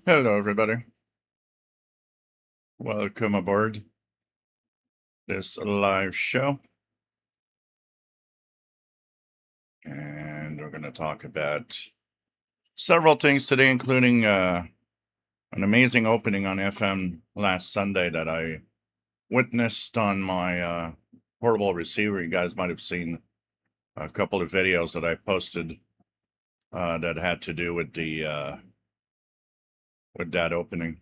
Hello, everybody. Welcome aboard this live show. And we're going to talk about several things today, including an amazing opening on FM last Sunday that I witnessed on my portable receiver. You guys might have seen a couple of videos that I posted that had to do with the with that opening.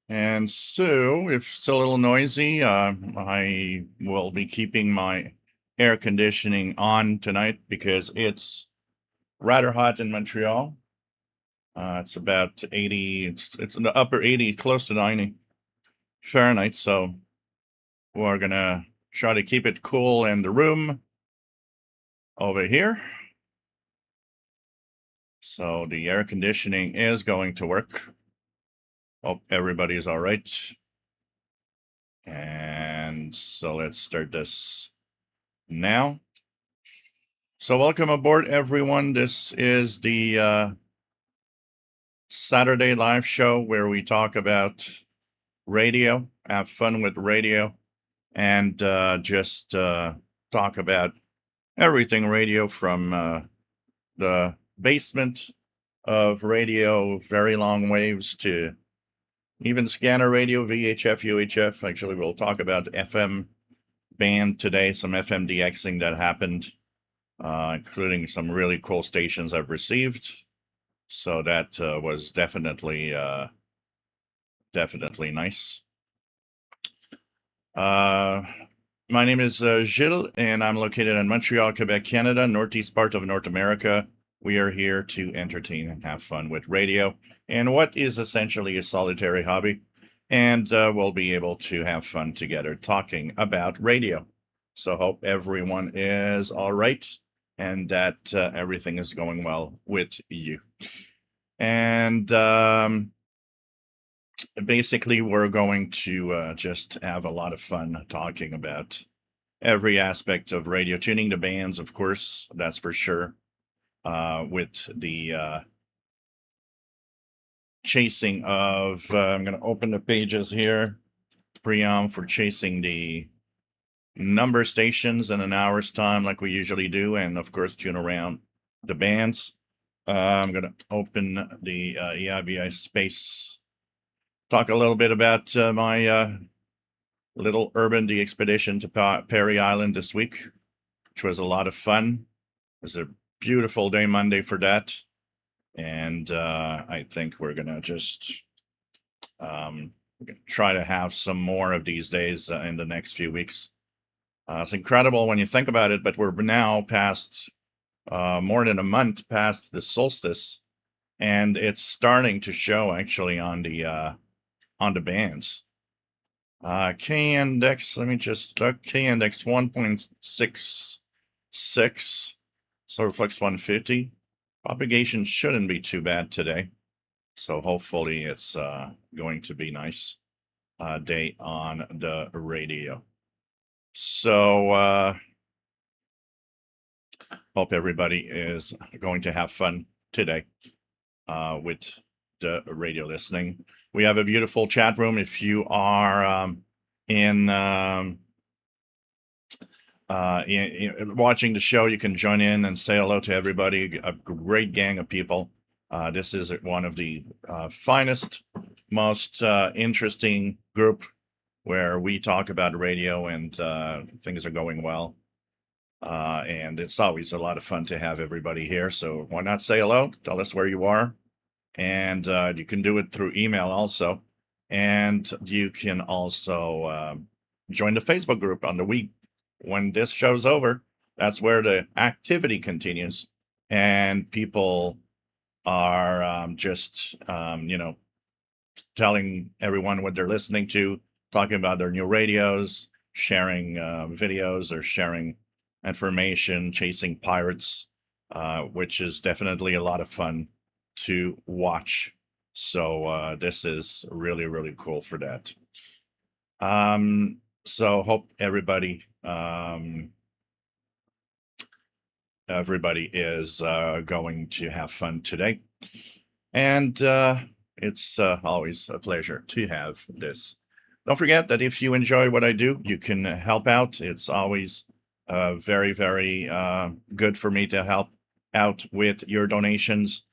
And so, if it's a little noisy, I will be keeping my air conditioning on tonight because it's rather hot in Montreal. It's about 80, it's in the upper 80, close to 90 Fahrenheit. So we're going to try to keep it cool in the room over here. So the air conditioning is going to work. Hope everybody's all right. And so let's start this now. So welcome aboard, everyone. This is the Saturday live show where we talk about radio, have fun with radio, and just talk about everything radio from the basement of radio, very long waves, to even scanner radio, VHF, UHF. Actually, we'll talk about FM band today, some FM DXing that happened, including some really cool stations I've received. So that was definitely nice. My name is Gilles, and I'm located in Montreal, Quebec, Canada, northeast part of North America. We are here to entertain and have fun with radio and what is essentially a solitary hobby. And we'll be able to have fun together talking about radio. So hope everyone is all right and that everything is going well with you. And basically, we're going to just have a lot of fun talking about every aspect of radio, tuning the bands, of course, that's for sure, with the chasing of, I'm going to open the pages here, preamp for chasing the number stations in an hour's time like we usually do, and of course tune around the bands. I'm going to open the EIBI space, talk a little bit about my little urban de-expedition to Perry Island this week, which was a lot of fun. It was a beautiful day Monday for that. And I think we're going to just try to have some more of these days in the next few weeks. It's incredible when you think about it, but we're now past more than a month past the solstice, and it's starting to show actually on the bands. K index, let me just look. K index 1.66, solar flux 150. Propagation shouldn't be too bad today. So hopefully it's going to be nice day on the radio. So hope everybody is going to have fun today with the radio listening. We have a beautiful chat room. If you are in watching the show, you can join in and say hello to everybody. A great gang of people. This is one of the finest, most interesting group where we talk about radio and things are going well. And it's always a lot of fun to have everybody here. So why not say hello? Tell us where you are. And you can do it through email also. And you can also join the Facebook group on the week. When this show's over, that's where the activity continues. And people are just, telling everyone what they're listening to, talking about their new radios, sharing videos or sharing information, chasing pirates, which is definitely a lot of fun to watch. So this is really, really cool for that. So hope everybody everybody is going to have fun today. And it's always a pleasure to have this. Don't forget that if you enjoy what I do, you can help out. It's always very, very good for me to help out with your donations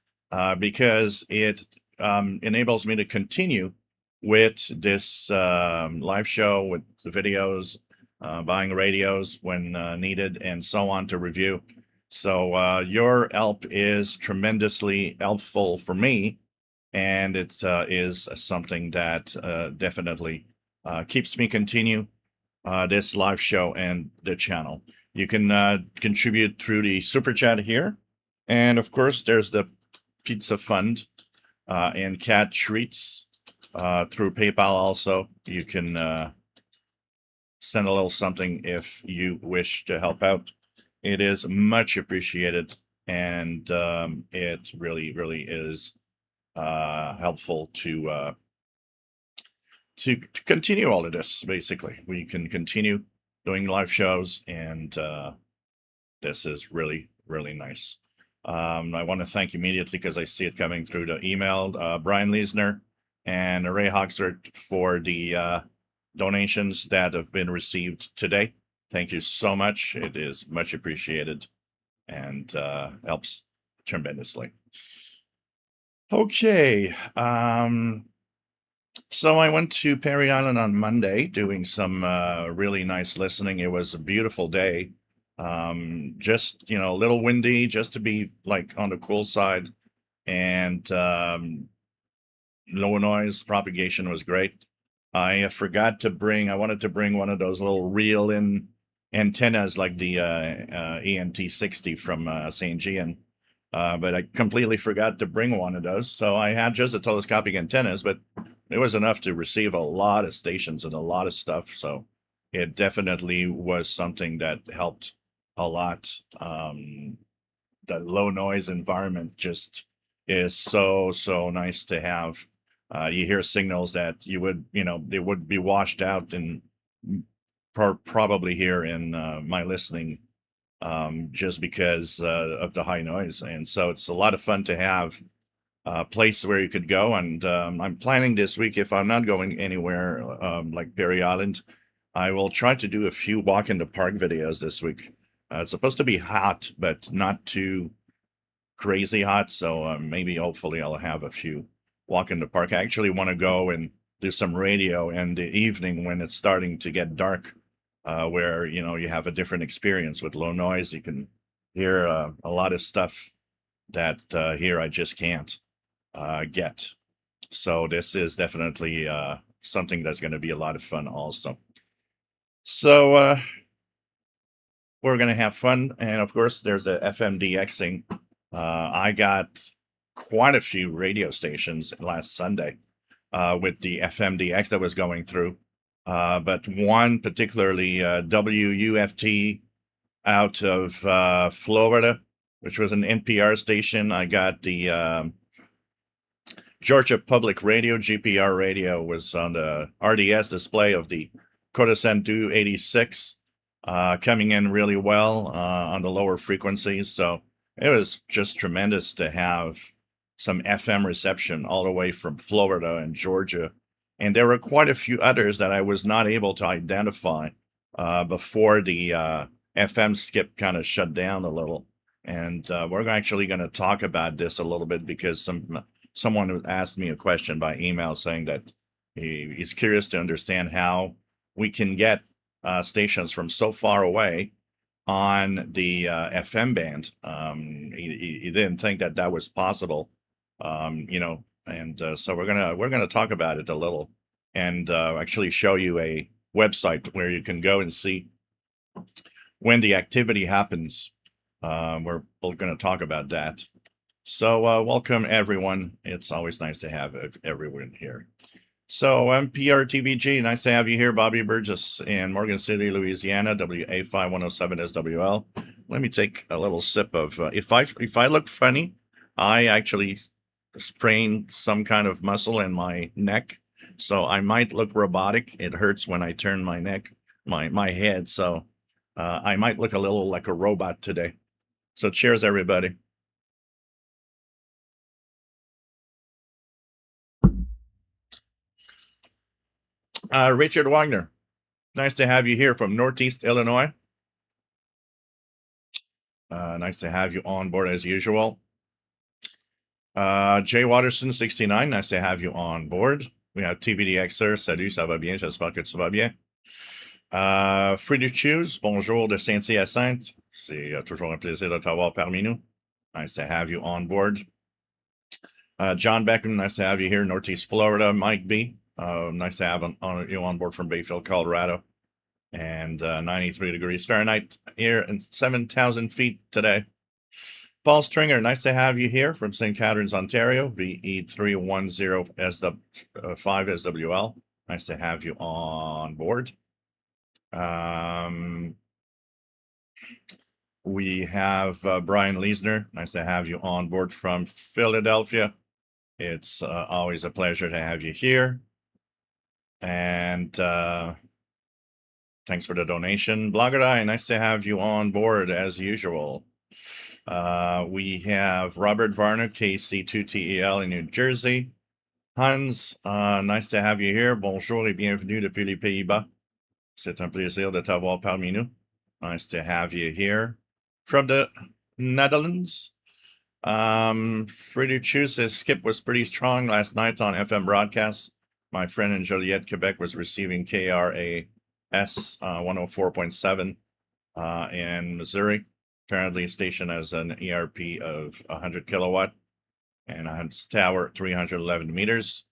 because it enables me to continue with this live show, with the videos, buying radios when needed, and so on to review. So your help is tremendously helpful for me, and it is something that definitely keeps me continue this live show and the channel. You can contribute through the super chat here, and of course, there's the pizza fund and cat treats through PayPal. Also, you can send a little something if you wish to help out. It is much appreciated, and it really, really is helpful to continue all of this. Basically, we can continue doing live shows, and this is really, really nice. I want to thank immediately because I see it coming through the email. Brian Leisner and Ray Hoxert for the donations that have been received today. Thank you so much. It is much appreciated and helps tremendously. Okay. So I went to Perry Island on Monday doing some really nice listening. It was a beautiful day. Just, a little windy, just to be like on the cool side. And low noise propagation was great. I wanted to bring one of those little reel-in antennas like the ENT60 from St. Gian, but I completely forgot to bring one of those. So I had just the telescopic antennas, but it was enough to receive a lot of stations and a lot of stuff. So it definitely was something that helped a lot. The low noise environment just is so nice to have. You hear signals that they would be washed out and probably here in my listening just because of the high noise. And so it's a lot of fun to have a place where you could go. And I'm planning this week, if I'm not going anywhere like Perry Island, I will try to do a few walk in the park videos this week. It's supposed to be hot, but not too crazy hot. So maybe hopefully I'll have a few walk in the park. I actually want to go and do some radio in the evening when it's starting to get dark, where you have a different experience with low noise. You can hear a lot of stuff that here I just can't get. So this is definitely something that's going to be a lot of fun also. So we're going to have fun, and of course there's a FMDXing. I got quite a few radio stations last Sunday with the FMDX that was going through, but one particularly WUFT out of Florida, which was an NPR station. I got the Georgia Public Radio, GPR radio, was on the RDS display of the Codescent Do 86, coming in really well on the lower frequencies. So it was just tremendous to have some FM reception all the way from Florida and Georgia. And there were quite a few others that I was not able to identify before the FM skip kind of shut down a little. And we're actually going to talk about this a little bit because someone asked me a question by email saying that he's curious to understand how we can get stations from so far away on the FM band. He didn't think that was possible, and so we're gonna talk about it a little, and actually show you a website where you can go and see when the activity happens. We're going to talk about that. So welcome everyone. It's always nice to have everyone here. So I'm PRTVG. Nice to have you here, Bobby Burgess in Morgan City, Louisiana, WA5107 SWL. Let me take a little sip of. If I look funny, I actually sprained some kind of muscle in my neck, so I might look robotic. It hurts when I turn my neck, my head. So I might look a little like a robot today. So cheers, everybody. Richard Wagner, nice to have you here from Northeast Illinois. Nice to have you on board as usual. Jay Watterson, 69, nice to have you on board. We have TVDXer, salut, ça va bien, j'espère que tu vas bien. Friedrich Choose, bonjour de Saint-Hyacinthe. C'est toujours un plaisir de t'avoir parmi nous. Nice to have you on board. John Beckham, nice to have you here, Northeast Florida. Mike B, nice to have you on board from Bayfield, Colorado. And 93 degrees Fahrenheit here and 7,000 feet today. Paul Stringer, nice to have you here from St. Catharines, Ontario, VE310 5SWL. Nice to have you on board. We have Brian Leisner. Nice to have you on board from Philadelphia. It's always a pleasure to have you here. And thanks for the donation. Bloggerai, nice to have you on board as usual. We have Robert Varner, KC2TEL in New Jersey. Hans, nice to have you here. Bonjour et bienvenue depuis les Pays-Bas. C'est un plaisir de t'avoir parmi nous. Nice to have you here. From the Netherlands, Freddie Chu says Skip was pretty strong last night on FM broadcasts. My friend in Joliette, Quebec was receiving KRAS 104.7 in Missouri. Currently stationed as an ERP of 100 kilowatt and a tower 311 meters.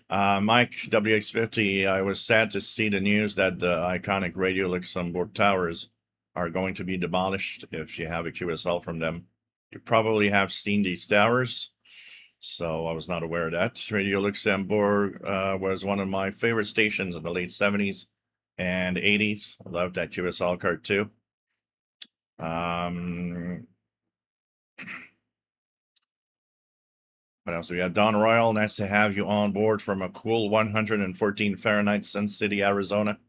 Mike WX50, I was sad to see the news that the iconic Radio Luxembourg towers are going to be demolished if you have a QSL from them. You probably have seen these towers, so I was not aware of that. Radio Luxembourg was one of my favorite stations in the late 70s and 80s. I loved that QSL card too. What else? We have Don Royal. Nice to have you on board from a cool 114 Fahrenheit, Sun City, Arizona.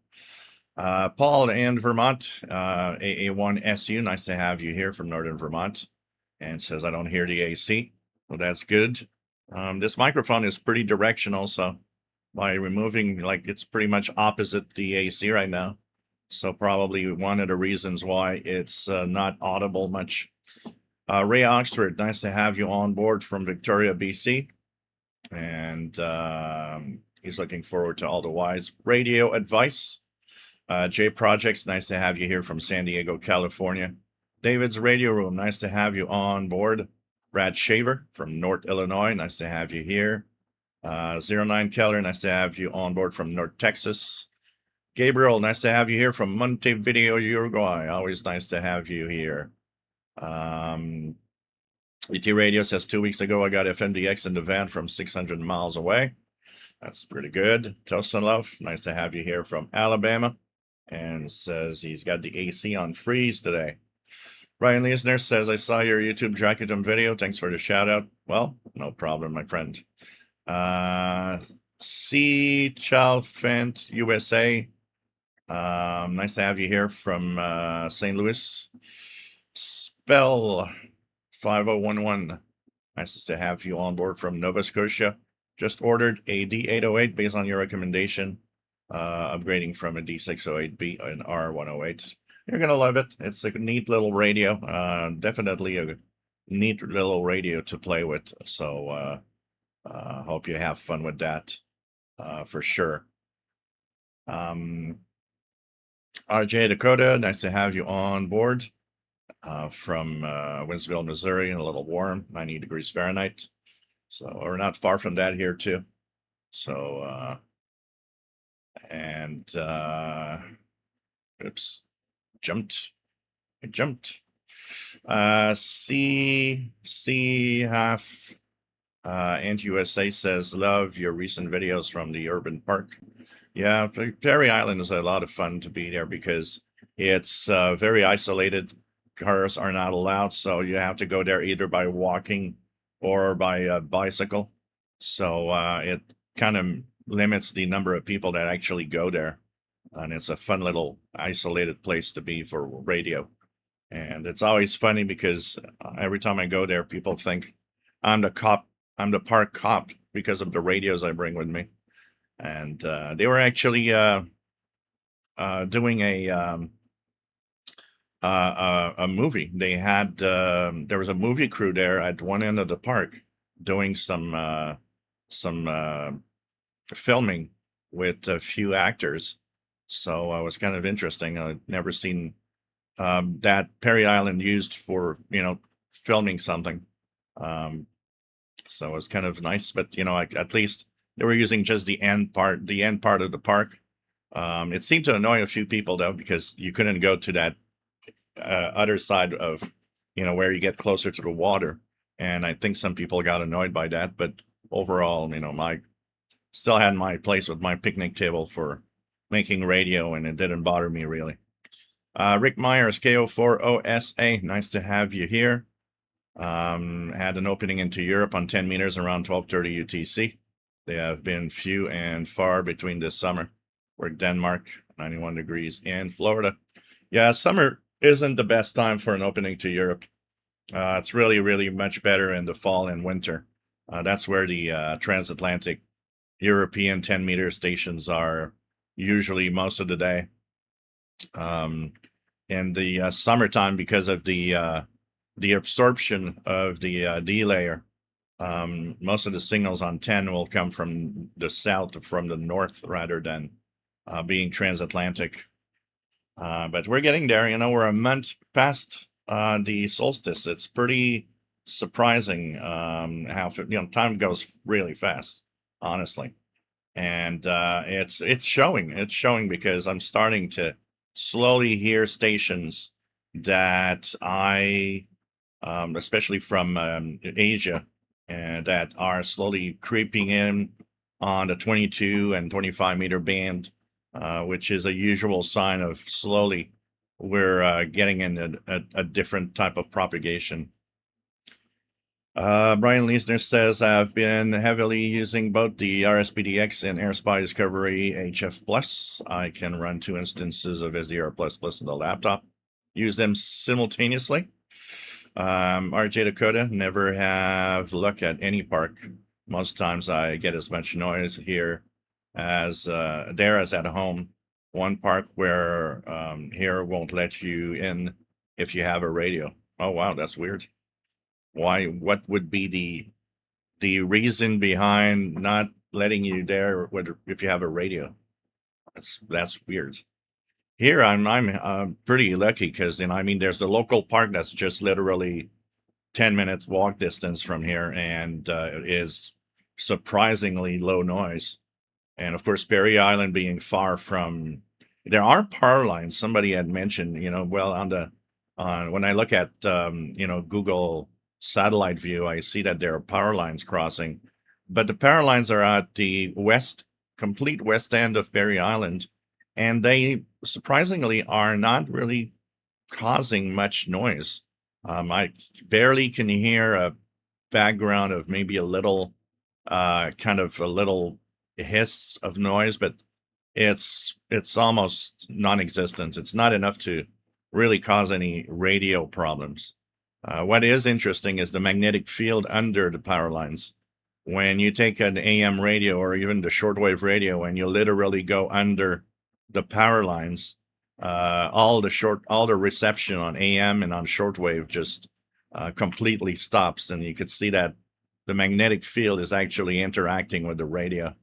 Paul in Vermont, AA1SU. Nice to have you here from Northern Vermont. And says, I don't hear the AC. Well, that's good. This microphone is pretty directional, so by removing, like, it's pretty much opposite the AC right now. So probably one of the reasons why it's not audible much. Ray Oxford, nice to have you on board from Victoria, BC. And he's looking forward to all the wise radio advice. J Projects, nice to have you here from San Diego, California. David's Radio Room, nice to have you on board. Brad Shaver from North Illinois, nice to have you here. 09 Keller, nice to have you on board from North Texas. Gabriel, nice to have you here from Montevideo, Uruguay. Always nice to have you here. ET Radio says 2 weeks ago I got FMDX in the van from 600 miles away. That's pretty good. Tosin Love, nice to have you here from Alabama. And says he's got the AC on freeze today. Brian Leisner says, I saw your YouTube Jacketum video. Thanks for the shout out. Well, no problem, my friend. C. Chalfant, USA. Nice to have you here from St. Louis. Spell 5011. Nice to have you on board from Nova Scotia. Just ordered a D808 based on your recommendation. Upgrading from a D608B and R108. You're going to love it. It's a neat little radio. Definitely a neat little radio to play with. So hope you have fun with that for sure. RJ Dakota, nice to have you on board from Winsville, Missouri, and a little warm, 90 degrees Fahrenheit. So we're not far from that here too. So, oops, I jumped. C half and USA says, love your recent videos from the urban park. Yeah, Perry Island is a lot of fun to be there because it's very isolated. Cars are not allowed, so you have to go there either by walking or by bicycle. So it kind of limits the number of people that actually go there. And it's a fun little isolated place to be for radio. And it's always funny because every time I go there, people think I'm the cop, I'm the park cop because of the radios I bring with me. And they were actually doing a movie. They had there was a movie crew there at one end of the park doing some filming with a few actors. So it was kind of interesting. I'd never seen that Perry Island used for filming something. Um, so it was kind of nice, but at least they were using just the end part of the park. It seemed to annoy a few people though because you couldn't go to that other side of where you get closer to the water, and I think some people got annoyed by that. But overall, my still had my place with my picnic table for making radio, and it didn't bother me really. Rick Myers, KO4OSA, nice to have you here. Had an opening into Europe on 10 meters around 12:30 UTC. They have been few and far between this summer. We're Denmark, 91 degrees in Florida. Yeah, summer isn't the best time for an opening to Europe. It's really, really much better in the fall and winter. That's where the transatlantic European 10-meter stations are usually most of the day. In the summertime, because of the absorption of the D layer, most of the signals on 10 will come from the south, from the north, rather than being transatlantic. But we're getting there. We're a month past the solstice. It's pretty surprising how time goes really fast, honestly. And it's showing. It's showing because I'm starting to slowly hear stations that especially from Asia, and that are slowly creeping in on the 22 and 25 meter band, which is a usual sign of slowly we're getting in a different type of propagation. Brian Leisner says, I've been heavily using both the RSPDX and AirSpy Discovery HF Plus. I can run 2 instances of SDR++ in the laptop, use them simultaneously. RJ Dakota, never have looked at any park. Most times I get as much noise here as there as at home. One park where here won't let you in if you have a radio. Oh wow, that's weird. Why? What would be the reason behind not letting you there if you have a radio? That's weird. Here I'm pretty lucky because there's the local park that's just literally 10 minutes walk distance from here, and it is surprisingly low noise. And of course, Berry Island being far from, there are power lines. Somebody had mentioned, well, when I look at, Google satellite view, I see that there are power lines crossing, but the power lines are at the complete west end of Berry Island, and they surprisingly are not really causing much noise. I barely can hear a background of maybe a little, kind of a little hiss of noise, but it's almost non-existent. It's not enough to really cause any radio problems. What is interesting is the magnetic field under the power lines. When you take an AM radio or even the shortwave radio and you literally go under the power lines, all the reception on AM and on shortwave just completely stops, and you could see that the magnetic field is actually interacting with the radio.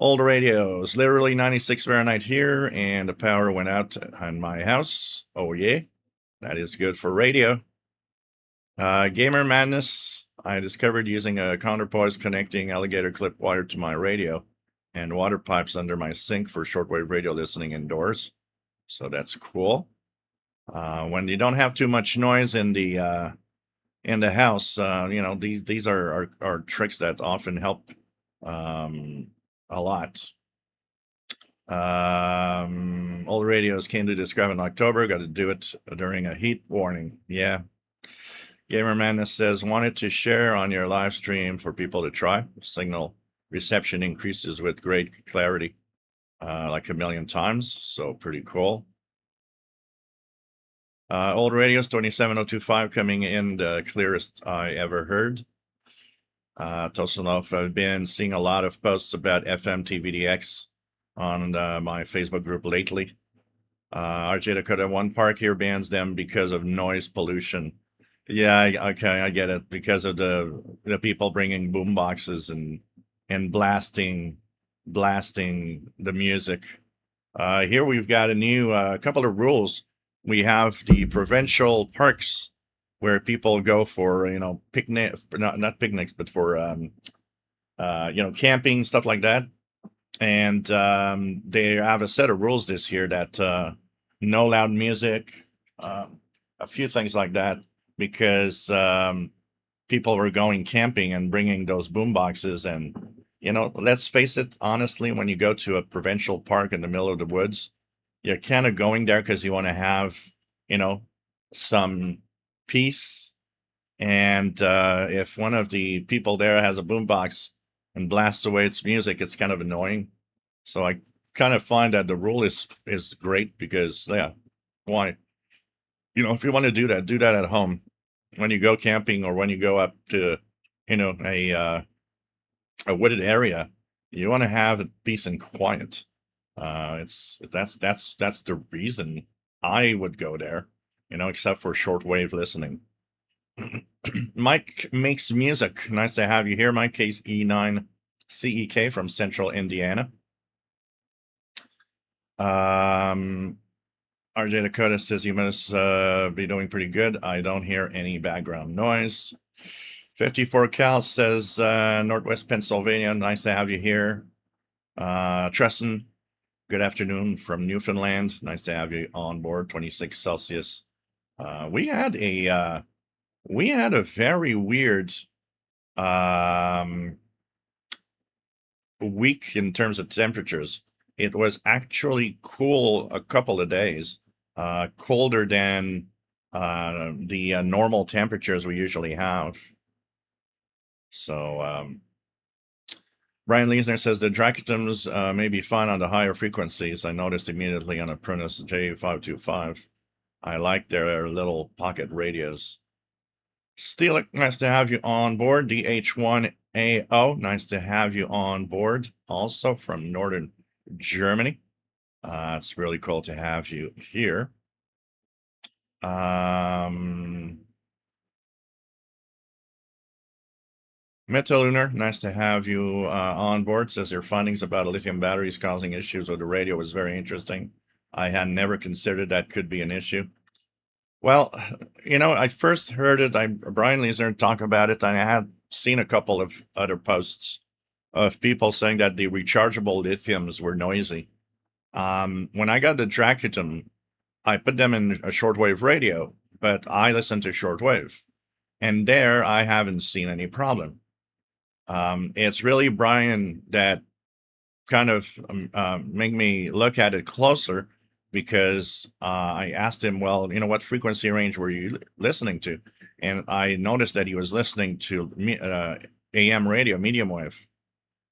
Old radios, literally 96 Fahrenheit here, and the power went out on my house. Oh yeah, that is good for radio. Gamer Madness, I discovered using a counterpoise connecting alligator clip wire to my radio and water pipes under my sink for shortwave radio listening indoors. So that's cool. When you don't have too much noise in the house, these are tricks that often help a lot. All radios came to describe in October. Got to do it during a heat warning. Yeah. Gamer Madness says, wanted to share on your live stream for people to try. Signal reception increases with great clarity, like 1,000,000 times. So pretty cool. Old radios 27025 coming in the clearest I ever heard. Tosanov, I've been seeing a lot of posts about FMTVDX on my Facebook group lately. RJ Dakota One Park here bans them because of noise pollution. Yeah, okay, I get it. Because of the people bringing boom boxes and blasting the music. Here we've got a new couple of rules. We have the provincial parks where people go for picnic, not picnics, but for camping, stuff like that. And they have a set of rules this year that no loud music, a few things like that, because people were going camping and bringing those boom boxes. And let's face it, honestly, when you go to a provincial park in the middle of the woods, you're kind of going there because you want to have some peace. And if one of the people there has a boombox and blasts away its music, it's kind of annoying. So I kind of find that the rule is great because, yeah, why? If you want to do that at home. When you go camping or when you go up to, a wooded area, you want to have peace and quiet. That's the reason I would go there, except for shortwave listening. Mike makes music. Nice to have you here, Mike. Case E9 CEK from Central Indiana. RJ Dakota says you must be doing pretty good. I don't hear any background noise. 54 Cal says Northwest Pennsylvania. Nice to have you here. Tresson, good afternoon from Newfoundland. Nice to have you on board. 26 Celsius. We had a very weird week in terms of temperatures. It was actually cool a couple of days, colder than the normal temperatures we usually have. So Brian Leesner says the Dracutums may be fine on the higher frequencies. I noticed immediately on a Prunus J525. I like their little pocket radios. Steelic, nice to have you on board. DH1AO, nice to have you on board. Also from Northern Germany. It's really cool to have you here. Metalunar, nice to have you on board. Says your findings about lithium batteries causing issues with the radio was very interesting. I had never considered that could be an issue. Well, I first heard it. Brian Leesner talk about it, and I had seen a couple of other posts of people saying that the rechargeable lithiums were noisy. When I got the Dracutum, I put them in a shortwave radio, but I listen to shortwave, and there I haven't seen any problem. It's really Brian that kind of made me look at it closer, because I asked him, well, what frequency range were you listening to? And I noticed that he was listening to AM radio, medium wave.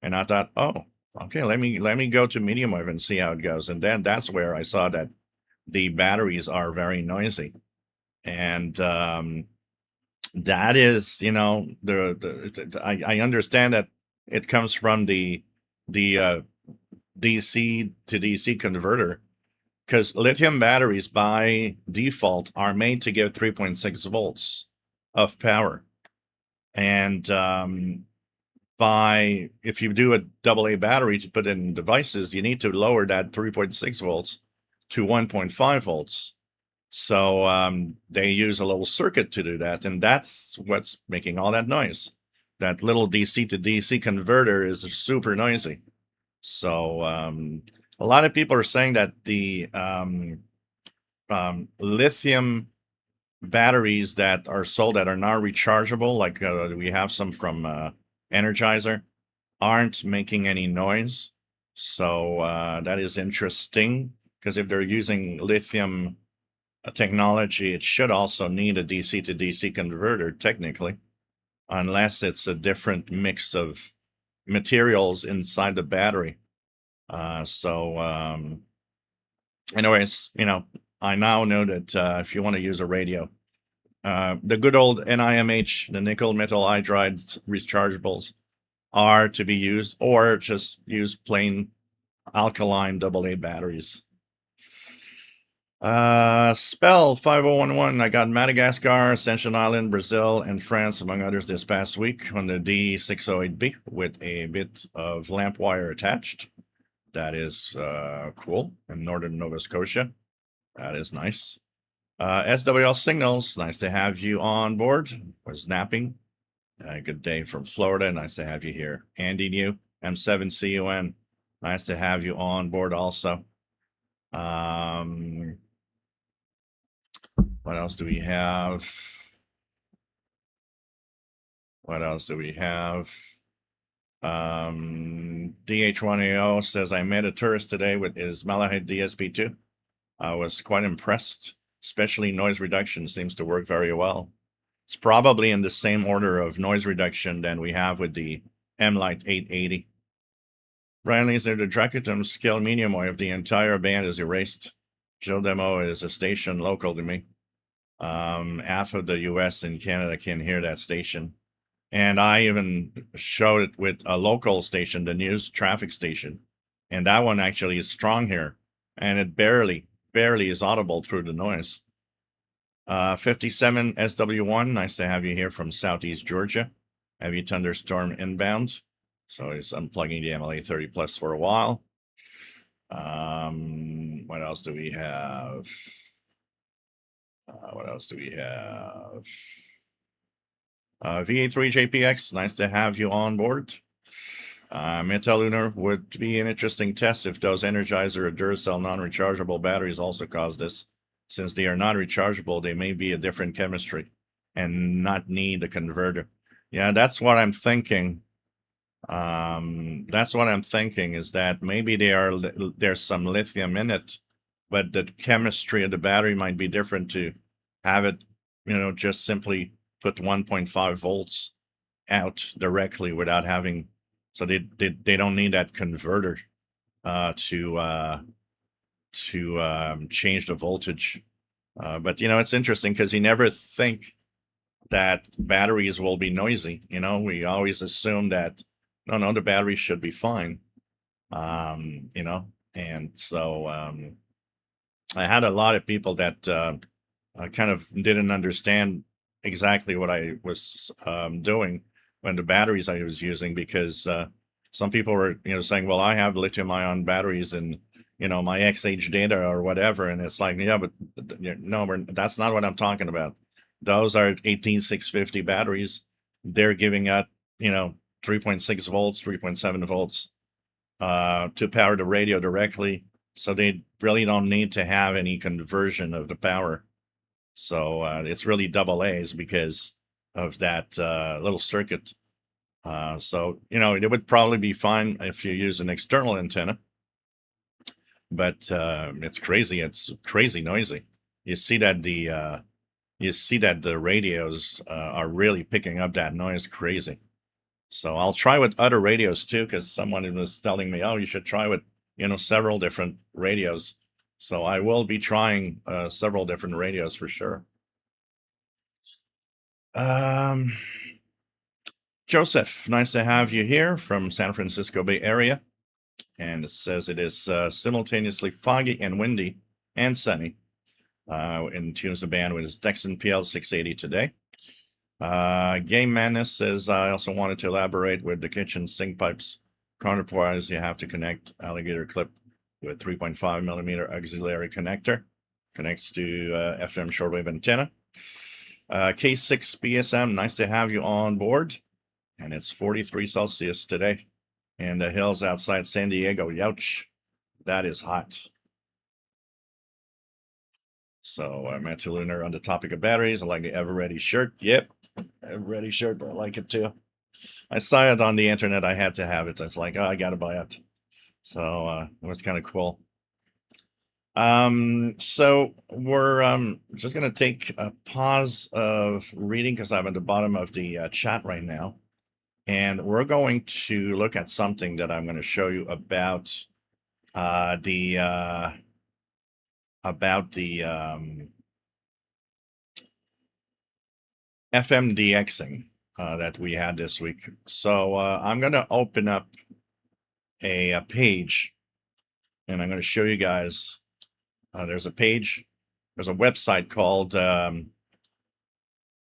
And I thought, oh, okay, let me go to medium wave and see how it goes. And then that's where I saw that the batteries are very noisy. And that is, I understand that it comes from the DC to DC converter, because lithium batteries by default are made to give 3.6 volts of power. And if you do a AA battery to put in devices, you need to lower that 3.6 volts to 1.5 volts. So they use a little circuit to do that, and that's what's making all that noise. That little DC to DC converter is super noisy. So a lot of people are saying that the lithium batteries that are sold that are not rechargeable, like we have some from Energizer, aren't making any noise. So that is interesting, because if they're using lithium technology, it should also need a DC to DC converter technically, unless it's a different mix of materials inside the battery. Anyways, I now know that if you want to use a radio, the good old NIMH, the nickel metal hydride rechargeables, are to be used, or just use plain alkaline AA batteries. Spell 5011. I got Madagascar, Ascension Island, Brazil, and France, among others, this past week on the D608B with a bit of lamp wire attached. That is cool. In northern Nova Scotia. That is nice. SWL Signals, nice to have you on board. Was napping. Good day from Florida. Nice to have you here. Andy New, M7CUN. Nice to have you on board also. What else do we have? What else do we have? DH1AO says, I met a tourist today with his Malahide DSP2. I was quite impressed, especially noise reduction seems to work very well. It's probably in the same order of noise reduction than we have with the M-Lite 880. Brian Lee said the Dracutum scale medium wave, the entire band is erased. Jill Demo is a station local to me. Half of the US and Canada can hear that station. And I even showed it with a local station, the news traffic station. And that one actually is strong here. And it barely is audible through the noise. 57 SW1, nice to have you here from Southeast Georgia. Heavy thunderstorm inbound. So it's unplugging the MLA 30 plus for a while. What else do we have? What else do we have? VA3 JPX, nice to have you on board. Metalunar would be an interesting test if those Energizer or Duracell non-rechargeable batteries also cause this. Since they are not rechargeable, they may be a different chemistry and not need a converter. Yeah, that's what I'm thinking. That's what I'm thinking is that maybe there's some lithium in it, but the chemistry of the battery might be different to have it, just simply put 1.5 volts out directly without having, so they don't need that converter to change the voltage. But it's interesting because you never think that batteries will be noisy. We always assume that no, the batteries should be fine. And so I had a lot of people that kind of didn't understand exactly what I was doing when the batteries I was using, because some people were saying, well, I have lithium ion batteries and my XH data or whatever, and it's like, yeah, but no, that's not what I'm talking about. Those are 18650 batteries. They're giving out 3.6 volts, 3.7 volts to power the radio directly, so they really don't need to have any conversion of the power. So it's really double A's because of that little circuit. So, it would probably be fine if you use an external antenna, but it's crazy. It's crazy noisy. You see that the radios are really picking up that noise crazy. So I'll try with other radios too, because someone was telling me, oh, you should try with, several different radios. So I will be trying several different radios for sure. Joseph, nice to have you here from San Francisco Bay Area. And it says it is simultaneously foggy and windy and sunny. And tunes the band with his Texan PL 680 today. Game Madness says, I also wanted to elaborate with the kitchen sink pipes. Counterpoise, you have to connect alligator clip with 3.5 millimeter auxiliary connector. Connects to FM shortwave antenna. K6 BSM, nice to have you on board. And it's 43 Celsius today. And the hills outside San Diego, youch, that is hot. So Matthew Lunar on the topic of batteries. I like the Ever Ready shirt. Yep, Ever Ready shirt. I like it too. I saw it on the internet. I had to have it. I was like, oh, I got to buy it. So it was kind of cool. So we're just going to take a pause of reading because I'm at the bottom of the chat right now. And we're going to look at something that I'm going to show you about the about the FMDXing that we had this week. So I'm going to open up a page, and I'm going to show you guys. There's a page, there's a website called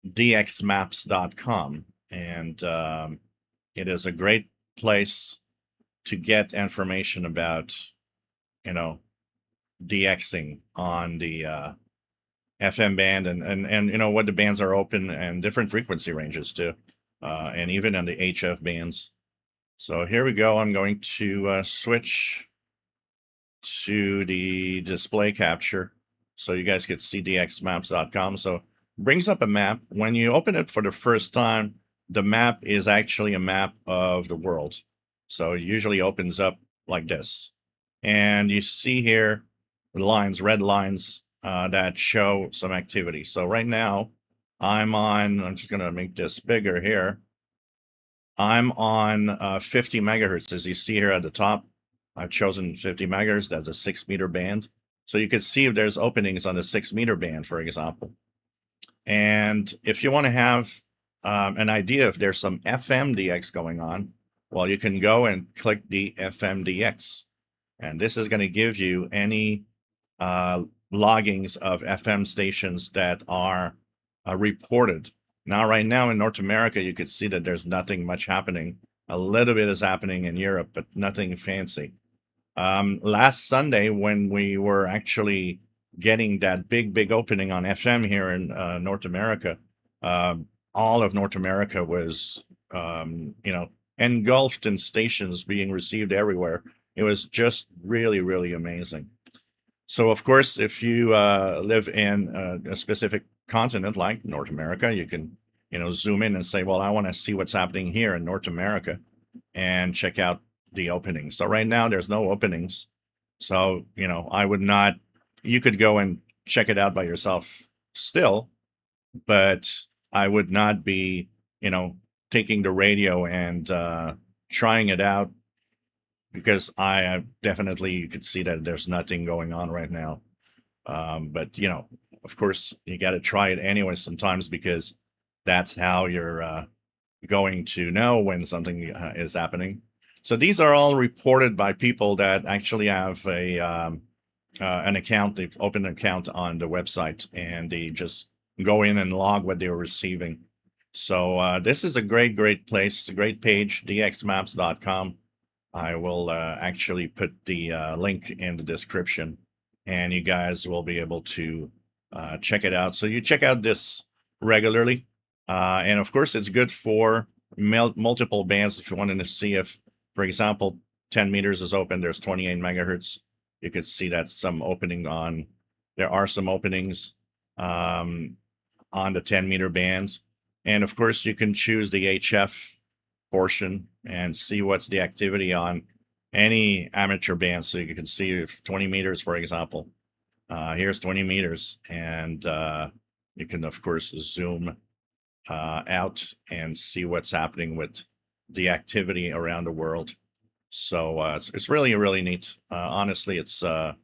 dxmaps.com, and it is a great place to get information about, DXing on the FM band, and what the bands are open, and different frequency ranges too, and even on the HF bands. So here we go. I'm going to switch to the display capture so you guys can see dxmaps.com. So brings up a map. When you open it for the first time, the map is actually a map of the world. So it usually opens up like this. And you see here lines, red lines that show some activity. So right now I'm just going to make this bigger here. I'm on 50 megahertz, as you see here at the top. I've chosen 50 megahertz. That's a 6-meter band. So you can see if there's openings on the 6-meter band, for example. And if you want to have an idea if there's some FMDX going on, well, you can go and click the FMDX. And this is going to give you any loggings of FM stations that are reported. Now, right now in North America, you could see that there's nothing much happening. A little bit is happening in Europe, but nothing fancy. Last Sunday, when we were actually getting that big opening on FM here in North America, all of North America was, engulfed in stations being received everywhere. It was just really, really amazing. So, of course, if you live in a specific continent like North America, you can, zoom in and say, well, I want to see what's happening here in North America and check out the openings. So right now there's no openings. So, I would not, you could go and check it out by yourself still, but I would not be, taking the radio and trying it out, because I definitely, you could see that there's nothing going on right now. But, of course, you got to try it anyway sometimes, because that's how you're going to know when something is happening. So these are all reported by people that actually have an account. They've opened an account on the website, and they just go in and log what they were receiving. So this is a great place, a great page, dxmaps.com. I will actually put the link in the description, and you guys will be able to check it out. So you check out this regularly. And of course, it's good for multiple bands. If you wanted to see if, for example, 10 meters is open, there's 28 megahertz. You could see that there are some openings on the 10-meter band. And of course, you can choose the HF portion and see what's the activity on any amateur band. So you can see if 20 meters, for example, here's 20 meters, and you can, of course, zoom out and see what's happening with the activity around the world. So it's really, really neat. Honestly, it's a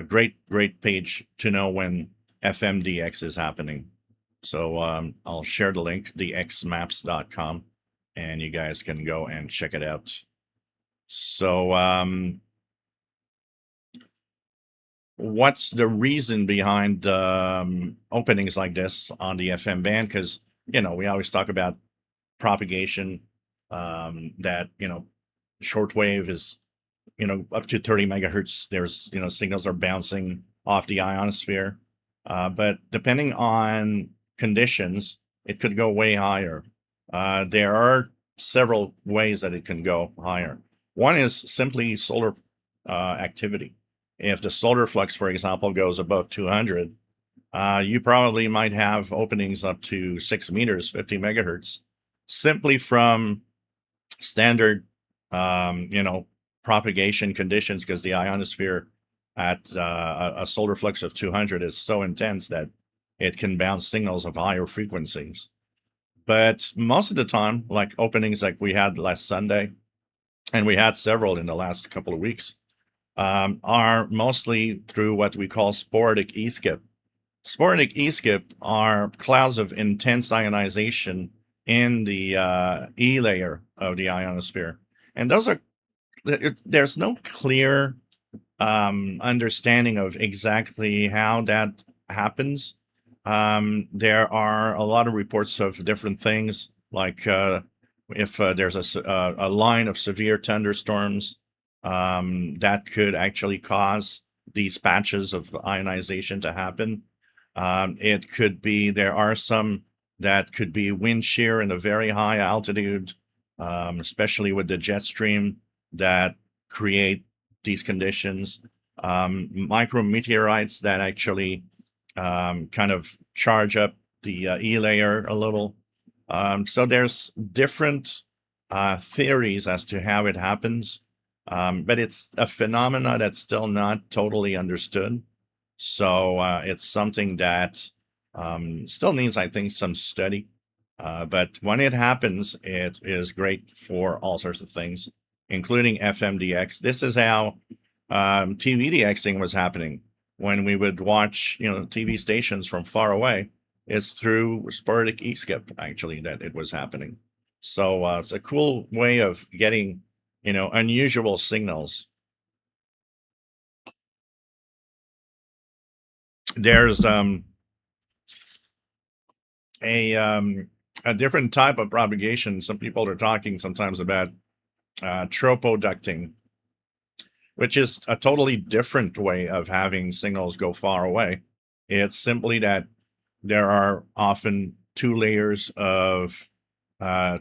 great page to know when FMDX is happening. So I'll share the link, dxmaps.com, and you guys can go and check it out. So what's the reason behind openings like this on the FM band? Because, we always talk about propagation, that, shortwave is, up to 30 megahertz. There's, signals are bouncing off the ionosphere. But depending on conditions, it could go way higher. There are several ways that it can go higher. One is simply solar activity. If the solar flux, for example, goes above 200, you probably might have openings up to 6 meters, 50 megahertz, simply from standard, propagation conditions, because the ionosphere at a solar flux of 200 is so intense that it can bounce signals of higher frequencies. But most of the time, like openings like we had last Sunday, and we had several in the last couple of weeks, are mostly through what we call sporadic E-skip. Sporadic E-skip are clouds of intense ionization in the E layer of the ionosphere. And those are, there's no clear understanding of exactly how that happens. There are a lot of reports of different things, like if there's a line of severe thunderstorms that could actually cause these patches of ionization to happen. It could be, there are some that could be wind shear in a very high altitude, especially with the jet stream that create these conditions. Micrometeorites that actually kind of charge up the E layer a little. So there's different theories as to how it happens, but it's a phenomena that's still not totally understood. So it's something that still needs, I think, some study. But when it happens, it is great for all sorts of things, including FMDX. This is how TVDXing was happening when we would watch, TV stations from far away. It's through sporadic E-skip, actually, that it was happening. So it's a cool way of getting, unusual signals. There's a different type of propagation. Some people are talking sometimes about tropoducting, which is a totally different way of having signals go far away. It's simply that there are often two layers of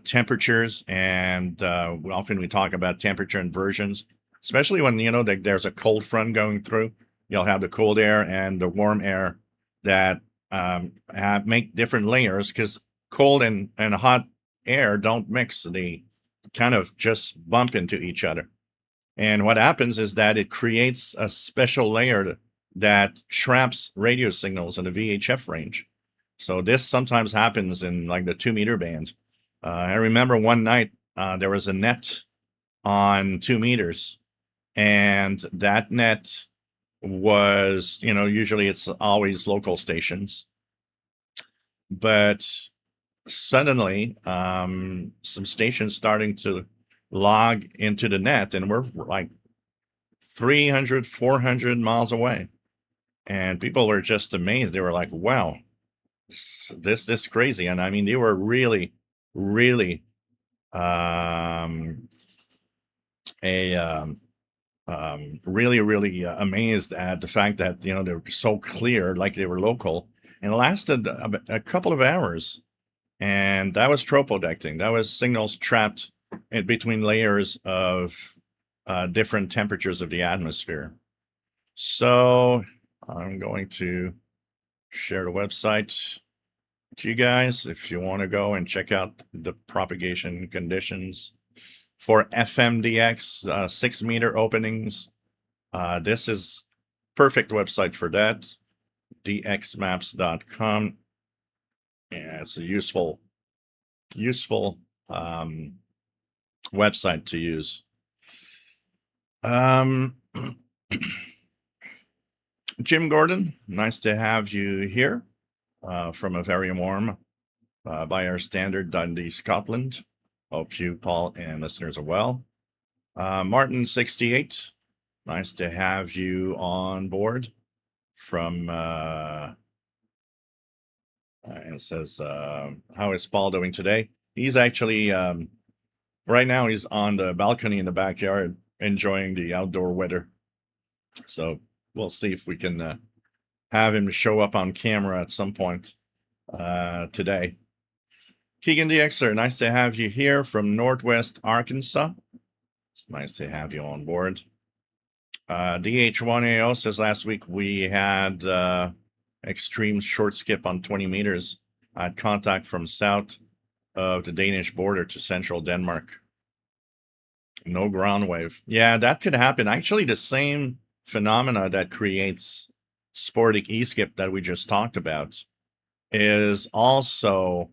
temperatures, and often we talk about temperature inversions, especially when there's a cold front going through. You'll have the cold air and the warm air that make different layers, because cold and hot air don't mix. They kind of just bump into each other. And what happens is that it creates a special layer that traps radio signals in the VHF range. So this sometimes happens in like the 2-meter band. I remember one night there was a net on 2 meters, and that net was, usually it's always local stations, but suddenly some stations starting to log into the net, and we're like 300, 400 miles away. And people were just amazed. They were like, wow, this crazy. And I mean, they were really, really really amazed at the fact that, they were so clear, like they were local, and it lasted a couple of hours. And that was tropoducting. That was signals trapped in between layers of different temperatures of the atmosphere. So I'm going to share the website to you guys if you want to go and check out the propagation conditions for FMDX 6-meter openings. This is perfect website for that, dxmaps.com. Yeah, it's a useful website to use. Jim Gordon, nice to have you here from a very warm, by our standard, Dundee, Scotland. Hope you, Paul, and listeners are well. Martin 68, nice to have you on board from, it says, how is Paul doing today? He's actually, right now he's on the balcony in the backyard enjoying the outdoor weather. So we'll see if we can have him show up on camera at some point today. Keegan DXer, nice to have you here from Northwest Arkansas. Nice to have you on board. DH1AO says last week we had extreme short skip on 20 meters. I had contact from south of the Danish border to central Denmark. No ground wave. Yeah, that could happen. Actually, the same phenomena that creates sporadic E-skip that we just talked about is also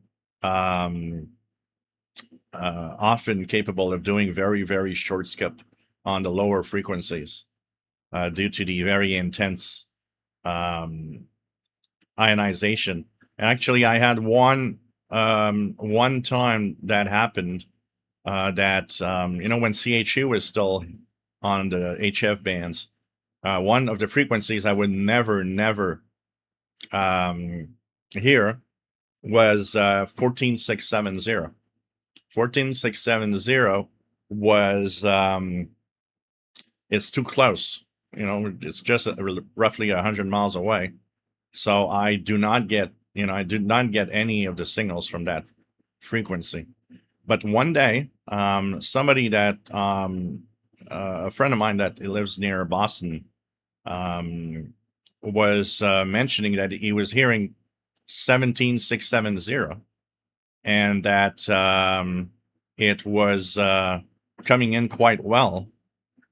often capable of doing very, very short skip on the lower frequencies. due to the very intense ionization. And actually, I had one time that happened that when CHU was still on the HF bands, one of the frequencies I would never hear was 14670. 14670 was it's too close. It's just roughly 100 miles away. So I do not get, I did not get any of the signals from that frequency. But one day, somebody that, a friend of mine that lives near Boston, was mentioning that he was hearing 17670 and that it was coming in quite well.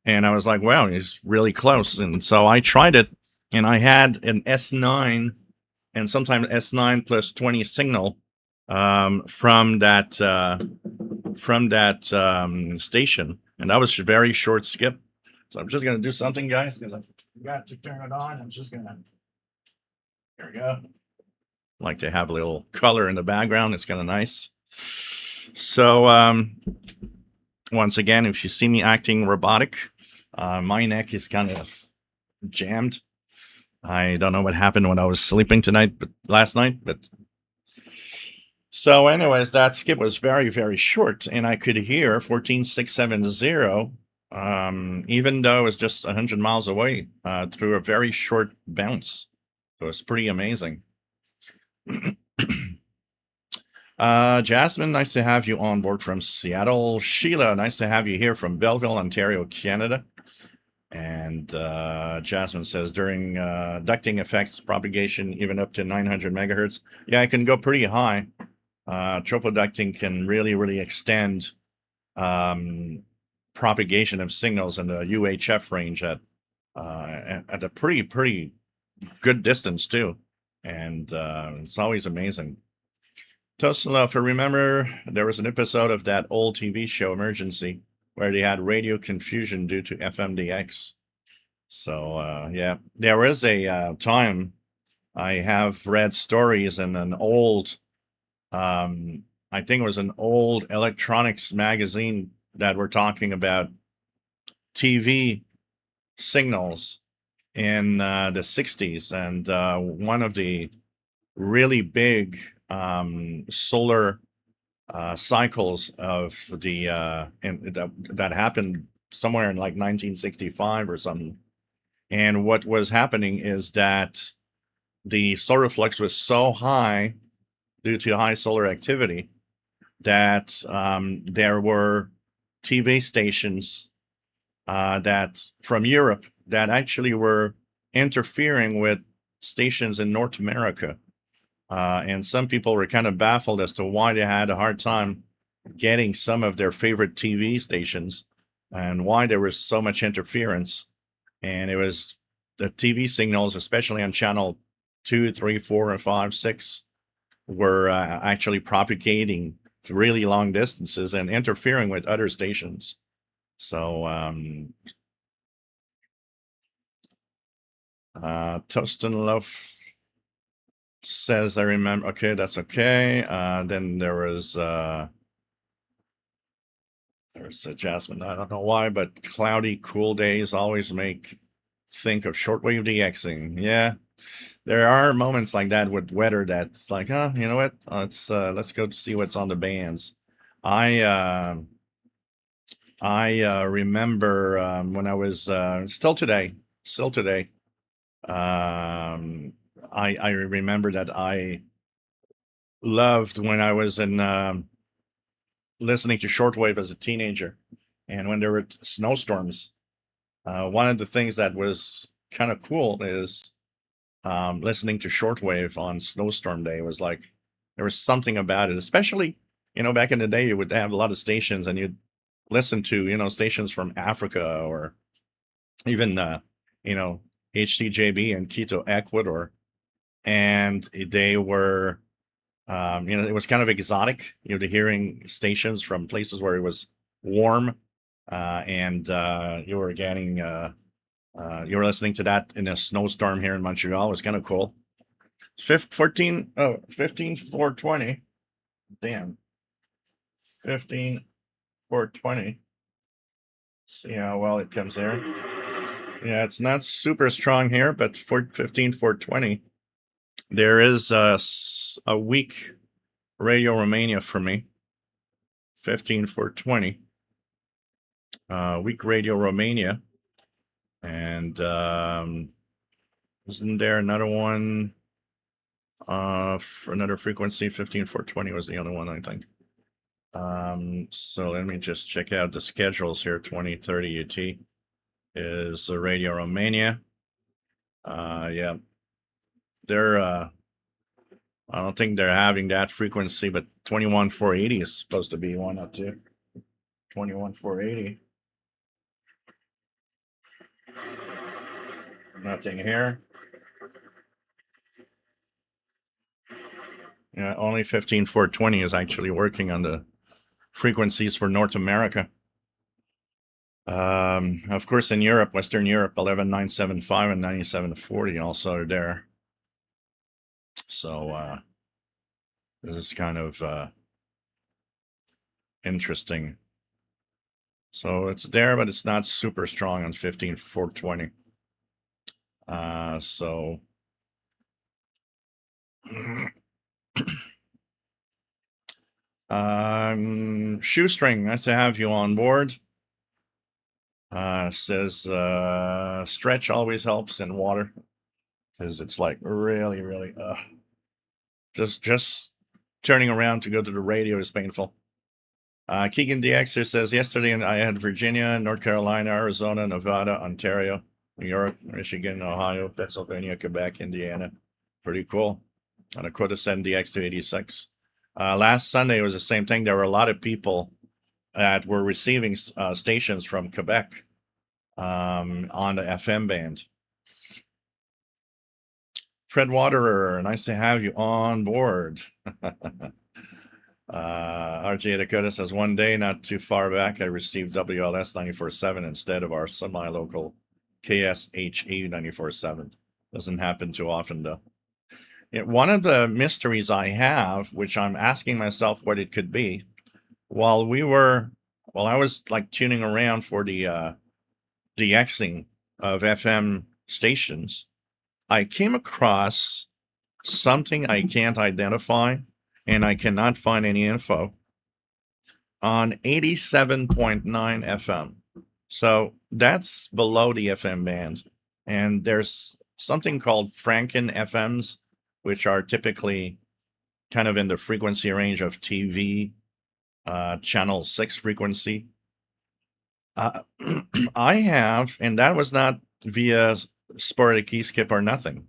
And I was like, wow, he's really close. And so I tried it, and I had an S9 and sometimes S9 plus 20 signal from that station. And that was a very short skip. So I'm just going to do something, guys, because I forgot to turn it on. I'm just going to, here we go. Like to have a little color in the background. It's kind of nice. So once again, if you see me acting robotic, my neck is kind of jammed. I don't know what happened when I was sleeping last night, but so anyways, that skip was very, very short, and I could hear 14670, even though it was just 100 miles away, through a very short bounce. So it's pretty amazing. Jasmine, nice to have you on board from Seattle. Sheila, nice to have you here from Belleville, Ontario, Canada. And Jasmine says, during ducting effects, propagation even up to 900 megahertz. Yeah, it can go pretty high. Tropoducting can really extend propagation of signals in the UHF range at a pretty good distance too. And it's always amazing. Tosla, if I remember, there was an episode of that old TV show Emergency where they had radio confusion due to FMDX. So yeah, there is a time I have read stories in an old, I think it was an old electronics magazine that were talking about TV signals in the 60s. And one of the really big solar cycles of the that happened somewhere in like 1965 or something. And what was happening is that the solar flux was so high due to high solar activity that there were TV stations that from Europe that actually were interfering with stations in North America. And some people were kind of baffled as to why they had a hard time getting some of their favorite TV stations and why there was so much interference. And it was the TV signals, especially on channel 2, 3, 4, and 5, 6, were actually propagating really long distances and interfering with other stations. So Toast and Loaf says, I remember. Okay, that's okay. Then there's Jasmine. I don't know why, but cloudy, cool days always think of shortwave DXing. Yeah, there are moments like that with weather that's like, you know what? Let's go see what's on the bands. I remember when I was still today. I remember that I loved when I was in listening to shortwave as a teenager, and when there were snowstorms. One of the things that was kind of cool is listening to shortwave on snowstorm day. Was like there was something about it, especially back in the day you would have a lot of stations and you'd listen to stations from Africa or even HCJB in Quito, Ecuador, and they were it was kind of exotic, to hearing stations from places where it was warm, and you were getting You were listening to that in a snowstorm here in Montreal. It was kind of cool. 15,420. Damn. 15,420. See how well it comes here. Yeah, it's not super strong here, but 15,420. There is a weak Radio Romania for me. 15,420. Weak Radio Romania. And isn't there another one? For another frequency, 15,420 was the other one, I think. So let me just check out the schedules here. 2030 UT is Radio Romania. Yeah, they're I don't think they're having that frequency, but 21,480 is supposed to be one up to 21,480. Nothing here. Yeah, only 15,420 is actually working on the frequencies for North America. Of course, in Europe, Western Europe, 11,975 and 9740 also are there. So this is kind of interesting. So it's there, but it's not super strong on 15,420. So Shoestring, nice to have you on board. Says stretch always helps in water because it's like really just turning around to go to the radio is painful. Keegan DX says yesterday I had Virginia, North Carolina, Arizona, Nevada, Ontario, New York, Michigan, Ohio, Pennsylvania, Quebec, Indiana. Pretty cool. On a quota send DX to 86. Last Sunday was the same thing. There were a lot of people that were receiving stations from Quebec on the FM band. Fred Waterer, nice to have you on board. RJ Dakota says, one day not too far back, I received WLS 94.7 instead of our semi-local KSHE 94.7. Doesn't happen too often, though. One of the mysteries I have, which I'm asking myself what it could be, while I was like tuning around for the DXing of FM stations, I came across something I can't identify, and I cannot find any info on 87.9 FM. So that's below the FM band. And there's something called Franken FMs, which are typically kind of in the frequency range of TV, channel 6 frequency. I have, and that was not via sporadic key skip or nothing.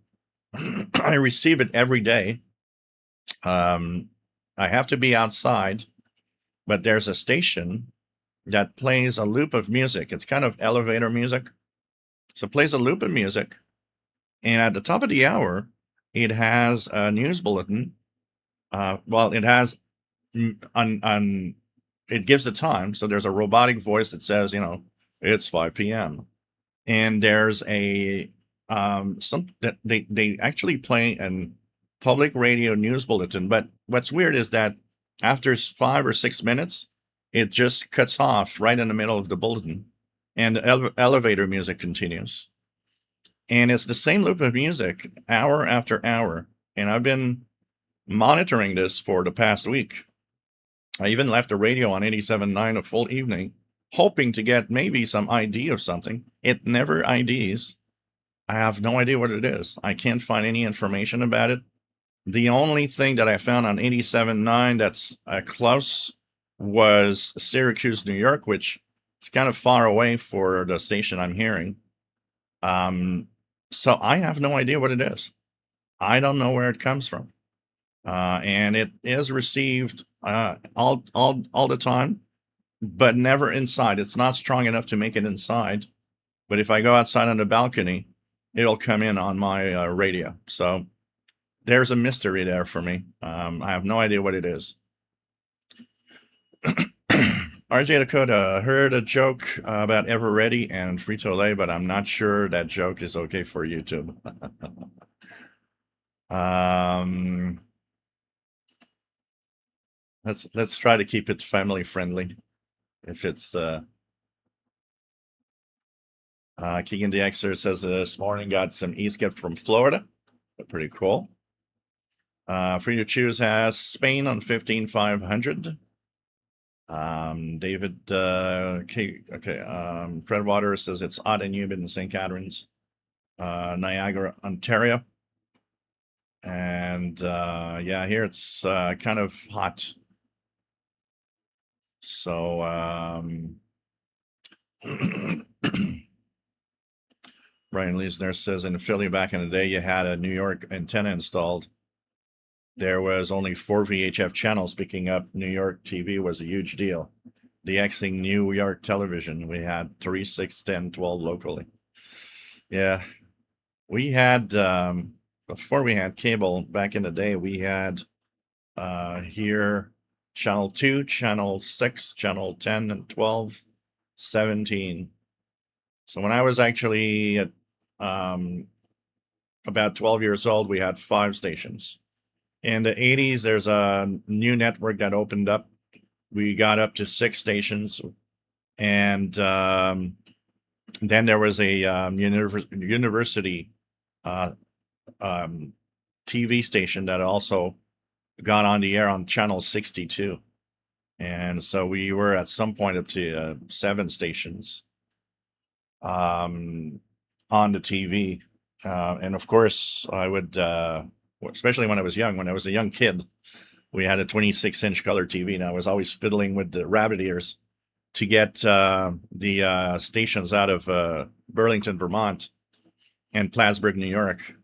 I receive it every day. I have to be outside, but there's a station that plays a loop of music. It's kind of elevator music. So it plays a loop of music. And at the top of the hour, it has a news bulletin. It has it gives the time. So there's a robotic voice that says, it's 5 p.m. And there's a that they actually play a public radio news bulletin. But what's weird is that after 5 or 6 minutes, it just cuts off right in the middle of the bulletin, and elevator music continues. And it's the same loop of music hour after hour. And I've been monitoring this for the past week. I even left the radio on 87.9 a full evening, hoping to get maybe some ID of something. It never IDs. I have no idea what it is. I can't find any information about it. The only thing that I found on 87.9 that's close was Syracuse, New York, which is kind of far away for the station I'm hearing. So I have no idea what it is. I don't know where it comes from. And it is received all the time, but never inside. It's not strong enough to make it inside. But if I go outside on the balcony, it'll come in on my radio. So there's a mystery there for me. I have no idea what it is. RJ Dakota heard a joke about Ever Ready and Frito Lay, but I'm not sure that joke is okay for YouTube. um, let's try to keep it family friendly. If it's Keegan DXer says this morning got some e-skip from Florida. Pretty cool. Free to Choose has Spain on 15,500. David, Fred Waters says it's odd and humid in St. Catharines, Niagara, Ontario. And yeah, here it's kind of hot. So Brian Leesner says in Philly back in the day, you had a New York antenna installed. There was only 4 VHF channels. Picking up New York TV was a huge deal. DXing New York television, we had 3, 6, 10, 12 locally. Yeah, we had before we had cable back in the day, we had here channel 2, channel 6, channel 10 and 12, 17. So when I was actually at about 12 years old, we had 5 stations. In the 80s, there's a new network that opened up. We got up to 6 stations. And then there was a university TV station that also got on the air on channel 62. And so we were at some point up to 7 stations on the TV. And of course, I would, especially when I was young, when I was a young kid, we had a 26-inch color TV, and I was always fiddling with the rabbit ears to get the stations out of Burlington, Vermont, and Plattsburgh, New York,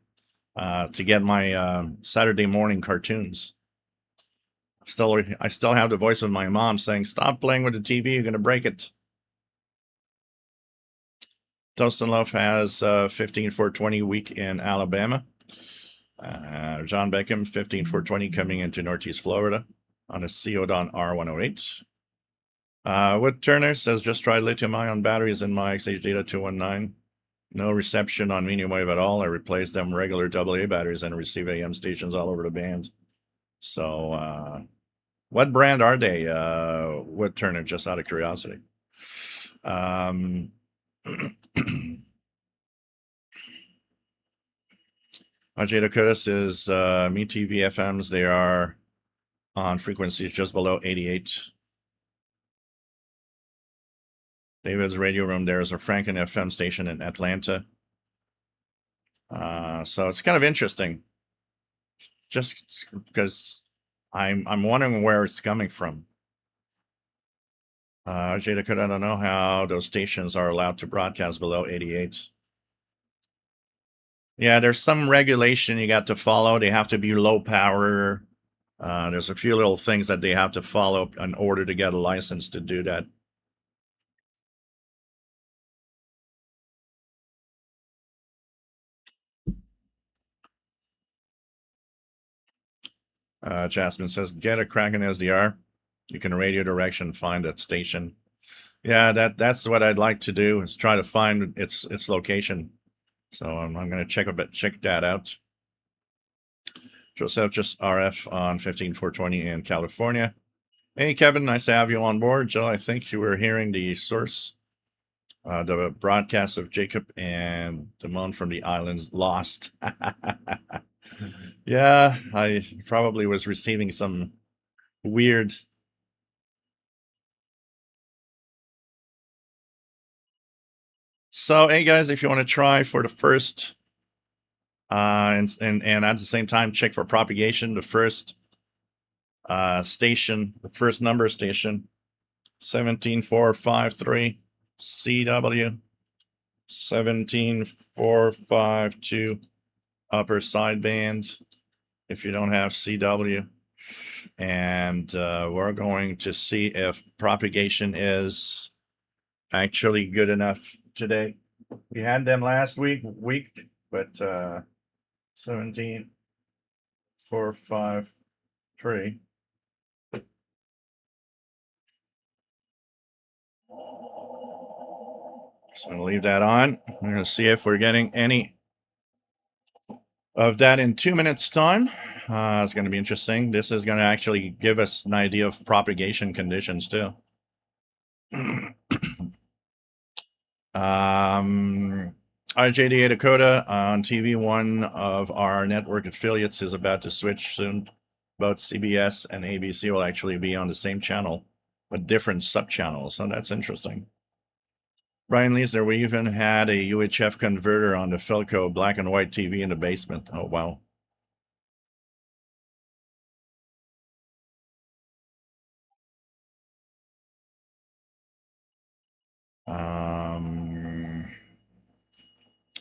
to get my Saturday morning cartoons. I still have the voice of my mom saying, "Stop playing with the TV, you're going to break it." Dustin Love has 15,420 week in Alabama. John Beckham, 15,420 coming into Northeast Florida on a Ceodon R108. Wood Turner says, just tried lithium-ion batteries in my XH Data 219. No reception on medium wave at all. I replaced them regular AA batteries and receive AM stations all over the band. So, what brand are they, Wood Turner, just out of curiosity? Jada Curtis is Me TV FMs. They are on frequencies just below 88. David's radio room there is a Franken FM station in Atlanta. So it's kind of interesting, just because I'm wondering where it's coming from. Jada could I don't know how those stations are allowed to broadcast below 88. Yeah, there's some regulation you got to follow. They have to be low power. There's a few little things that they have to follow in order to get a license to do that. Jasmine says, get a Kraken SDR. You can radio direction, find that station. Yeah, that's what I'd like to do, is try to find its location. So I'm going to check that out. Joseph, just RF on 15,420 in California. Hey, Kevin, nice to have you on board. Joe, I think you were hearing the source, the broadcast of Jacob and Damon from the islands lost. Yeah, I probably was receiving some weird. So, hey guys, if you want to try for the first, and at the same time check for propagation, the first station, the first number station, 17453 CW, 17452 upper sideband. If you don't have CW, and we're going to see if propagation is actually good enough today. We had them last week, but 17453 So I'm going to leave that on. We're going to see if we're getting any of that in 2 minutes time. It's going to be interesting. This is going to actually give us an idea of propagation conditions too. RJDA Dakota on TV, one of our network affiliates is about to switch soon. Both CBS and ABC will actually be on the same channel, but different sub-channels. So that's interesting. Brian Leesner, we even had a UHF converter on the Philco black and white TV in the basement. Oh, wow.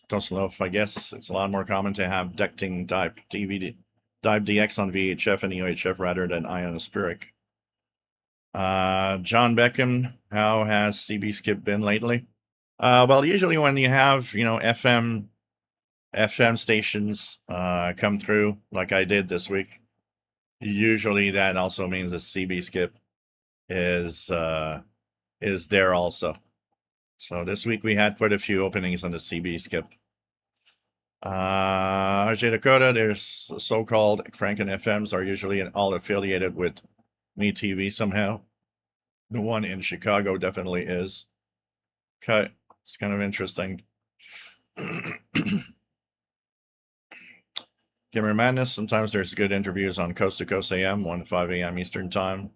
Tosselov, I guess it's a lot more common to have ducting type DVD, type DX on VHF and UHF rather than ionospheric. John Beckham, how has CB Skip been lately? Well, usually when you have, FM stations come through, like I did this week, usually that also means that CB Skip is there also. So this week we had quite a few openings on the CB Skip. RJ Dakota, there's so-called Franken FMs are usually all affiliated with Me TV somehow. The one in Chicago definitely is. Okay, it's kind of interesting. Gamer Madness, sometimes there's good interviews on Coast to Coast AM, 1 to 5 a.m. Eastern Time.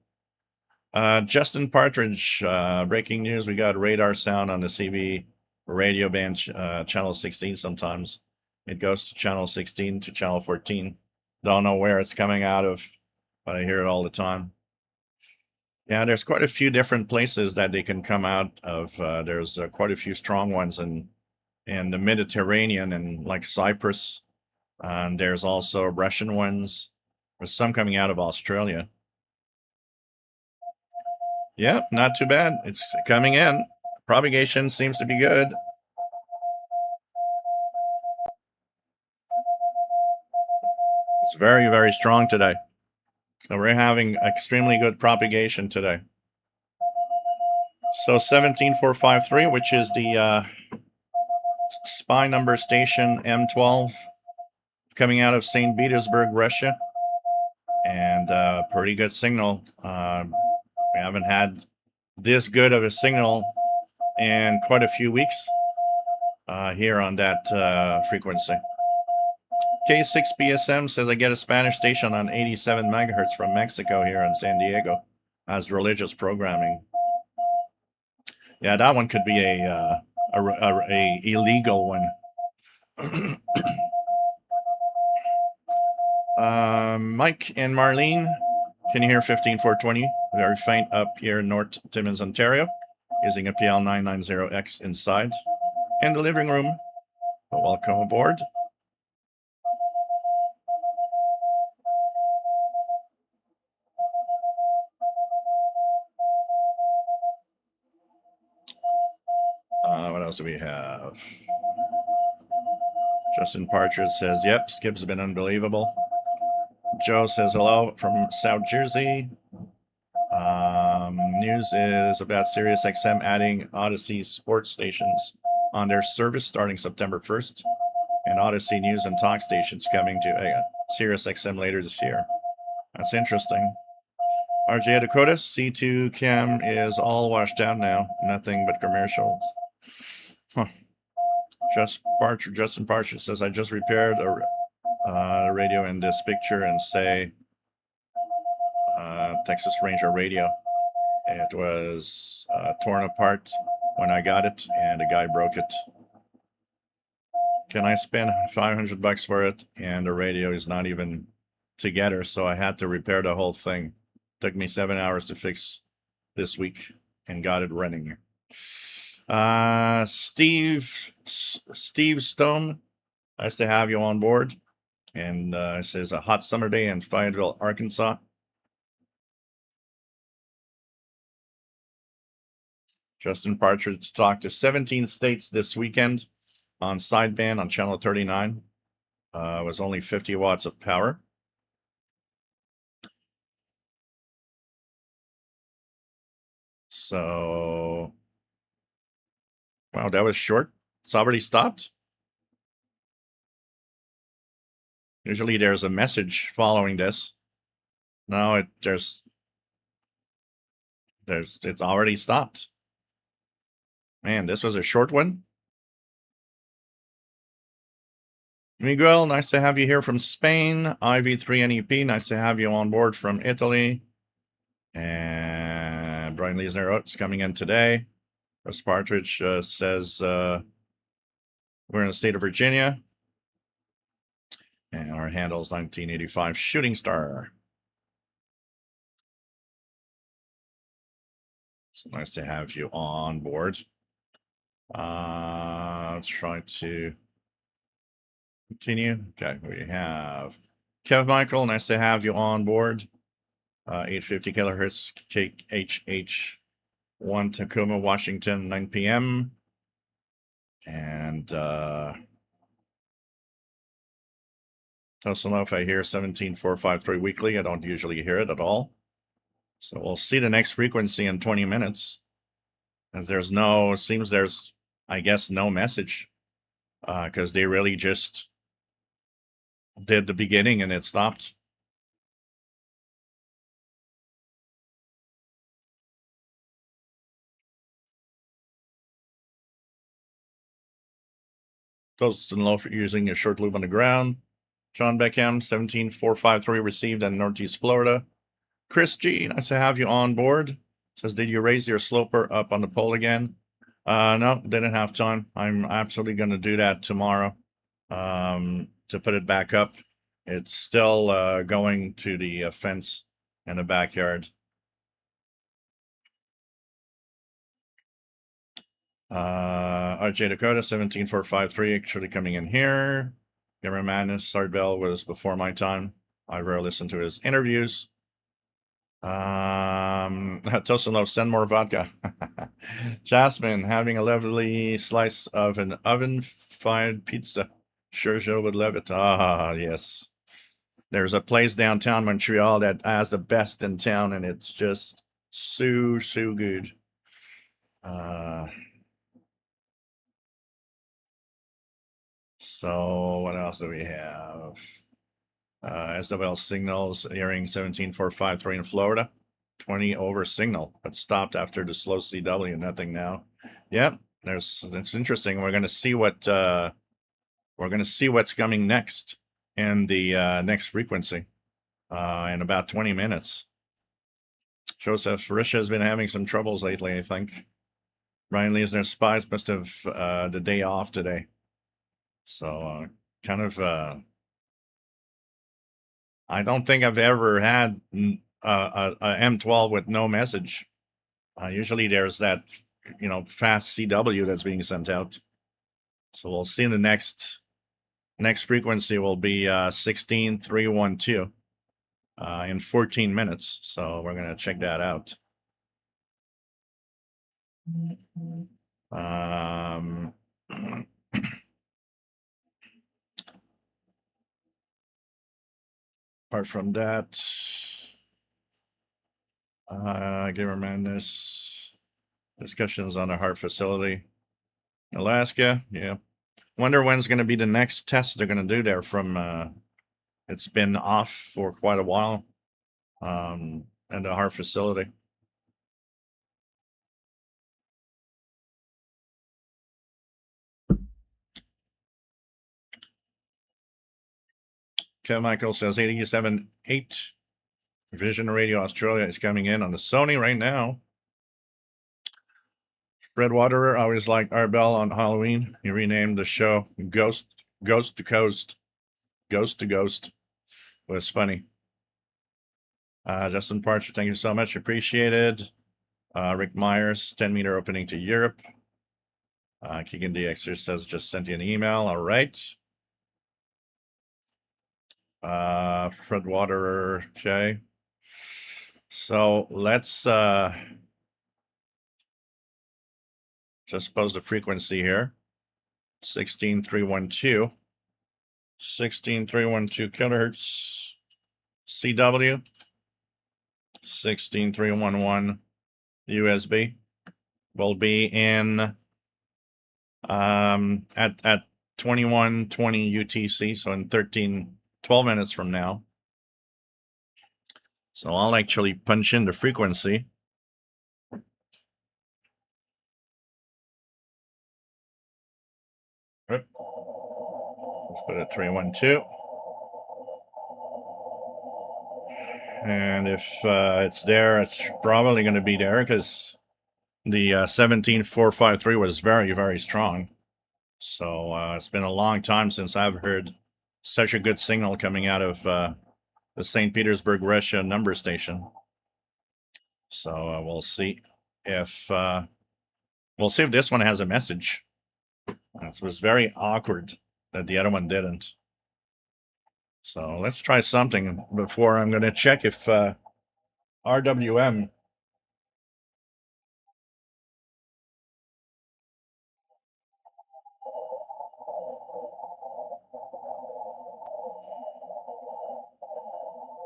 Justin Partridge, breaking news, we got radar sound on the CB radio band channel 16 sometimes. It goes to channel 16 to channel 14. Don't know where it's coming out of, but I hear it all the time. Yeah, there's quite a few different places that they can come out of. There's quite a few strong ones in the Mediterranean and like Cyprus. And there's also Russian ones. There's some coming out of Australia. Yeah, not too bad. It's coming in. Propagation seems to be good. It's very, very strong today. So we're having extremely good propagation today. So 17453, which is the spy number station M12 coming out of St. Petersburg, Russia. And pretty good signal. We haven't had this good of a signal in quite a few weeks here on that frequency. K6BSM says I get a Spanish station on 87 megahertz from Mexico here in San Diego as religious programming. Yeah, that one could be a illegal one. Mike and Marlene, can you hear 15420? Very faint up here in North Timmins, Ontario, using a PL990X inside. In the living room, welcome aboard. What else do we have? Justin Partridge says, yep, Skip's been unbelievable. Joe says hello from South Jersey. News is about SiriusXM adding Odyssey sports stations on their service starting September 1st, and Odyssey news and talk stations coming to SiriusXM later this year. That's interesting. RJ Dakota, C2 Cam is all washed out now. Nothing but commercials. Huh. Justin Partridge says, I just repaired a radio in this picture and say Texas Ranger radio. It was torn apart when I got it, and a guy broke it. Can I spend $500 for it? And the radio is not even together, so I had to repair the whole thing. Took me 7 hours to fix this week and got it running. Steve Stone, nice to have you on board. And it says a hot summer day in Fayetteville, Arkansas. Justin Partridge talked to 17 states this weekend on sideband on channel 39. It was only 50 watts of power. So Wow, that was short. It's already stopped. Usually there's a message following this. No, it's already stopped. Man, this was a short one. Miguel, nice to have you here from Spain. IV3NEP, nice to have you on board from Italy. And Brian Leesner, it's coming in today. Russ Partridge says we're in the state of Virginia. And our handle is 1985 Shooting Star. So nice to have you on board. Let's try to continue. Okay, we have Kev Michael, nice to have you on board. 850 kilohertz KHH1 Tacoma, Washington, 9 p.m. And Tesla, if I hear 17453 weekly, I don't usually hear it at all. So we'll see the next frequency in 20 minutes. And seems there's, I guess, no message because they really just did the beginning and it stopped. Those in low for using a short loop on the ground. John Beckham, 17453 received in Northeast Florida. Chris G, nice to have you on board. Says, did you raise your sloper up on the pole again? No, didn't have time. I'm absolutely going to do that tomorrow to put it back up. It's still going to the fence in the backyard. RJ Dakota, 17453, actually coming in here. Gamer Madness, Sardbell was before my time. I rarely listen to his interviews. Tosin Love, send more vodka. Jasmine, having a lovely slice of an oven-fired pizza. Sure, Joe would love it. Ah, yes. There's a place downtown Montreal that has the best in town, and it's just so good. So what else do we have? SWL signals hearing 17453 in Florida. 20 over signal, but stopped after the slow CW. Nothing now. Yep, it's interesting. We're going to see what's coming next in the next frequency in about 20 minutes. Joseph Farisha has been having some troubles lately, I think. Brian Leesner spies must have the day off today. So kind of I don't think I've ever had a M12 with no message. Usually there's that, fast CW that's being sent out. So we'll see in the next frequency will be 16312 in 14 minutes. So we're going to check that out. Apart from that, Gamer Madness discussions on a heart facility. Alaska, yeah. Wonder when's going to be the next test they're going to do there from, it's been off for quite a while, and the heart facility. Kevin Michael says 87.8 Vision Radio Australia is coming in on the Sony right now. Fred Waterer always liked Arbel on Halloween. He renamed the show Ghost to Coast. Ghost to Ghost. It was funny. Justin Parcher, thank you so much. Appreciated. Rick Myers, 10-meter opening to Europe. Keegan DXer says just sent you an email. All right. Fred Waterer, okay. So let's just pose the frequency here. 16312. 16312 kilohertz. CW. 16311 USB will be in at 21:20 UTC, so in 12 minutes from now. So I'll actually punch in the frequency. Let's put it 312. And if it's there, it's probably going to be there because the 17453 was very, very strong. So it's been a long time since I've heard such a good signal coming out of the St. Petersburg, Russia number station. So we'll see if this one has a message. It was very awkward that the other one didn't. So let's try something before I'm going to check if RWM.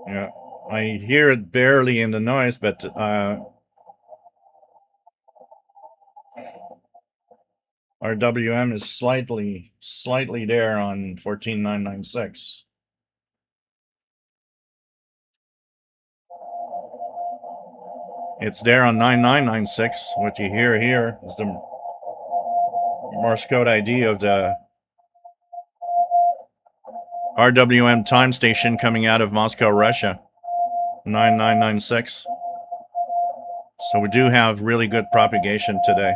Yeah, I hear it barely in the noise, but RWM is slightly there on 14996. It's there on 9996. What you hear here is the Morse code ID of the RWM time station coming out of Moscow, Russia. 9996. So we do have really good propagation today.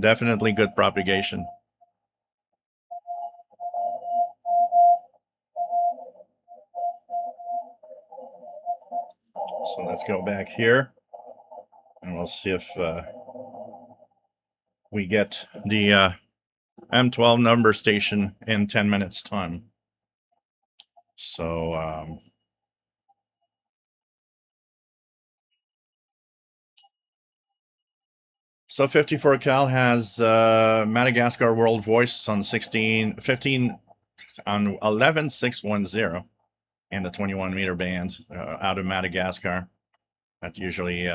Definitely good propagation. So let's go back here and we'll see if we get the M12 number station in 10 minutes time. So so 54 Cal has Madagascar World Voice on 15 on 11610 in the 21 meter band out of Madagascar. That usually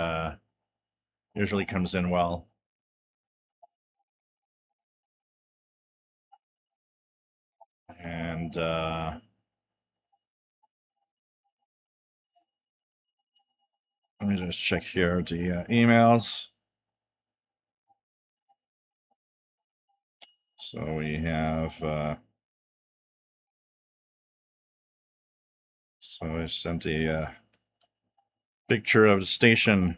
comes in well. And let me just check here the emails. So we have so I sent a picture of the station.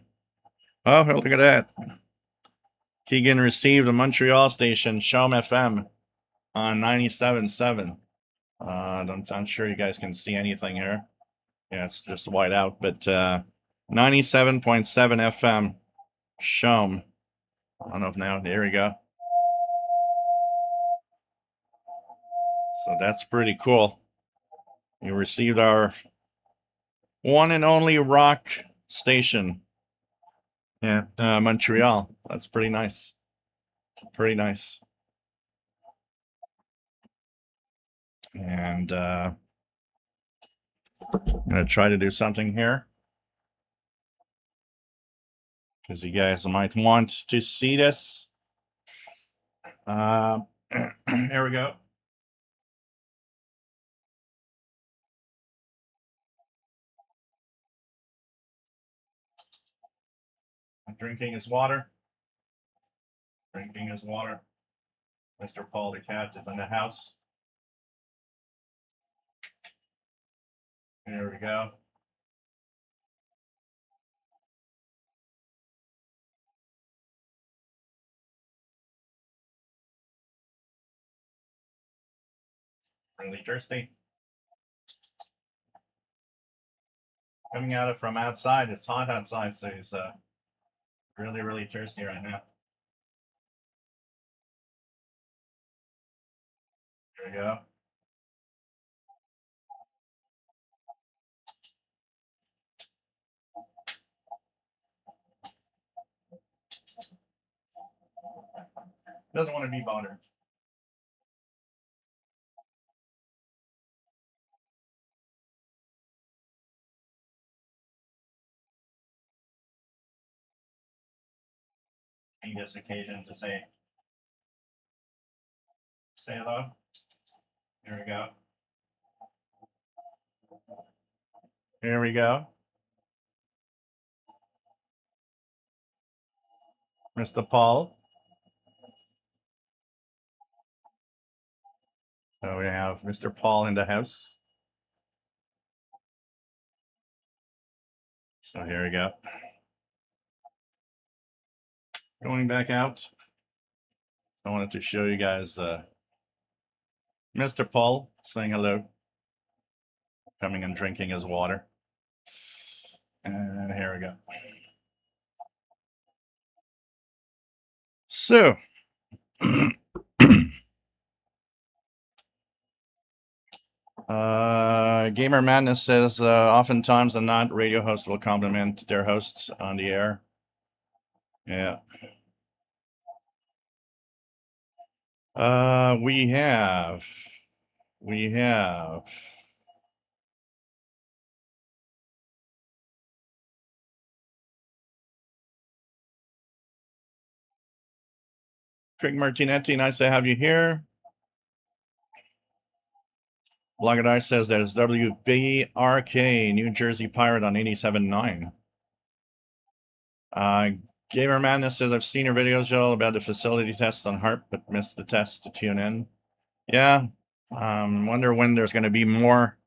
Oh, look at that. Keegan received a Montreal station, Chaume FM, on 97.7. I'm not sure you guys can see anything here. Yeah, it's just white out, but 97.7 FM, Chaume. I don't know if now, there we go. So that's pretty cool. You received our one and only rock station. Yeah, Montreal. That's pretty nice. Pretty nice. And I'm gonna try to do something here because you guys might want to see this. There we go. I'm drinking his water. Drinking his water. Mr. Paul the cat is in the house. There we go. Really thirsty. Coming at it from outside. It's hot outside, so he's really, really thirsty right now. There we go. Doesn't want to be bothered. In this occasion to say Say hello. Here we go. Here we go. Mr. Paul. So we have Mr. Paul in the house. So here we go. Going back out. I wanted to show you guys Mr. Paul saying hello. Coming and drinking his water. And here we go. So, Gamer Madness says, oftentimes than not, radio hosts will compliment their hosts on the air. Yeah. We have. Craig Martinetti, nice to have you here. Blogger says there's WBRK, New Jersey Pirate on 87.9. Gamer Madness says, I've seen your videos, Joel, about the facility test on HARP, but missed the test to tune in. Yeah. Wonder when there's going to be more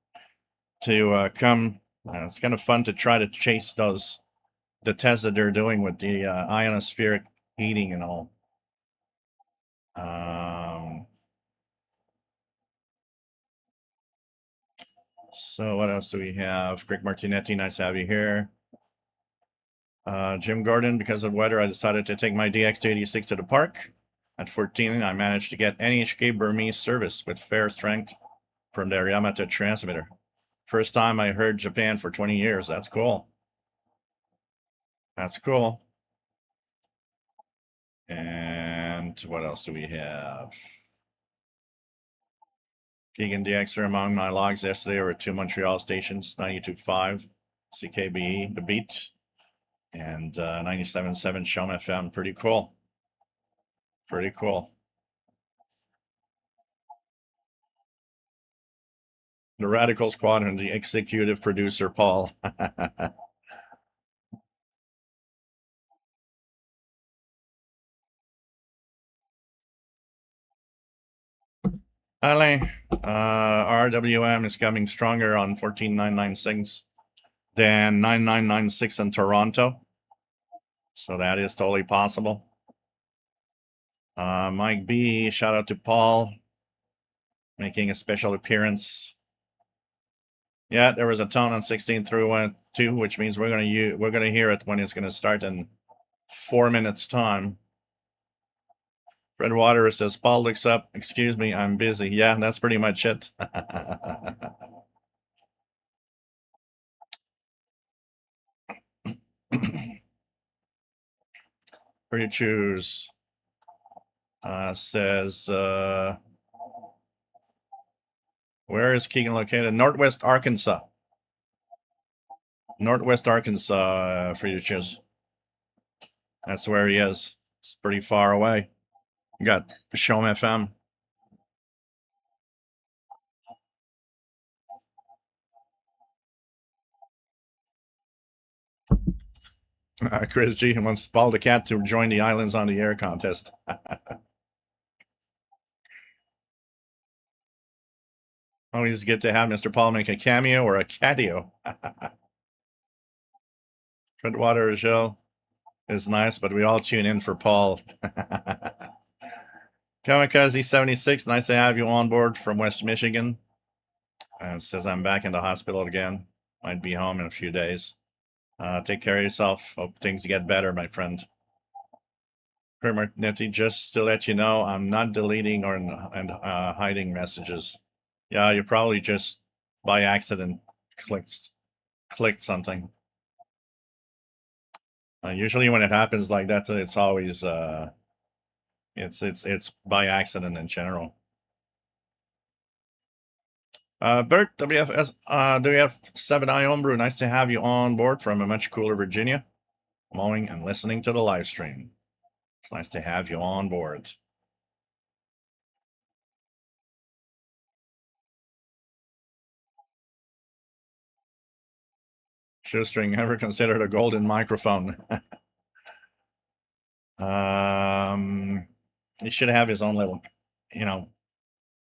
to come. It's kind of fun to try to chase the tests that they're doing with the ionospheric heating and all. So what else do we have? Greg Martinetti, nice to have you here. Jim Gordon, because of weather, I decided to take my DX286 to the park. At 14, I managed to get NHK Burmese service with fair strength from their Yamato transmitter. First time I heard Japan for 20 years. That's cool. That's cool. And what else do we have? Keegan DXer among my logs yesterday were 2 Montreal stations, 92.5 CKBE, The Beat, and 97.7 Shom FM. Pretty cool. Pretty cool. The Radical Squad and the executive producer, Paul. Ale, RWM is coming stronger on 14996 than 9996 in Toronto. So that is totally possible. Mike B, shout out to Paul, making a special appearance. Yeah, there was a tone on 16 through 2, which means we're gonna hear it when it's gonna start in 4 minutes time. Fred Waters says, Paul looks up. Excuse me, I'm busy. Yeah, that's pretty much it. Pretty choose. Says, where is Keegan located? Northwest Arkansas. Northwest Arkansas, for you to choose. That's where he is. It's pretty far away. You got Shom FM. Chris G wants Paul the Cat to join the Islands on the Air contest. Always good to have Mr. Paul make a cameo or a catio. Fred Water show is nice, but we all tune in for Paul. Kamikaze 76, nice to have you on board from West Michigan. Says I'm back in the hospital again. Might be home in a few days. Take care of yourself. Hope things get better, my friend. Martinetti, just to let you know, I'm not deleting or hiding messages. Yeah, you probably just by accident clicked something. Usually when it happens like that, it's always it's by accident in general. Bert, WFS, WF7I Homebrew, nice to have you on board from a much cooler Virginia, mowing and listening to the live stream. It's nice to have you on board. Shoestring ever considered a golden microphone? He should have his own little, you know,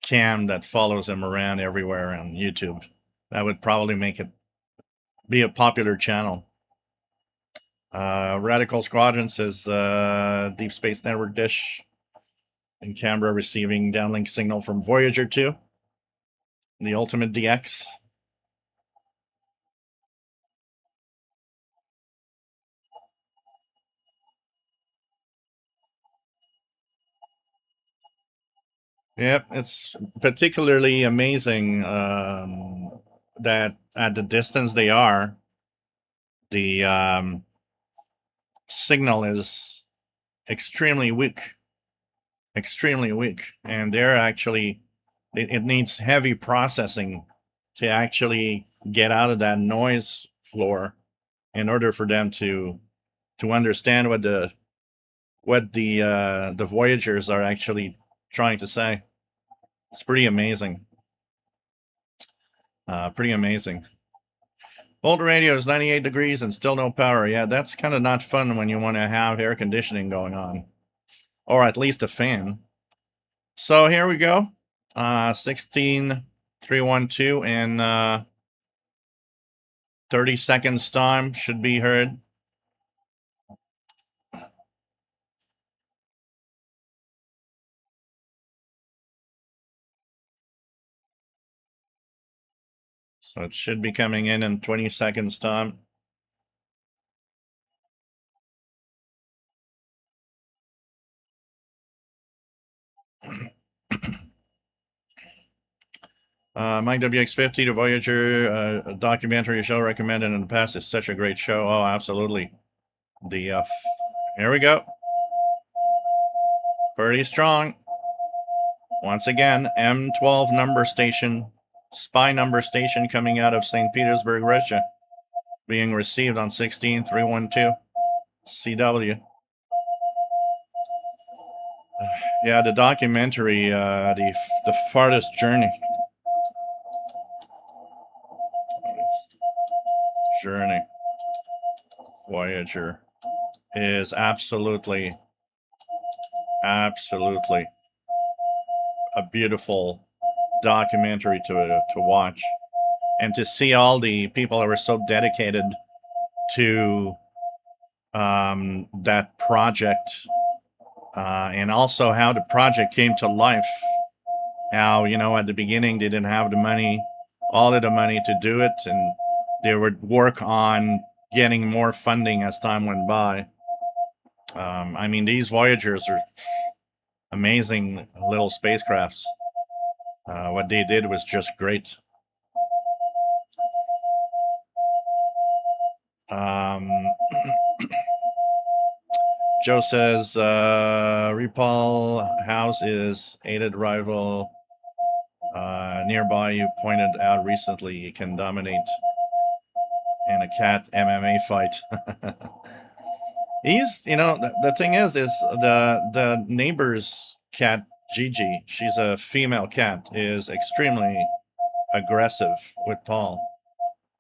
cam that follows him around everywhere on YouTube. That would probably make it be a popular channel. Radical Squadron says Deep Space Network dish in Canberra receiving downlink signal from Voyager 2, the Ultimate DX. Yep, it's particularly amazing that at the distance they are, the signal is extremely weak, and they're actually it needs heavy processing to actually get out of that noise floor in order for them to understand what the Voyagers are actually trying to say. It's pretty amazing. Pretty amazing. Old radio is 98 degrees and still no power. Yeah, that's kind of not fun when you want to have air conditioning going on, or at least a fan. So here we go. 16312 in 30 seconds time should be heard. So it should be coming in 20 seconds time. Mike WX50, the Voyager documentary show recommended in the past is such a great show. Oh, absolutely. The here we go. Pretty strong. Once again, M12 number station, spy number station coming out of St. Petersburg, Russia, being received on 16312 CW. Yeah, the documentary, the farthest journey. Voyager is absolutely a beautiful documentary to watch, and to see all the people that were so dedicated to that project, and also how the project came to life. How, you know, at the beginning they didn't have the money, all of the money to do it, and they would work on getting more funding as time went by. I mean, these Voyagers are amazing little spacecrafts. What they did was just great. Joe says Repal House is aided rival nearby. You pointed out recently he can dominate in a cat MMA fight. He's, you know, the thing is the neighbor's cat Gigi. She's a female cat. Is extremely aggressive with Paul,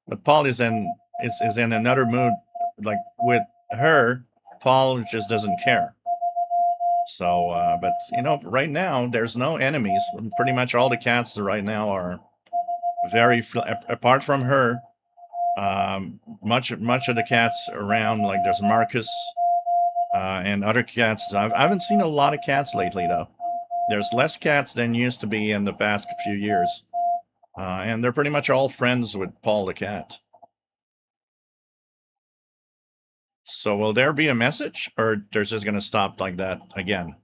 but Paul is in another mood. Like with her, Paul just doesn't care. So, but you know, right now there's no enemies. Pretty much all the cats right now are very apart from her. Much of the cats around, like there's Marcus and other cats. I haven't seen a lot of cats lately, though. There's less cats than used to be in the past few years, and they're pretty much all friends with Paul the cat. So will there be a message, or they're just going to stop like that again?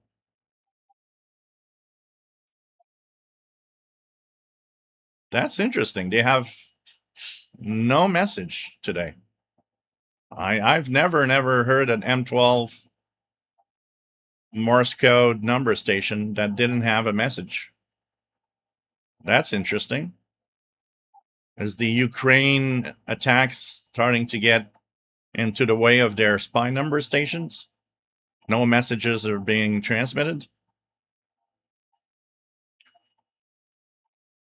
That's interesting. They have no message today. I've never heard an M12 Morse code number station that didn't have a message. That's interesting. Is the Ukraine attacks starting to get into the way of their spy number stations? No messages are being transmitted?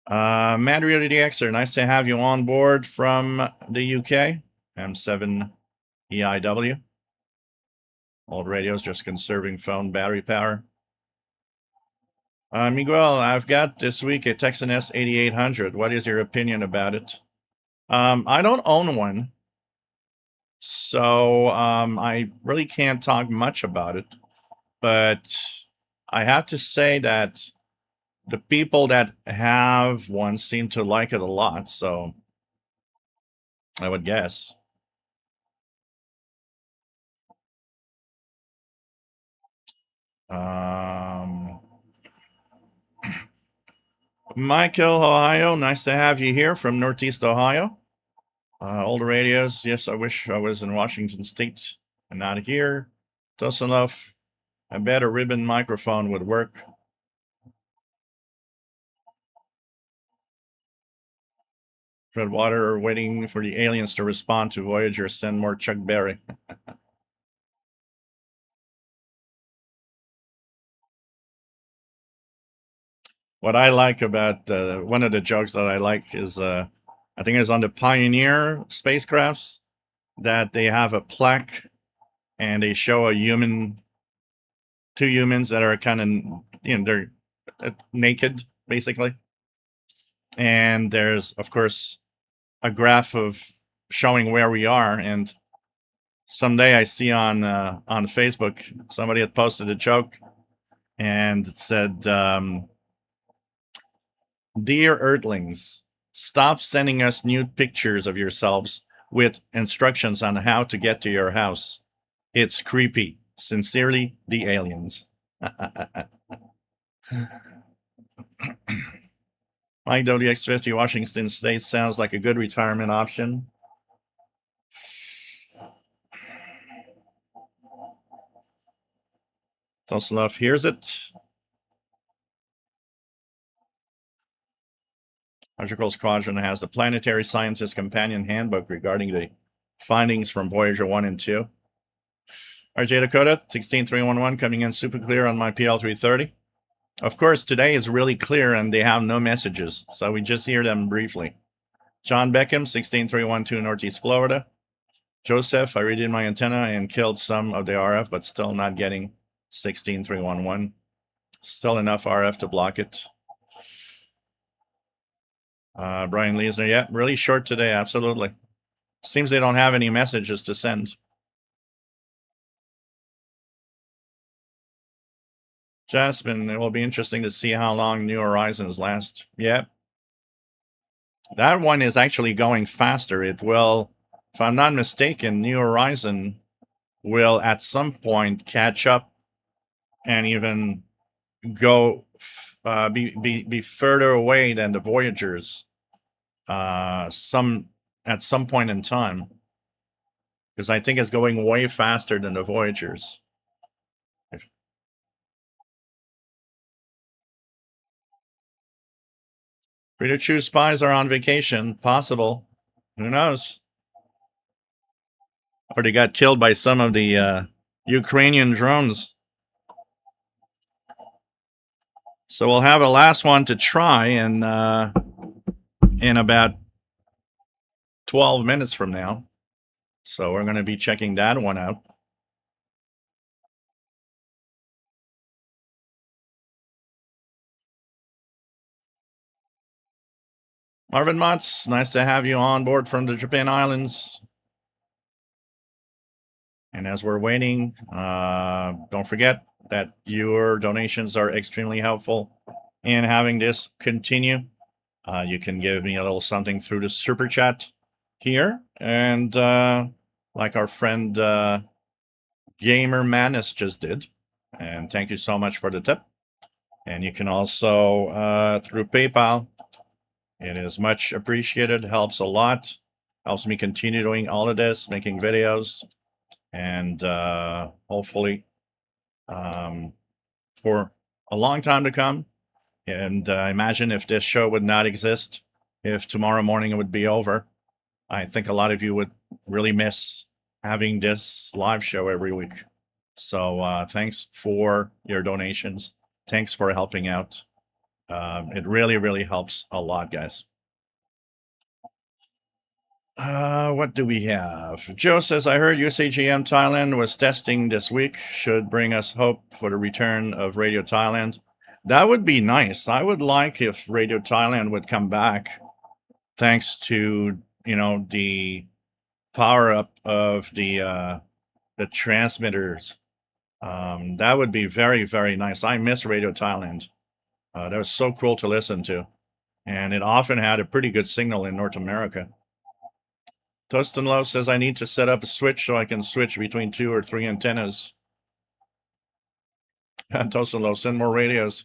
Matt Reality Xer, nice to have you on board from the UK. M7 EIW. Old radios just conserving phone battery power. Miguel, I've got this week a Texan S8800. What is your opinion about it? I don't own one, so I really can't talk much about it. But I have to say that the people that have one seem to like it a lot, so I would guess. Um, Michael, Ohio, nice to have you here from Northeast Ohio. Older radios, yes, I wish I was in Washington State and not here. Close enough. I bet a ribbon microphone would work. Red Water waiting for the aliens to respond to Voyager. Send more Chuck Berry. What I like about one of the jokes that I like is I think it's on the Pioneer spacecrafts that they have a plaque and they show a human, two humans that are kind of, they're naked basically, and there's of course a graph of showing where we are. And someday I see on Facebook somebody had posted a joke, and it said, "Dear Earthlings, stop sending us nude pictures of yourselves with instructions on how to get to your house. It's creepy. Sincerely, the aliens." Mike WX50 Washington State sounds like a good retirement option. Toslov hears it. Logical Squadron has the Planetary Scientist Companion Handbook regarding the findings from Voyager 1 and 2. RJ Dakota, 16311, coming in super clear on my PL330. Of course, today is really clear and they have no messages, so we just hear them briefly. John Beckham, 16312, Northeast Florida. Joseph, I redid my antenna and killed some of the RF, but still not getting 16311. Still enough RF to block it. Brian Leesner, yeah, really short today, absolutely. Seems they don't have any messages to send. Jasmine, it will be interesting to see how long New Horizons last. Yeah. That one is actually going faster. It will, if I'm not mistaken, New Horizon will at some point catch up and even go be further away than the Voyagers at some point in time, because I think it's going way faster than the Voyagers. Free to choose spies are on vacation. Possible. Who knows? Or they got killed by some of the Ukrainian drones. So we'll have a last one to try in about 12 minutes from now. So we're going to be checking that one out. Marvin Motz, nice to have you on board from the Japan Islands. And as we're waiting, don't forget that your donations are extremely helpful in having this continue. You can give me a little something through the super chat here. And like our friend Gamer Manus just did. And thank you so much for the tip. And you can also through PayPal. It is much appreciated, helps a lot, helps me continue doing all of this, making videos, and hopefully for a long time to come. And imagine if this show would not exist, if tomorrow morning it would be over. I think a lot of you would really miss having this live show every week. So thanks for your donations. Thanks for helping out. It really, really helps a lot, guys. What do we have? Joe says, I heard USAGM Thailand was testing this week. Should bring us hope for the return of Radio Thailand. That would be nice. I would like if Radio Thailand would come back, thanks to, the power up of the transmitters. That would be very, very nice. I miss Radio Thailand. That was so cool to listen to. And it often had a pretty good signal in North America. Toast and Low says, I need to set up a switch so I can switch between 2 or 3 antennas. Toast and Low, send more radios.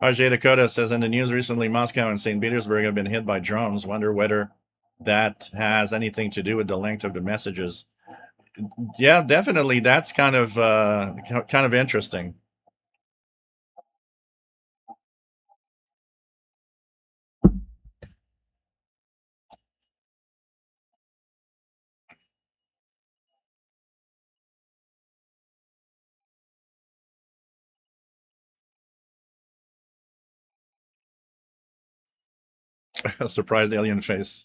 RJ Dakota says, in the news recently, Moscow and St. Petersburg have been hit by drones. Wonder whether that has anything to do with the length of the messages. Yeah, definitely. That's kind of interesting. Surprise alien face.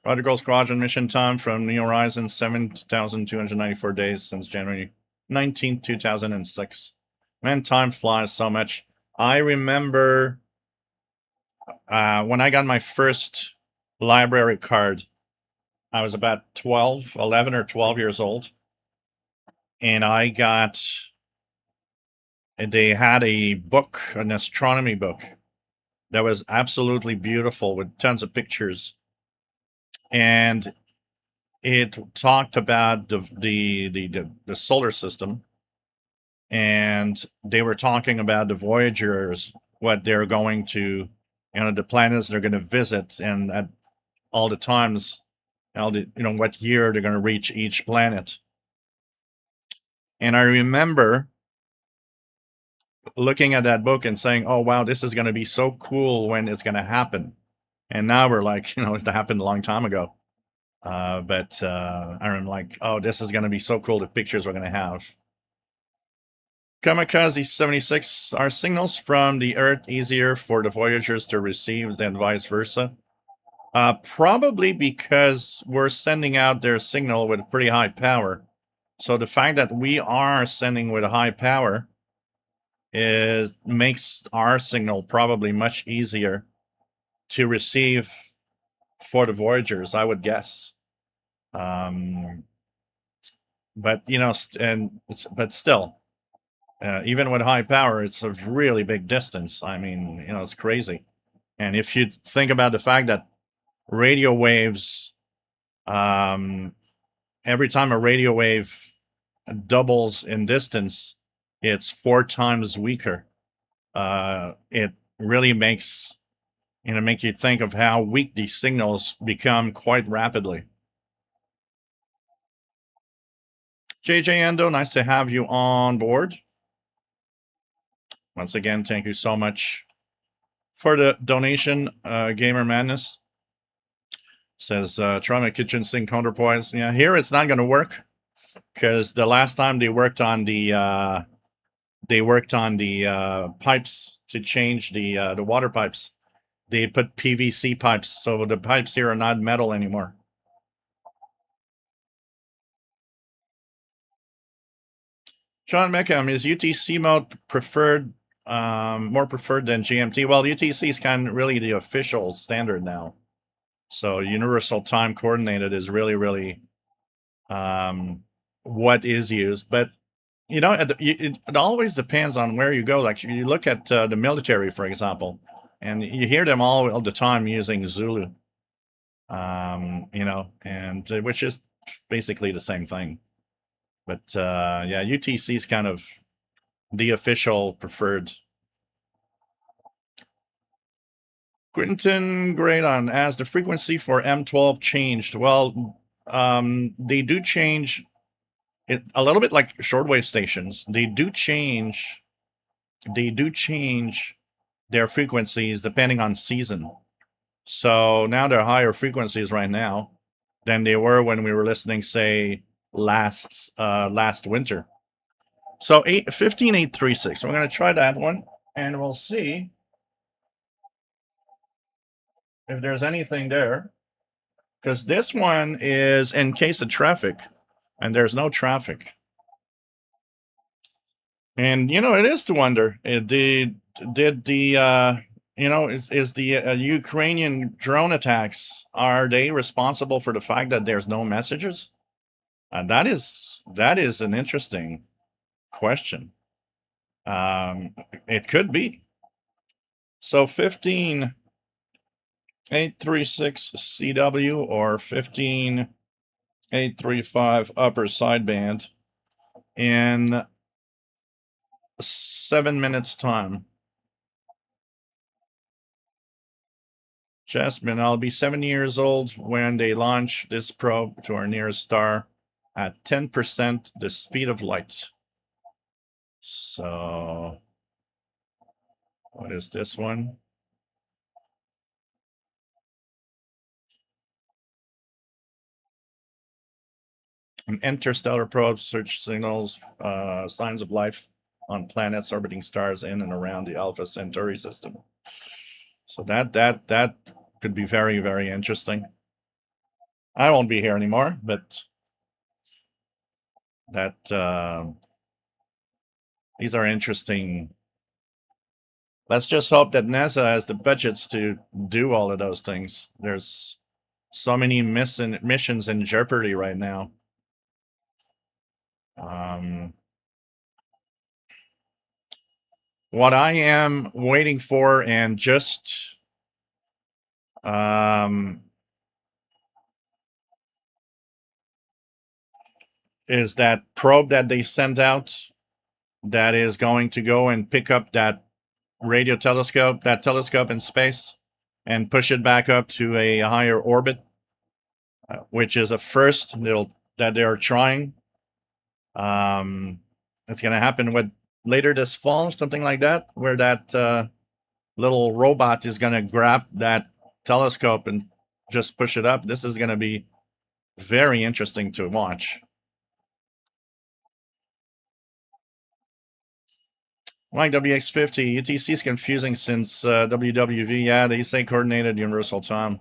Prodigal Squadron mission time from New Horizons, 7,294 days since January 19th, 2006. Man, time flies so much. I remember when I got my first library card, I was about 11 or 12 years old. And they had a book, an astronomy book, that was absolutely beautiful with tons of pictures. And it talked about the solar system, and they were talking about the Voyagers, what they're going to, the planets they're going to visit, and at all the times, what year they're going to reach each planet. And I remember looking at that book and saying, "Oh wow, this is going to be so cool when it's going to happen." And now we're like, it happened a long time ago. But I'm like, oh, this is going to be so cool. The pictures we're going to have. Kamikaze 76, are signals from the Earth easier for the Voyagers to receive than vice versa? Probably because we're sending out their signal with pretty high power. So the fact that we are sending with a high power makes our signal probably much easier to receive for the Voyagers, I would guess. But but still, even with high power, it's a really big distance. I mean, it's crazy. And if you think about the fact that radio waves, every time a radio wave doubles in distance, it's 4 times weaker. It really makes make you think of how weak these signals become quite rapidly. JJ Endo, nice to have you on board. Once again, thank you so much for the donation. Gamer Madness says, try my kitchen sink counterpoise. Yeah, here it's not going to work, because the last time they worked on the pipes to change the water pipes, they put PVC pipes, so the pipes here are not metal anymore. John Meckham, is UTC mode preferred, more preferred than GMT? Well, UTC is kind of really the official standard now. So universal time coordinated is really, really what is used. But it always depends on where you go. Like you look at the military, for example, and you hear them all the time using Zulu. And which is basically the same thing. But yeah, UTC is kind of the official preferred. Quentin Graydon, as the frequency for M12 changed, well, they do change it a little bit like shortwave stations. They do change their frequencies depending on season. So now they're higher frequencies right now than they were when we were listening, say, last winter. So 15836. We're going to try that one, and we'll see if there's anything there, because this one is in case of traffic, and there's no traffic. And it is to wonder, did the is the Ukrainian drone attacks, are they responsible for the fact that there's no messages? And that is an interesting question. It could be. So 15836 CW or 15835 upper sideband in 7 minutes time. Jasmine, I'll be 7 years old when they launch this probe to our nearest star at 10% the speed of light. So, what is this one? An interstellar probe search signals signs of life on planets orbiting stars in and around the Alpha Centauri system. So that could be very, very interesting. I won't be here anymore, but these are interesting. Let's just hope that NASA has the budgets to do all of those things. There's so many missions in jeopardy right now. What I am waiting for, and just is that probe that they sent out that is going to go and pick up that radio telescope, that telescope in space, and push it back up to a higher orbit, which is a first that they're trying. It's going to happen later this fall, something like that, where that little robot is going to grab that telescope and just push it up. This is going to be very interesting to watch. Like WX50, UTC is confusing since WWV. Yeah, they say coordinated universal time.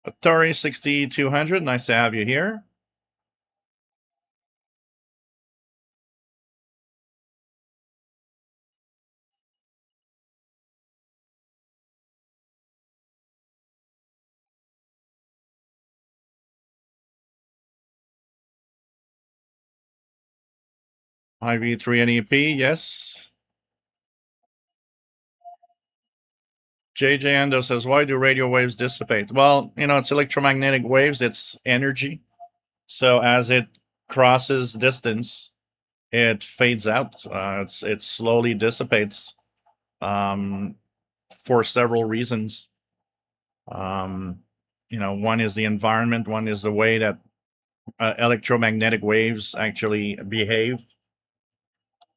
Atari 6200, nice to have you here. IV3NEP, yes. JJ Ando says, why do radio waves dissipate? Well, it's electromagnetic waves, it's energy. So as it crosses distance, it fades out. It slowly dissipates for several reasons. One is the environment, one is the way that electromagnetic waves actually behave.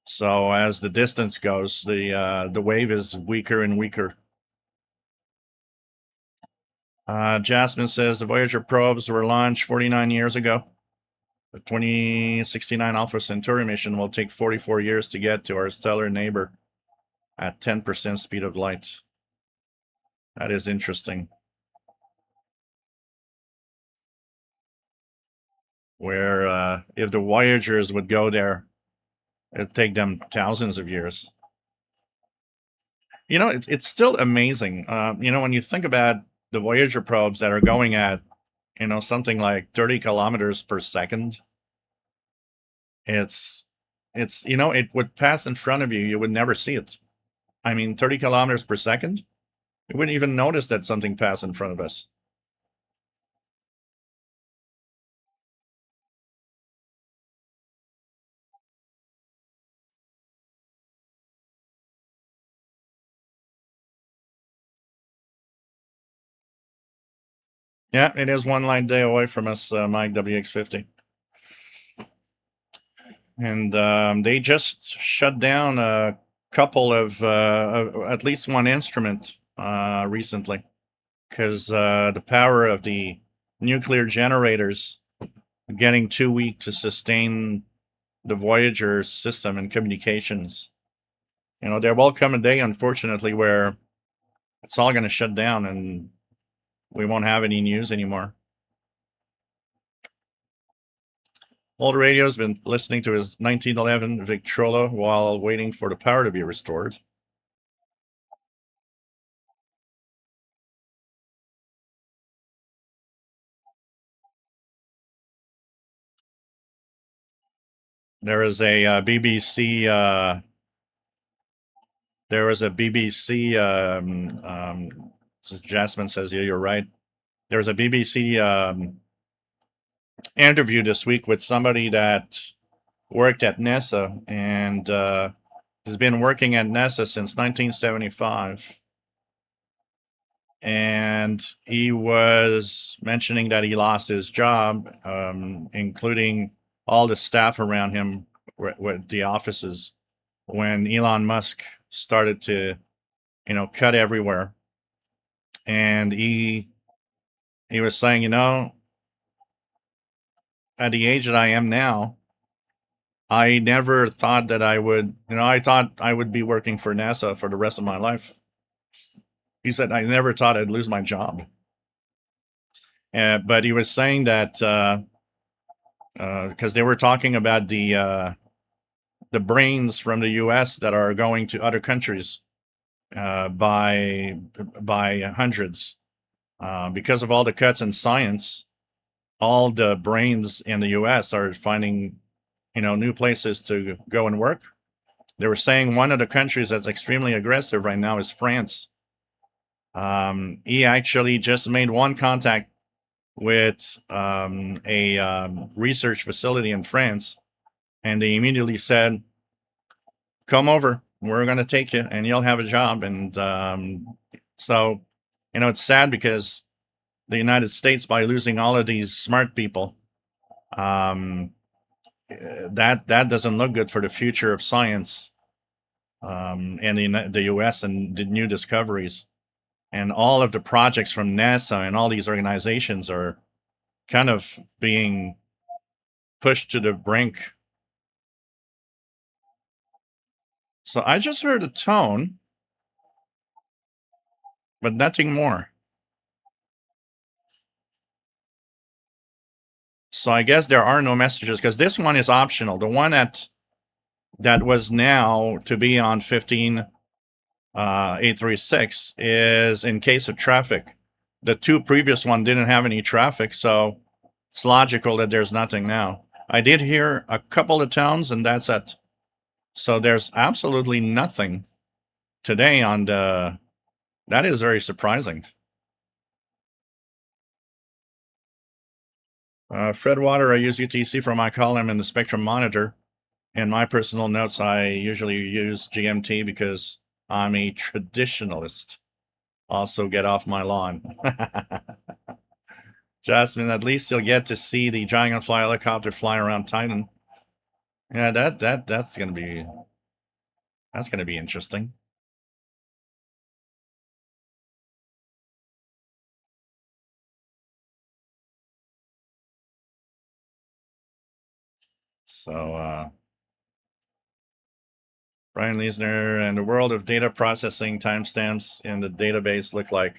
So as the distance goes, the wave is weaker and weaker. Jasmine says the Voyager probes were launched 49 years ago. The 2069 Alpha Centauri mission will take 44 years to get to our stellar neighbor at 10% speed of light. That is interesting. Where if the Voyagers would go there, it'd take them thousands of years. It's still amazing. When you think about the Voyager probes that are going at, something like 30 kilometers per second, it would pass in front of you. You would never see it. I mean, 30 kilometers per second, you wouldn't even notice that something passed in front of us. Yeah, it is one light day away from us, Mike WX50. And they just shut down a couple of at least one instrument recently, because the power of the nuclear generators getting too weak to sustain the Voyager system and communications. There will come a day, unfortunately, where it's all going to shut down and we won't have any news anymore. Old Radio's been listening to his 1911 Victrola while waiting for the power to be restored. There is a BBC. There was a BBC. Jasmine says, "Yeah, you're right." There was a BBC interview this week with somebody that worked at NASA and has been working at NASA since 1975. And he was mentioning that he lost his job, including all the staff around him with the offices, when Elon Musk started to, cut everywhere. And he was saying, at the age that I am now, I never thought that I would, I thought I would be working for NASA for the rest of my life. He said, I never thought I'd lose my job. But he was saying that because they were talking about the brains from the U.S. that are going to other countries by hundreds because of all the cuts in science. All the brains in the U.S. are finding, new places to go and work. They were saying one of the countries that's extremely aggressive right now is France. He actually just made one contact with a research facility in France, and they immediately said, come over, we're going to take you and you'll have a job. And so, it's sad because the United States, by losing all of these smart people, that doesn't look good for the future of science and the US and the new discoveries. And all of the projects from NASA and all these organizations are kind of being pushed to the brink. So I just heard a tone, but nothing more. So I guess there are no messages because this one is optional. The one that was now to be on 15836 is in case of traffic. The two previous one didn't have any traffic, so it's logical that there's nothing now. I did hear a couple of tones, and that's it. So there's absolutely nothing today on the. That is very surprising. Fred Water, I use UTC for my column in the Spectrum Monitor. In my personal notes, I usually use GMT because I'm a traditionalist. Also, get off my lawn. Jasmine, at least you'll get to see the Dragonfly helicopter fly around Titan. Yeah, that's gonna be interesting. So Brian Leisner, and the world of data processing timestamps in the database look like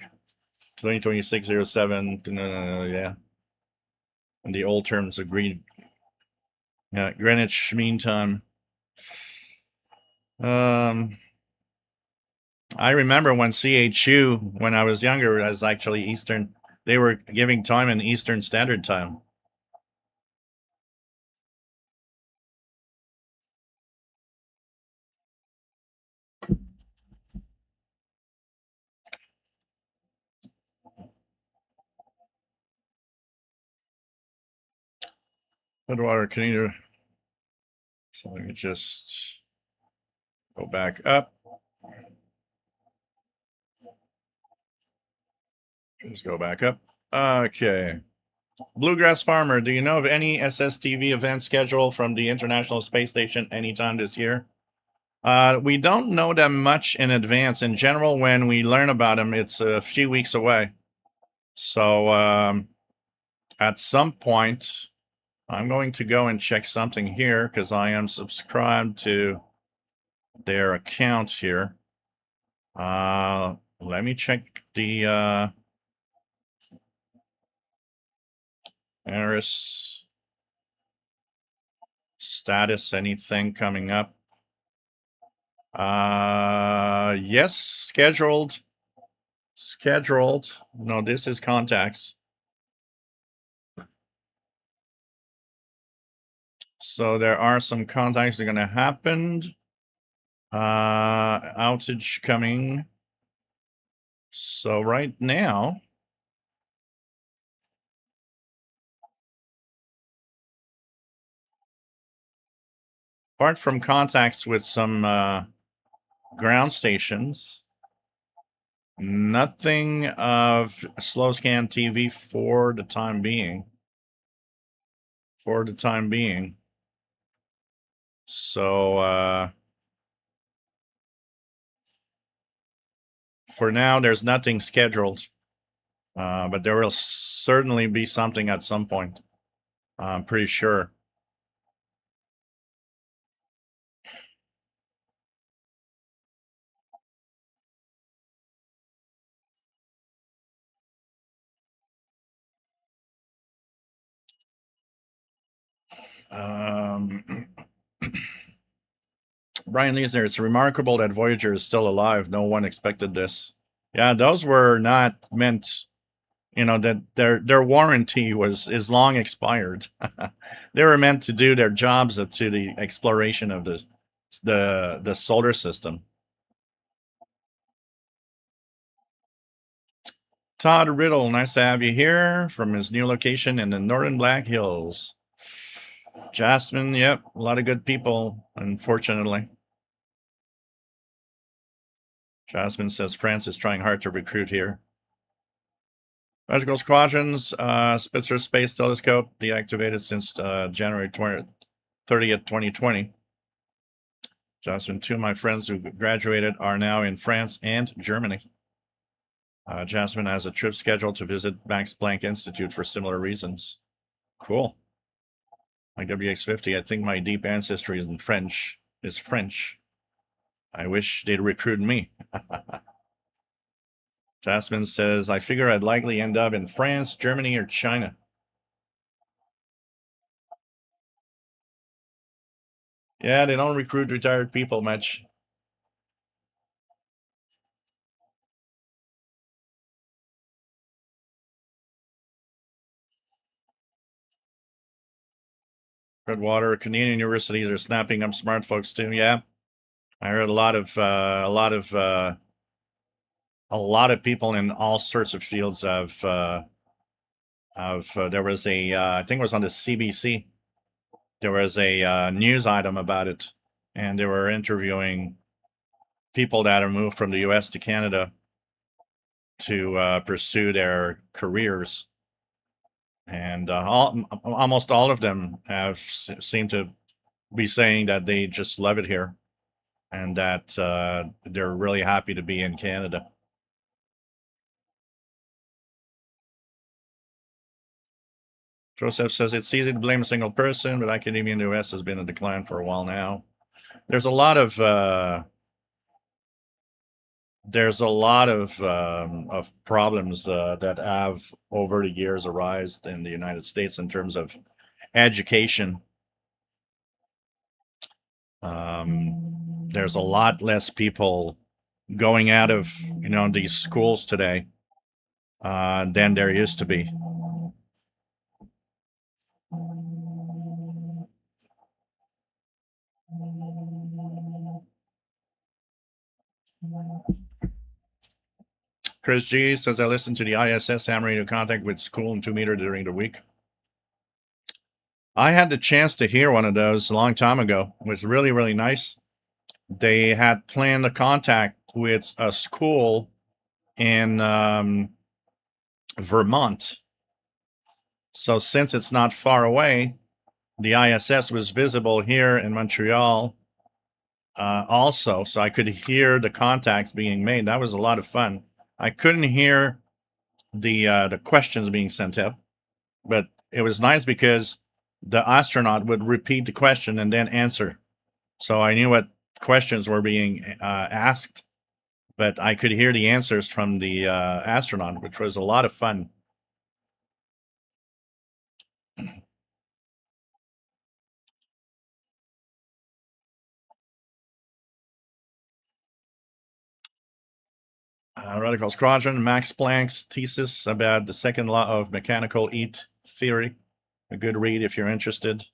2026-07. Yeah. And the old terms agreed. Yeah, Greenwich Mean Time. I remember when CHU, when I was younger, as actually Eastern, they were giving time in Eastern Standard Time. Goodwater, can you? So let me just go back up. Just go back up. Okay. Bluegrass Farmer, do you know of any SSTV event schedule from the International Space Station anytime this year? We don't know them much in advance. In general, when we learn about them, it's a few weeks away. So at some point, I'm going to go and check something here because I am subscribed to their account here. Let me check the Eris status. Anything coming up? Yes, scheduled. Scheduled. No, this is contacts. So there are some contacts that are going to happen. Outage coming. So right now, apart from contacts with some ground stations, nothing of slow scan TV for the time being. For the time being. So for now, there's nothing scheduled, but there will certainly be something at some point. I'm pretty sure. Brian Leesner, it's remarkable that Voyager is still alive. No one expected this. Yeah, those were not meant, that their warranty is long expired. They were meant to do their jobs up to the exploration of the solar system. Todd Riddle, nice to have you here from his new location in the Northern Black Hills. Jasmine, yep, a lot of good people, unfortunately. Jasmine says France is trying hard to recruit here. Magical Squadrons, Spitzer Space Telescope, deactivated since January 30th, 2020. Jasmine, two of my friends who graduated are now in France and Germany. Jasmine has a trip scheduled to visit Max Planck Institute for similar reasons. Cool. My WX50, I think my deep ancestry is French. I wish they'd recruit me. Jasmine says, I figure I'd likely end up in France, Germany, or China. Yeah, they don't recruit retired people much. Redwater, Canadian universities are snapping up smart folks too. Yeah, I heard a lot of people in all sorts of fields of there was a I think it was on the CBC. There was a news item about it, and they were interviewing people that are moved from the U.S. to Canada to pursue their careers, and almost all of them have seemed to be saying that they just love it here, and that they're really happy to be in Canada. Joseph says it's easy to blame a single person, but academia in the U.S. has been in decline for a while now. There's a lot of problems that have over the years arisen in the United States in terms of education. There's a lot less people going out of these schools today than there used to be. Chris G says, I listened to the ISS ham radio contact with School and 2 Meter during the week. I had the chance to hear one of those a long time ago. It was really, really nice. They had planned a contact with a school in Vermont. So since it's not far away, the ISS was visible here in Montreal also. So I could hear the contacts being made. That was a lot of fun. I couldn't hear the questions being sent up, but it was nice because the astronaut would repeat the question and then answer. So I knew what questions were being asked, but I could hear the answers from the astronaut, which was a lot of fun. Radical Squadron, Max Planck's thesis about the second law of mechanical heat theory. A good read if you're interested.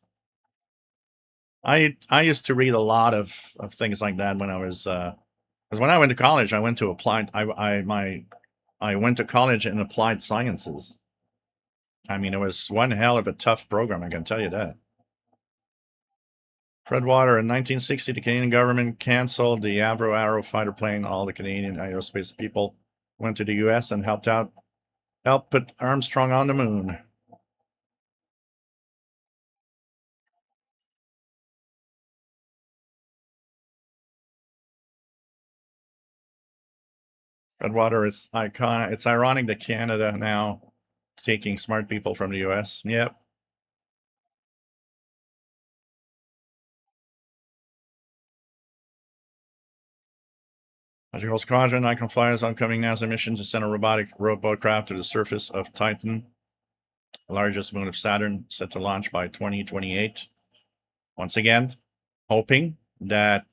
I used to read a lot of things like that when I was because when I went to college, I went to applied I went to college in applied sciences. I mean, it was one hell of a tough program, I can tell you that. Fred Water in 1960, the Canadian government canceled the Avro Arrow fighter plane. All the Canadian aerospace people went to the U.S. and helped put Armstrong on the moon. Fred Water is iconic. It's ironic that Canada now taking smart people from the U.S. Yep. Magical Squadron, Icon Flyers, oncoming NASA mission to send a robotic robot craft to the surface of Titan, the largest moon of Saturn, set to launch by 2028. Once again, hoping that,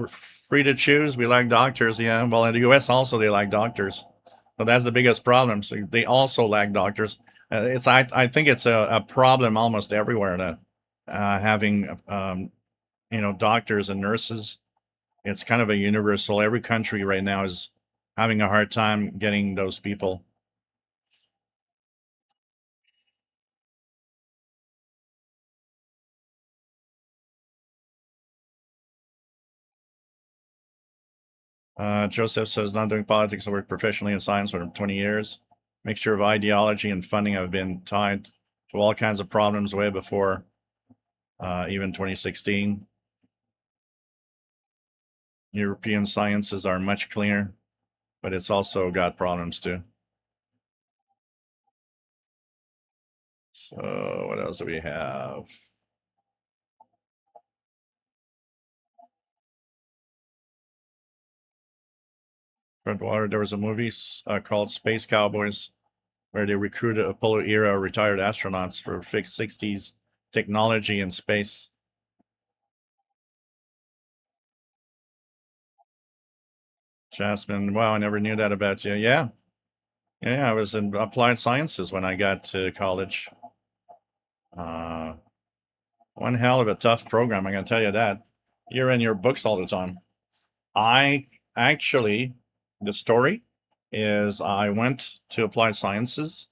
free to choose. We lack doctors. Yeah. Well, in the US also, they lack doctors. So that's the biggest problem. So they also lack doctors. I think it's a problem almost everywhere that having, doctors and nurses. It's kind of a universal. Every country right now is having a hard time getting those people. Joseph says, not doing politics, I worked professionally in science for 20 years. Mixture of ideology and funding have been tied to all kinds of problems way before even 2016. European sciences are much cleaner, but it's also got problems too. So what else do we have? Water. There was a movie called Space Cowboys where they recruited Apollo era retired astronauts for fixed 60s technology in space. Jasmine, wow, I never knew that about you. Yeah. Yeah, I was in applied sciences when I got to college. Uh, one hell of a tough program, I can tell you that. You're in your books all the time. I actually, the story is I went to applied sciences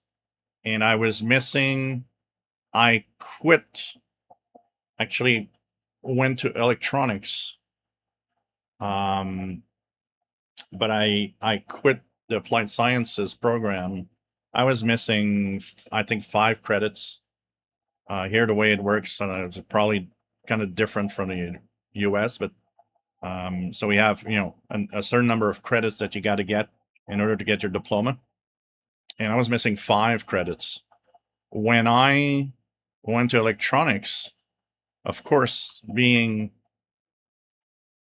and I was missing, I quit, actually went to electronics. But I quit the applied sciences program. I was missing, I think, 5 credits. Here, the way it works, it's probably kind of different from the U.S., but so we have, a certain number of credits that you got to get in order to get your diploma. And I was missing 5 credits. When I went to electronics, of course, being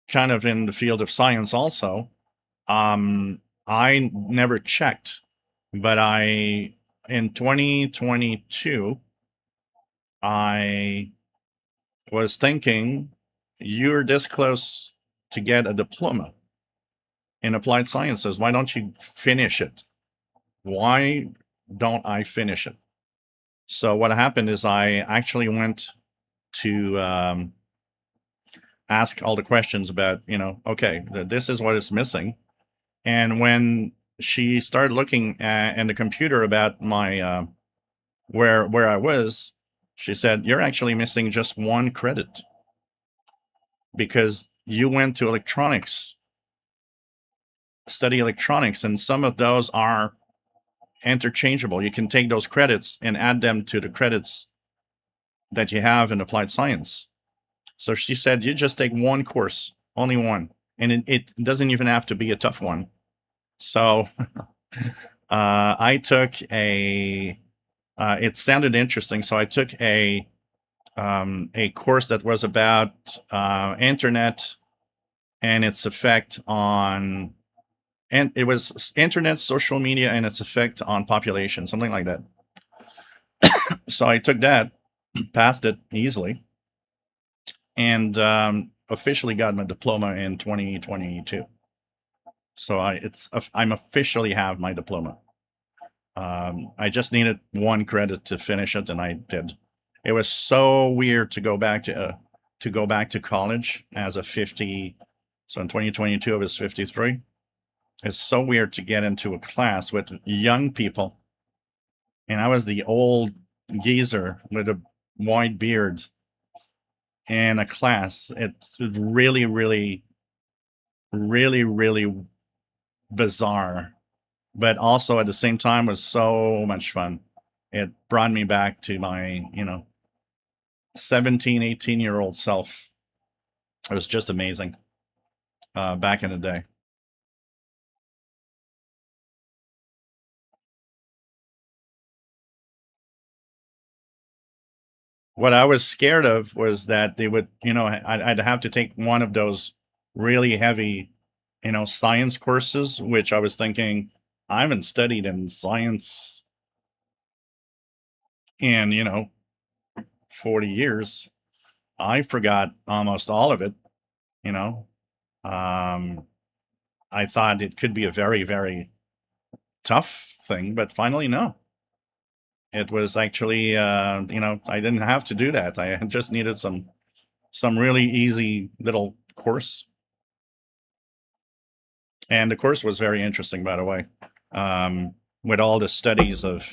kind of in the field of science also, I never checked, but in 2022, I was thinking, you're this close to get a diploma in applied sciences. Why don't you finish it? Why don't I finish it? So what happened is I actually went to ask all the questions about, okay, this is what is missing. And when she started looking in the computer about my where I was, she said, "You're actually missing just 1 credit because you went to electronics, study electronics, and some of those are interchangeable. You can take those credits and add them to the credits that you have in applied science." So she said, "You just take 1 course, only one, and it doesn't even have to be a tough one." So I took a. It sounded interesting, so I took a a course that was about internet and its effect on, and it was internet, social media, and its effect on population, something like that. So I took that, passed it easily, and officially got my diploma in 2022. So I'm officially have my diploma. I just needed one credit to finish it, and I did. It was so weird to go back to college as a 50. So in 2022, I was 53. It's so weird to get into a class with young people, and I was the old geezer with a white beard in a class. It's really, really, really, really bizarre, but also at the same time was so much fun. It brought me back to my, 17, 18-year-old self. It was just amazing back in the day. What I was scared of was that they would, I'd have to take one of those really heavy, science courses, which I was thinking, I haven't studied in science in, 40 years. I forgot almost all of it, you know. Um, I thought it could be a very, very tough thing, but finally, no. It was actually, I didn't have to do that. I just needed some really easy little course, and the course was very interesting, by the way, with all the studies of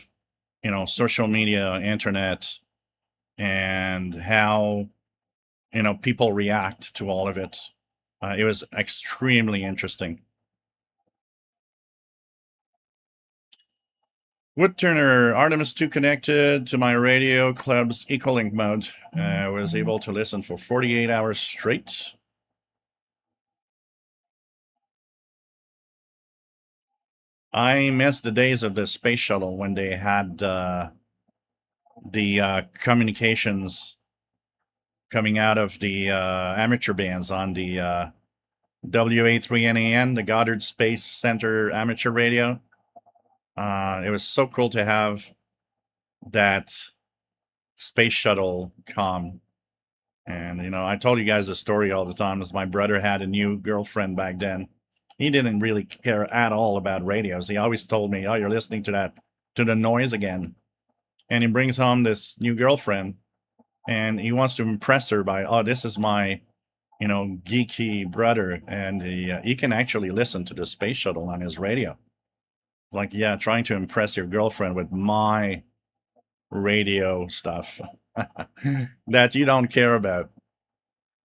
social media, internet, and how people react to all of it. It was extremely interesting. Woodturner, Artemis 2 connected to my radio club's Ecolink mode. I was able to listen for 48 hours straight. I miss the days of the space shuttle when they had the communications coming out of the amateur bands on the WA3NAN, the Goddard Space Center amateur radio. It was so cool to have that space shuttle comm. And I told you guys the story all the time. As my brother had a new girlfriend back then. He didn't really care at all about radios. He always told me, "Oh, you're listening to the noise again." And he brings home this new girlfriend, and he wants to impress her by, "Oh, this is my, geeky brother," and he can actually listen to the space shuttle on his radio. Like, yeah, trying to impress your girlfriend with my radio stuff that you don't care about.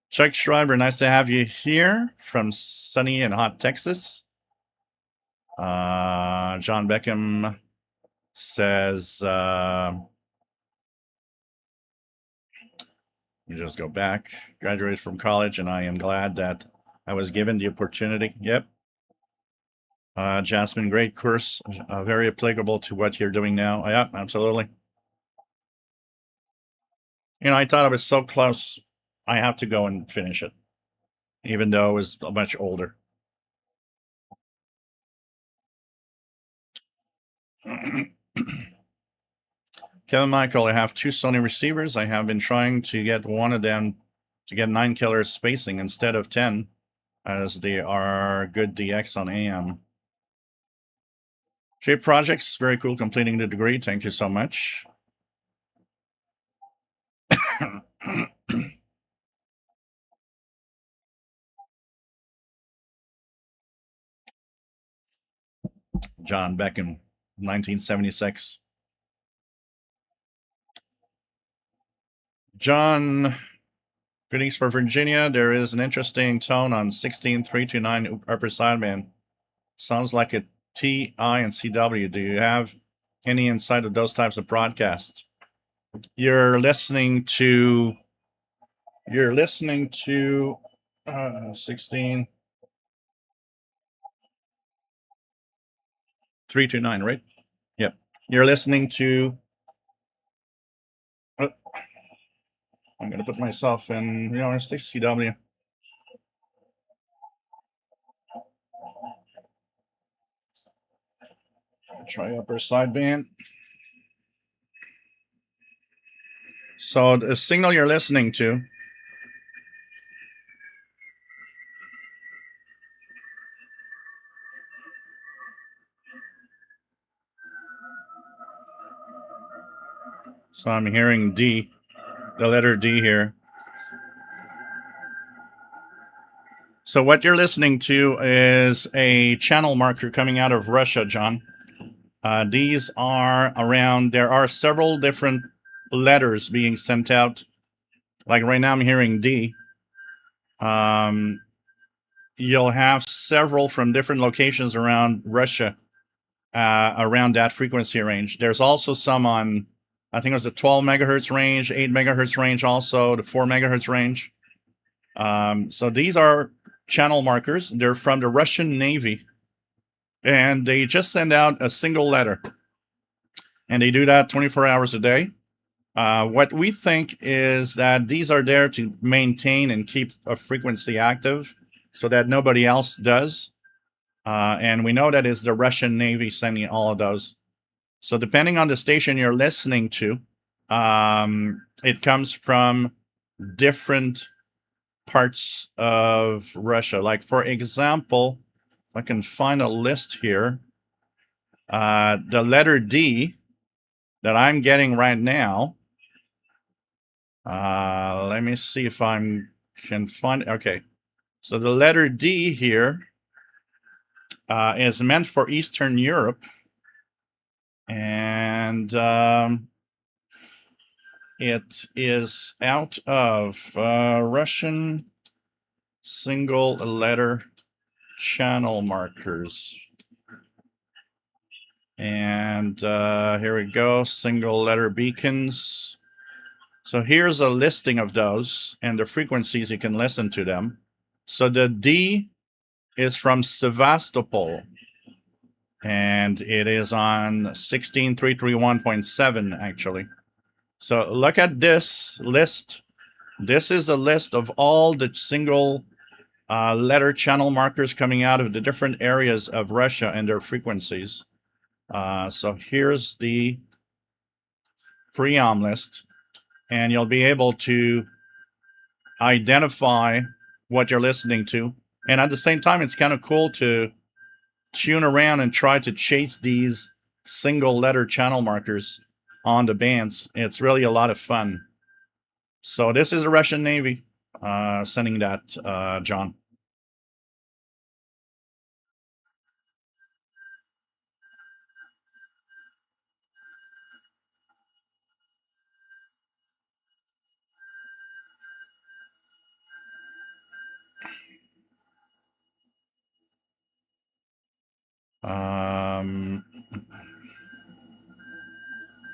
Chuck Schreiber, nice to have you here from sunny and hot Texas. John Beckham says, you just go back, graduated from college, and I am glad that I was given the opportunity. Yep. Jasmine, great course, very applicable to what you're doing now. Yeah, absolutely. I thought I was so close. I have to go and finish it, even though I was much older. Kevin Michael, I have two Sony receivers. I have been trying to get one of them to get 9 kHz spacing instead of 10, as they are good DX on AM. Shape Projects, very cool, completing the degree. Thank you so much. John Beckham, 1976. John, greetings for Virginia. There is an interesting tone on 16329 upper sideband. Sounds like a TI and CW. Do you have any insight of those types of broadcasts? You're listening to 16 329, right? Yep. You're listening to I'm going to put myself in, stick CW. Try upper sideband. So the signal you're listening to, so I'm hearing D, the letter D here. So what you're listening to is a channel marker coming out of Russia, John. These are around, there are several different letters being sent out. Like right now I'm hearing D. You'll have several from different locations around Russia, around that frequency range. There's also some on, I think it was the 12 megahertz range, 8 megahertz range, also the 4 megahertz range. So these are channel markers. They're from the Russian Navy, and they just send out a single letter, and they do that 24 hours a day. What we think is that these are there to maintain and keep a frequency active so that nobody else does. And we know that it's the Russian Navy sending all of those. So depending on the station you're listening to, it comes from different parts of Russia. Like, for example, if I can find a list here, the letter D that I'm getting right now, let me see if I can find it. Okay, so the letter D here is meant for Eastern Europe, and it is out of Russian single letter channel markers. And here we go, single letter beacons. So here's a listing of those and the frequencies you can listen to them. So the D is from Sevastopol, and it is on 16331.7 actually. So look at this list. This is a list of all the single letter channel markers coming out of the different areas of Russia and their frequencies. So here's the pre-om list, and you'll be able to identify what you're listening to. And at the same time, it's kind of cool to tune around and try to chase these single letter channel markers on the bands. It's really a lot of fun. So this is the Russian Navy sending that, John.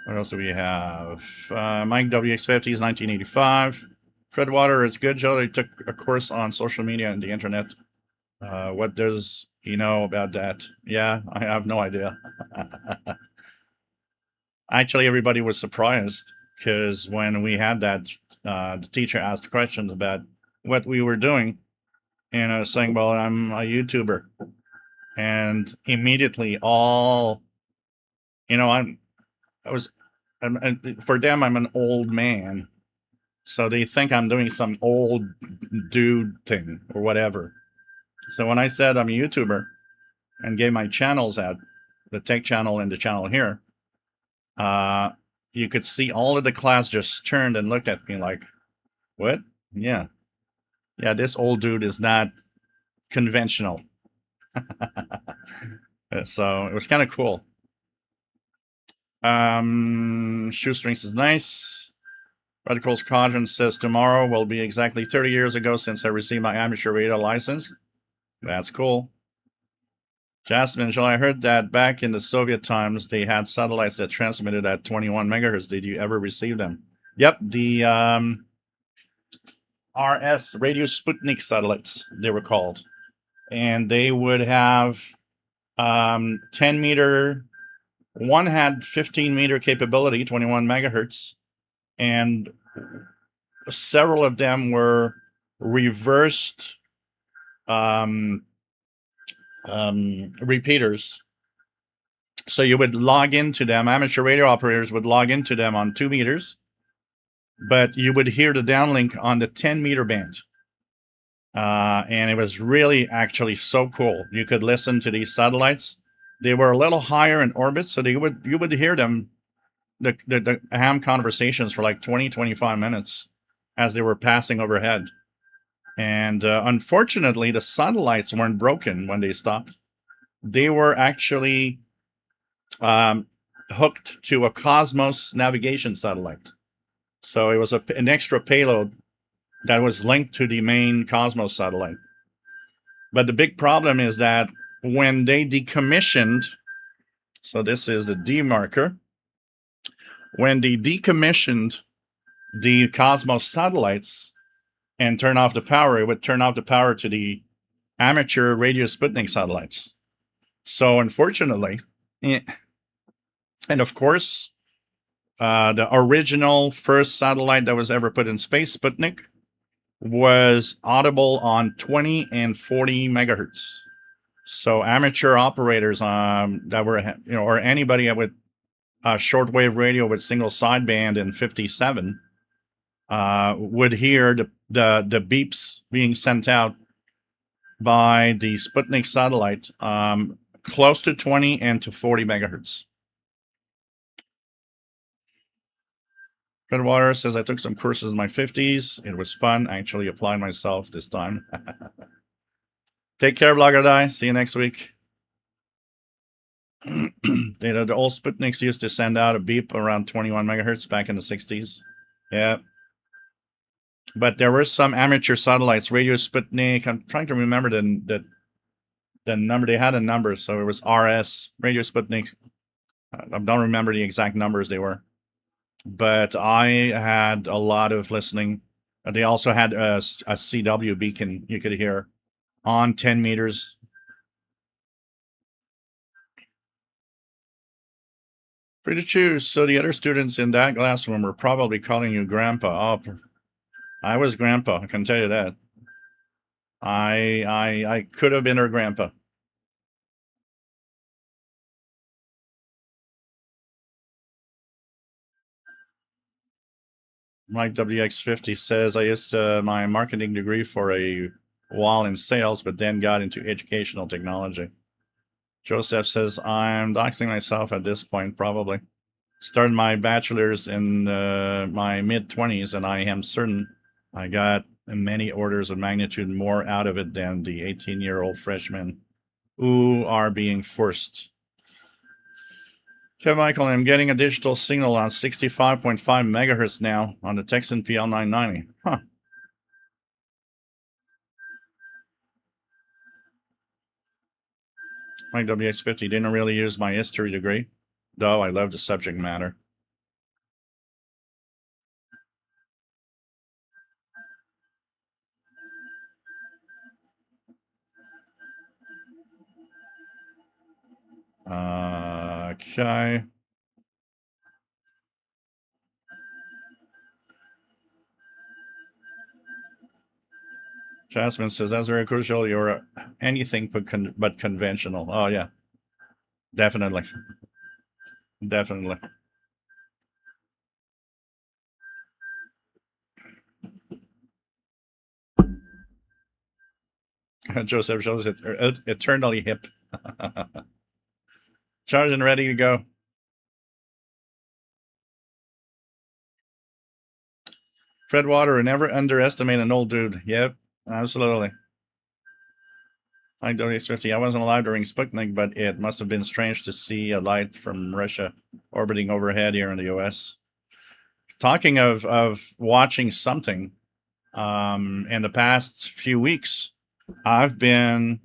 What else do we have? Mike WX50 is 1985. Fred Water is good, Joe. They took a course on social media and the internet. What does he know about that? Yeah, I have no idea. Actually, everybody was surprised because when we had that, the teacher asked questions about what we were doing, and I was saying, well, I'm a YouTuber. And immediately all, for them, I'm an old man. So they think I'm doing some old dude thing or whatever. So when I said I'm a YouTuber and gave my channels out, the tech channel and the channel here, you could see all of the class just turned and looked at me like, what? Yeah. Yeah, this old dude is not conventional. So it was kind of cool. Shoestrings is nice. Radical's Quadrant says tomorrow will be exactly 30 years ago since I received my amateur radio license. That's cool. Jasmine, Joel, I heard that back in the Soviet times, they had satellites that transmitted at 21 megahertz. Did you ever receive them? Yep, the RS, Radio Sputnik satellites, they were called. And they would have 10 meter, one had 15 meter capability, 21 megahertz, and several of them were reversed um, repeaters. So you would log into them, amateur radio operators would log into them on 2 meters, but you would hear the downlink on the 10-meter band. And it was really actually so cool. You could listen to these satellites. They were a little higher in orbit, so you would hear them, the ham conversations for like 20, 25 minutes as they were passing overhead. And unfortunately, the satellites weren't broken when they stopped. They were actually hooked to a Cosmos navigation satellite. So it was an extra payload that was linked to the main Cosmos satellite. But the big problem is that when they decommissioned, so this is the D marker, when they decommissioned the Cosmos satellites and turn off the power, it would turn off the power to the amateur Radio Sputnik satellites. So unfortunately, and of course, the original first satellite that was ever put in space, Sputnik, was audible on 20 and 40 megahertz. So amateur operators that were, or anybody with shortwave radio with single sideband and 57 would hear the beeps being sent out by the Sputnik satellite close to 20 and to 40 megahertz. Redwater says, I took some courses in my 50s. It was fun. I actually applied myself this time. Take care, Blogger Die. See you next week. The old Sputniks used to send out a beep around 21 megahertz back in the 60s. Yeah. But there were some amateur satellites, Radio Sputnik. I'm trying to remember the number. They had a number, so it was RS, Radio Sputnik. I don't remember the exact numbers they were. But I had a lot of listening. They also had a CW beacon you could hear on 10 meters. Free to choose. So the other students in that classroom were probably calling you grandpa. Oh, I was grandpa, I can tell you that. I could have been her grandpa. Mike WX50 says, I used my marketing degree for a while in sales, but then got into educational technology. Joseph says, I'm doxing myself at this point, probably. Started my bachelor's in my mid-20s, and I am certain I got many orders of magnitude more out of it than the 18-year-old freshmen who are being forced. Okay, Michael, I'm getting a digital signal on 65.5 megahertz now on the Texan PL990. Huh. Mike WX50 didn't really use my history degree, though I love the subject matter. Okay. Jasmine says, that's very crucial. You're anything but conventional. Oh, yeah. Definitely. Definitely. Joseph shows it eternally hip. Charged and ready to go. Fred Water, never underestimate an old dude. Yep, absolutely. Like WX50, I wasn't alive during Sputnik, but it must have been strange to see a light from Russia orbiting overhead here in the US. Talking of watching something, in the past few weeks, I've been,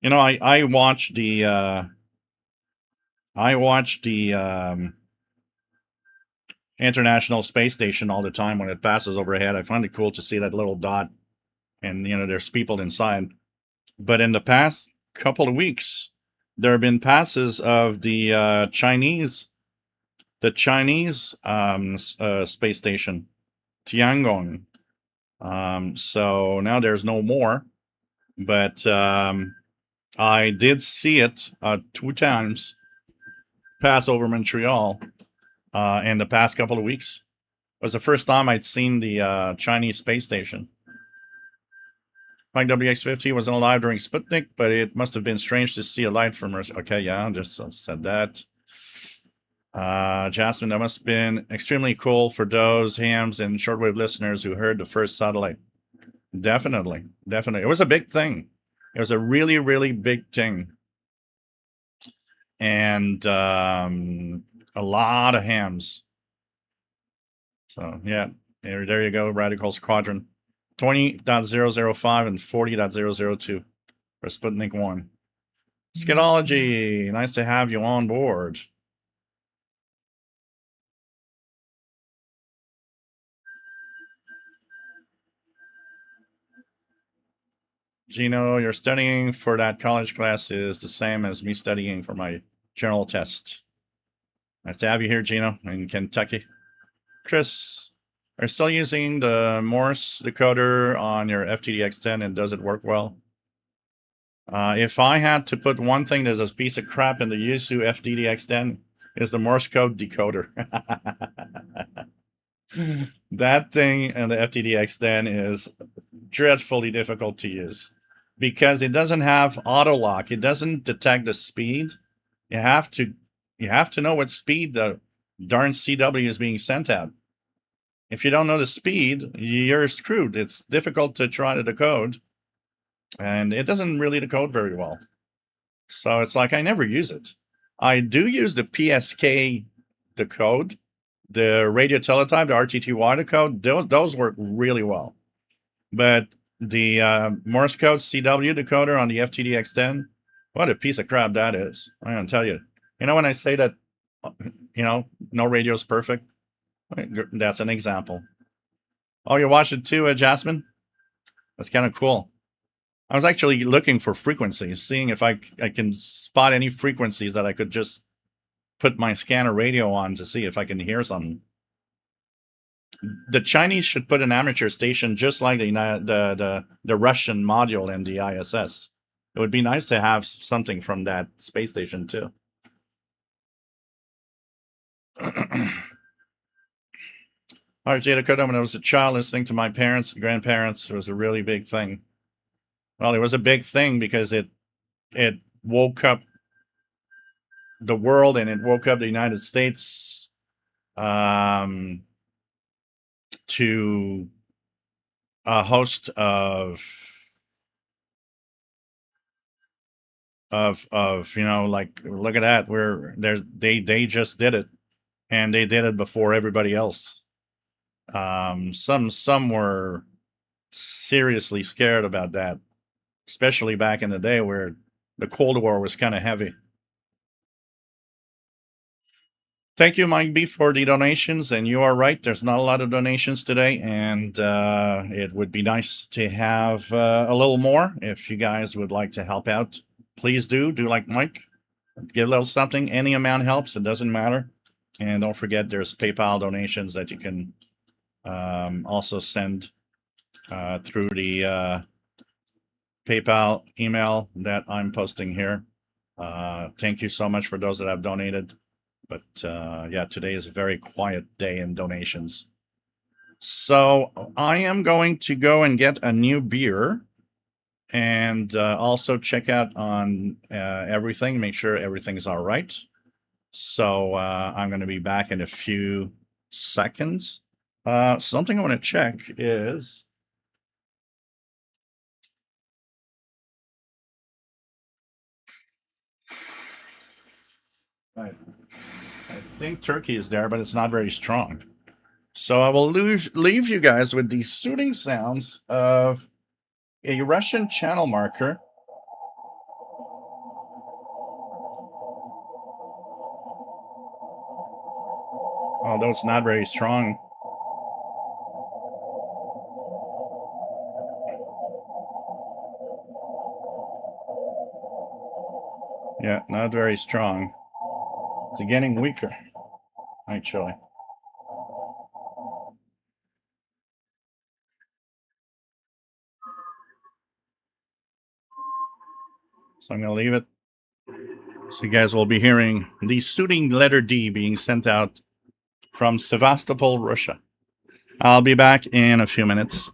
I watch the International Space Station all the time when it passes overhead. I find it cool to see that little dot, and there's people inside. But in the past couple of weeks, there have been passes of the Chinese space station, Tiangong, So now there's no more, but I did see it 2 times pass over Montreal in the past couple of weeks. It was the first time I'd seen the Chinese space station. My WX-50 wasn't alive during Sputnik, but it must have been strange to see a light from Earth. Okay, yeah, just said that. Jasmine, that must have been extremely cool for those hams and shortwave listeners who heard the first satellite. Definitely, definitely. It was a big thing. It was a really, really big thing. And a lot of hams. So, yeah, there you go, Radical Squadron. 20.005 and 40.002 for Sputnik 1. Skidology, nice to have you on board. Gino, your studying for that college class is the same as me studying for my general test. Nice to have you here, Gino, in Kentucky. Chris, are you still using the Morse decoder on your FTDX10 and does it work well? If I had to put one thing that's a piece of crap in the Yuzu FTDX10 is the Morse code decoder. That thing and the FTDX10 is dreadfully difficult to use because it doesn't have auto lock. It doesn't detect the speed. You have to know what speed the darn CW is being sent at. If you don't know the speed, you're screwed. It's difficult to try to decode, and it doesn't really decode very well. So it's like I never use it. I do use the PSK decode, the radio teletype, the RTTY decode. Those work really well. But the Morse code CW decoder on the FTDX10, what a piece of crap that is. I'm going to tell you. You know, when I say that, no radio is perfect, that's an example. Oh, you watched it too, Jasmine? That's kind of cool. I was actually looking for frequencies, seeing if I can spot any frequencies that I could just put my scanner radio on to see if I can hear something. The Chinese should put an amateur station just like the Russian module in the ISS. It would be nice to have something from that space station too. RJ Dakota, when I was a child listening to my parents and grandparents, it was a really big thing. Well, it was a big thing because it woke up the world and it woke up the United States to a host of like, look at that, we're there, they just did it, and they did it before everybody else. Some were seriously scared about that, especially back in the day where the Cold War was kind of heavy. Thank you, Mike B, for the donations. And you are right, there's not a lot of donations today, and it would be nice to have a little more. If you guys would like to help out, please do like Mike. Give a little something. Any amount helps. It doesn't matter. And don't forget, there's PayPal donations that you can also send through the PayPal email that I'm posting here. Thank you so much for those that have donated. But yeah, today is a very quiet day in donations. So I am going to go and get a new beer and also check out on everything, make sure everything's all right. So I'm going to be back in a few seconds. Something I want to check is I think turkey is there, but it's not very strong. So I will leave you guys with the soothing sounds of a Russian channel marker. Although it's not very strong. Yeah, not very strong. It's getting weaker, actually. So I'm going to leave it. So you guys will be hearing the suiting letter D being sent out from Sevastopol, Russia. I'll be back in a few minutes.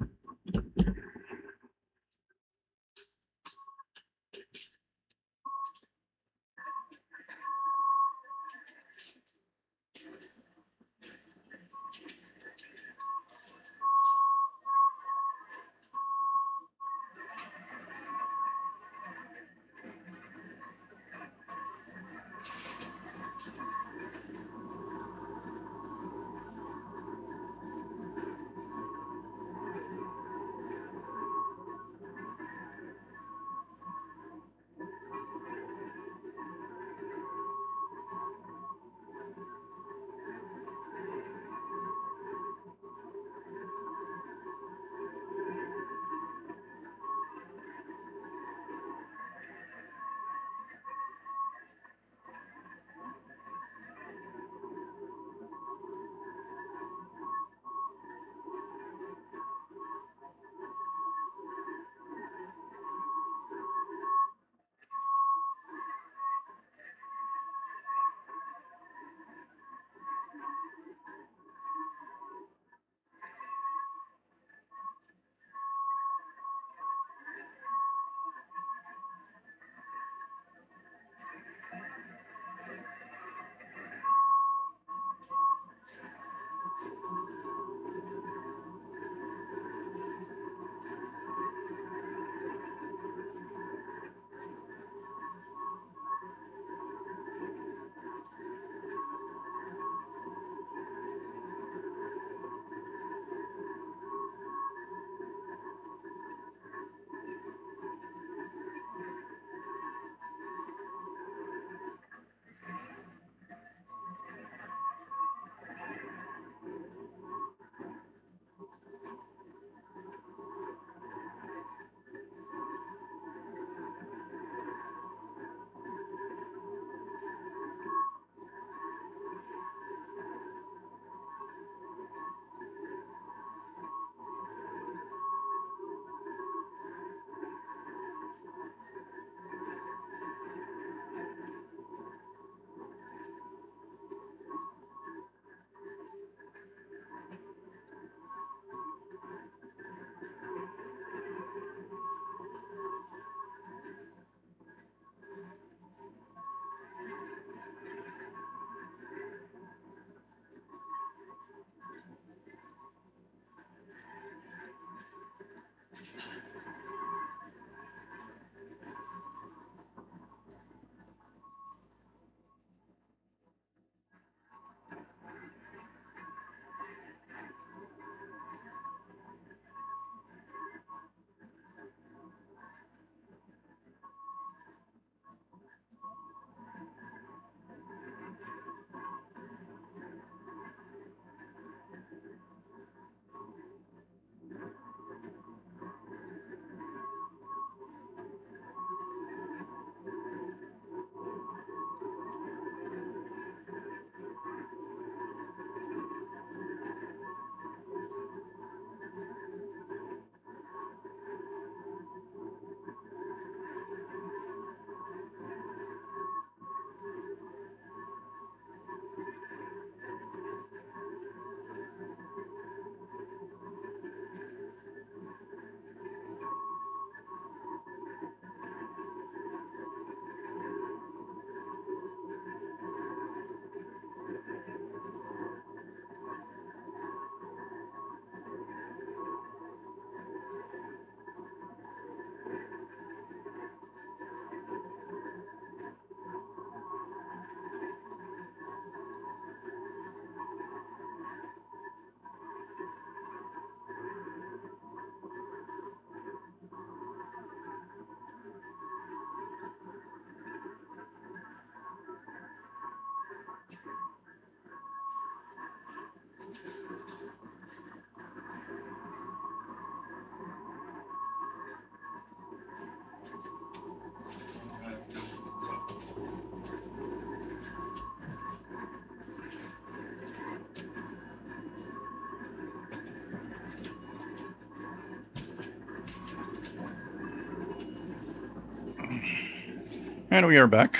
And we are back.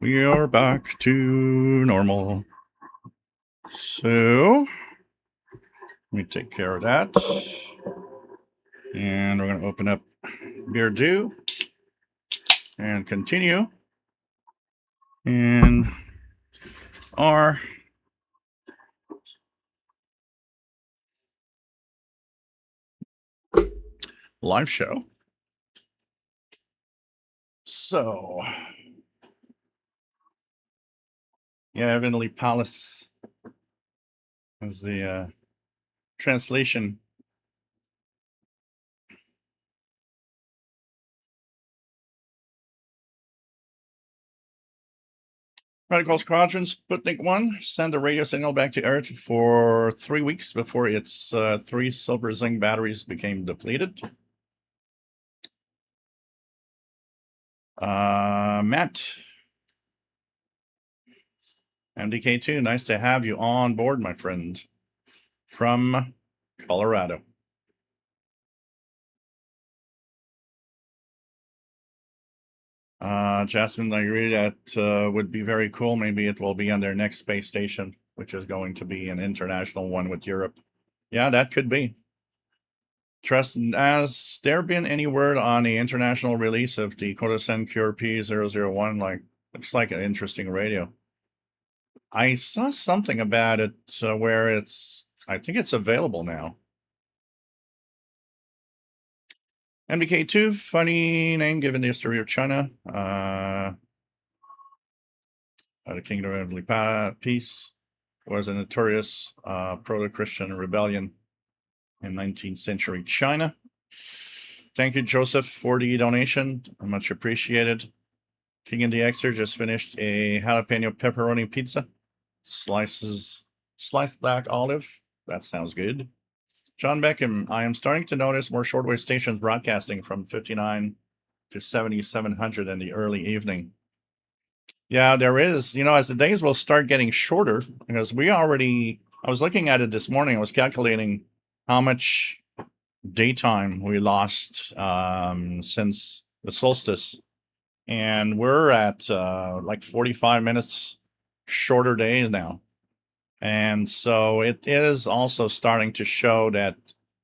We are back to normal. So, let me take care of that. And we're going to open up Beer Dew and continue in our live show. So, yeah, Heavenly Palace is the translation. Radical Squadron Sputnik 1 send a radio signal back to Earth for 3 weeks before its 3 silver zinc batteries became depleted. Matt, MDK2, nice to have you on board, my friend, from Colorado. Jasmine, I agree that would be very cool. Maybe it will be on their next space station, which is going to be an international one with Europe. Yeah, that could be. Trust, has there been any word on the international release of the Kodosen Cure P001? Like, looks like an interesting radio. I saw something about it where I think it's available now. MBK2, funny name given the history of China. The Kingdom of Peace was a notorious proto-Christian rebellion in 19th century China. Thank you, Joseph, for the donation. Much appreciated. King and the Xer just finished a jalapeno pepperoni pizza. Sliced black olive. That sounds good. John Beckham, I am starting to notice more shortwave stations broadcasting from 59 to 7700 in the early evening. Yeah, there is. You know, as the days will start getting shorter, because I was looking at it this morning, I was calculating how much daytime we lost since the solstice. And we're at like 45 minutes shorter days now. And so it is also starting to show that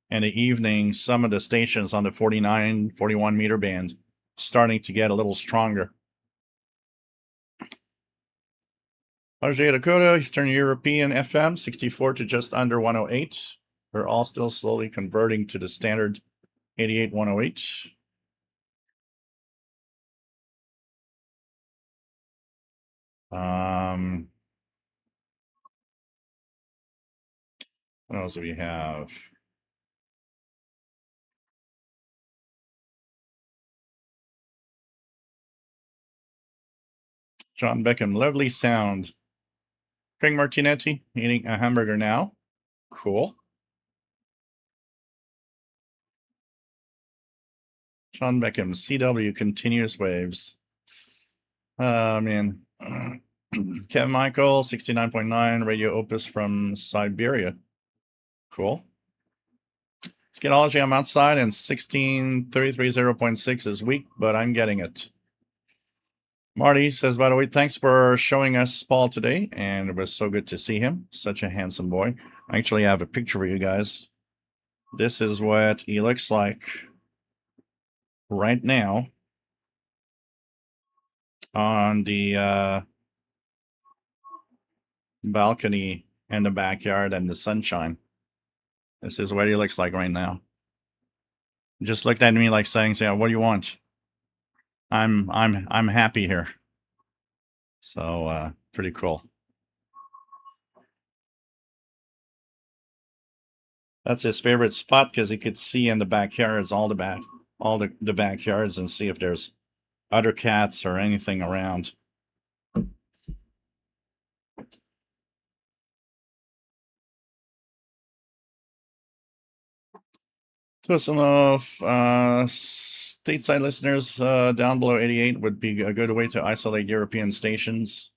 in the evening, some of the stations on the 49, 41 meter band starting to get a little stronger. RJ Dakota, Eastern European FM, 64 to just under 108. We're all still slowly converting to the standard 88, 108. What else do we have? John Beckham, lovely sound. Craig Martinetti, eating a hamburger now. Cool. John Beckham, CW, continuous waves. Man. Kevin Michael, 69.9, Radio Opus from Siberia. Cool. Skidology, I'm outside, and 16330.6 is weak, but I'm getting it. Marty says, by the way, thanks for showing us Paul today, and it was so good to see him. Such a handsome boy. I actually have a picture for you guys. This is what he looks like right now on the balcony in the backyard and the sunshine. This is what he looks like right now. Just looked at me like saying, what do you want? I'm happy here. So pretty cool. That's his favorite spot because he could see in the backyards, all the backyards, and see if there's other cats or anything around. So some of stateside listeners down below 88 would be a good way to isolate European stations.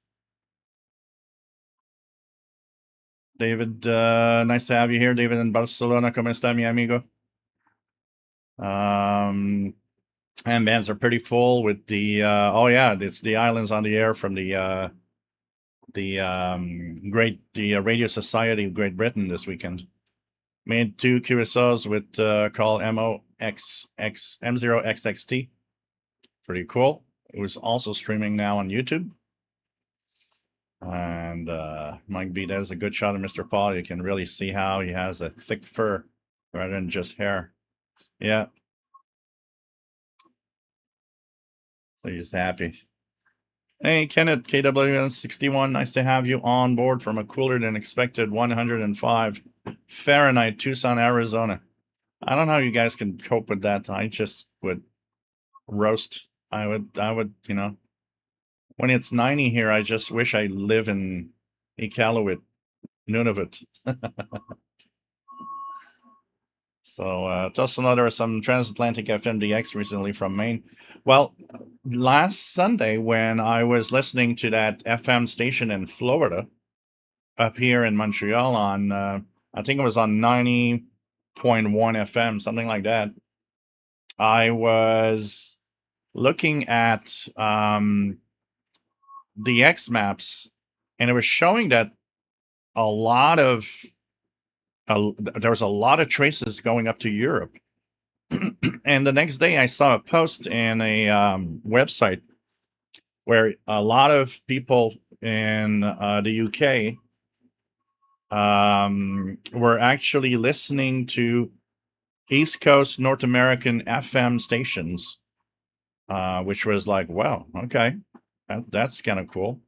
David, nice to have you here. David in Barcelona, ¿cómo está mi amigo? and bands are pretty full with the oh yeah, it's the islands on the air from the Radio Society of Great Britain this weekend. Made two QSOs with called M0XXT. Pretty cool. It was also streaming now on YouTube. And Mike B does a good shot of Mr. Paul. You can really see how he has a thick fur rather than just hair. Yeah. So he's happy. Hey, Kenneth, KWN61, nice to have you on board from a cooler than expected 105 Fahrenheit, Tucson, Arizona. I don't know how you guys can cope with that. I just would roast. I would, when it's 90 here, I just wish I live in Iqaluit, Nunavut. So, just another some transatlantic FMDX recently from Maine. Well, last Sunday when I was listening to that FM station in Florida, up here in Montreal on, I think it was on 90.1 FM, something like that. I was looking at the X maps, and it was showing that a lot of there was a lot of traces going up to Europe. And the next day, I saw a post in a website where a lot of people in the UK were actually listening to East Coast North American FM stations, which was like, wow, okay, that's kind of cool.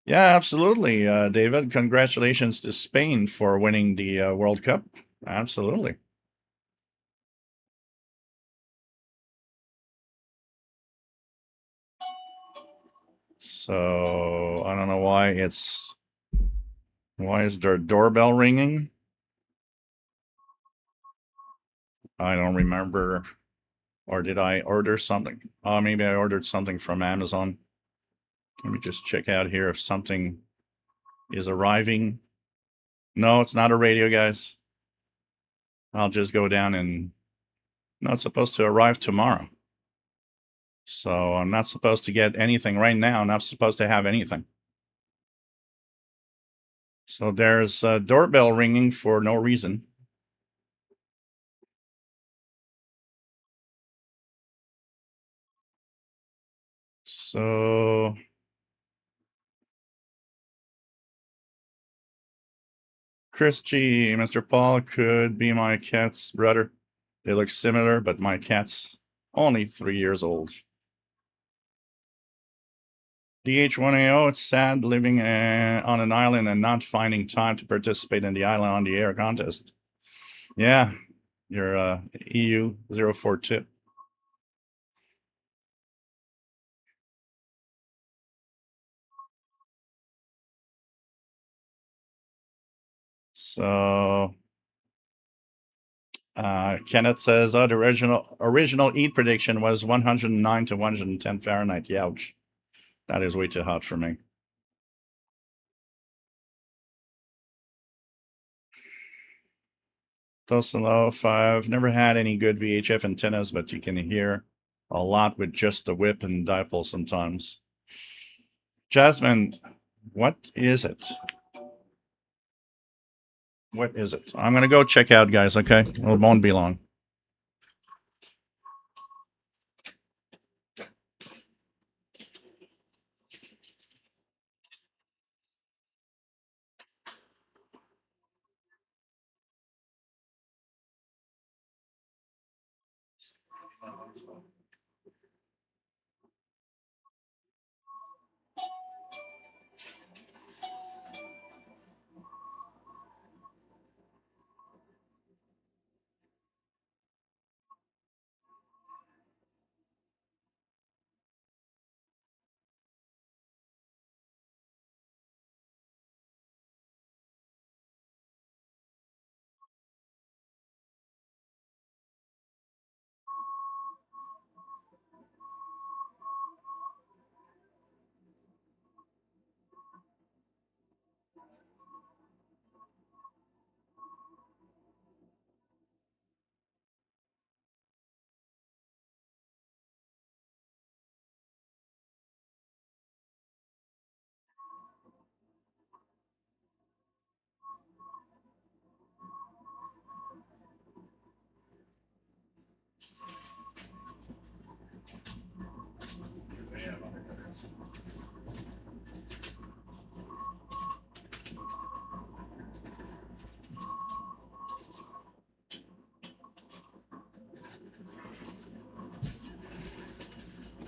Yeah, absolutely, David. Congratulations to Spain for winning the World Cup. Absolutely. So I don't know why is their doorbell ringing? I don't remember. Or did I order something? Oh, maybe I ordered something from Amazon. Let me just check out here if something is arriving. No, it's not a radio, guys. I'll just go down and no, it's supposed to arrive tomorrow. So I'm not supposed to get anything right now. I'm not supposed to have anything. So there's a doorbell ringing for no reason. So Chris G, Mr. Paul could be my cat's brother. They look similar, but my cat's only 3 years old. DH1AO, it's sad living on an island and not finding time to participate in the Island on the Air contest. Yeah, you're EU 042. So Kenneth says, oh, the original heat prediction was 109 to 110 Fahrenheit. Youch. That is way too hot for me. Tosalov, I've never had any good VHF antennas, but you can hear a lot with just the whip and dipole sometimes. Jasmine, what is it? What is it? I'm going to go check out, guys, okay? It won't be long.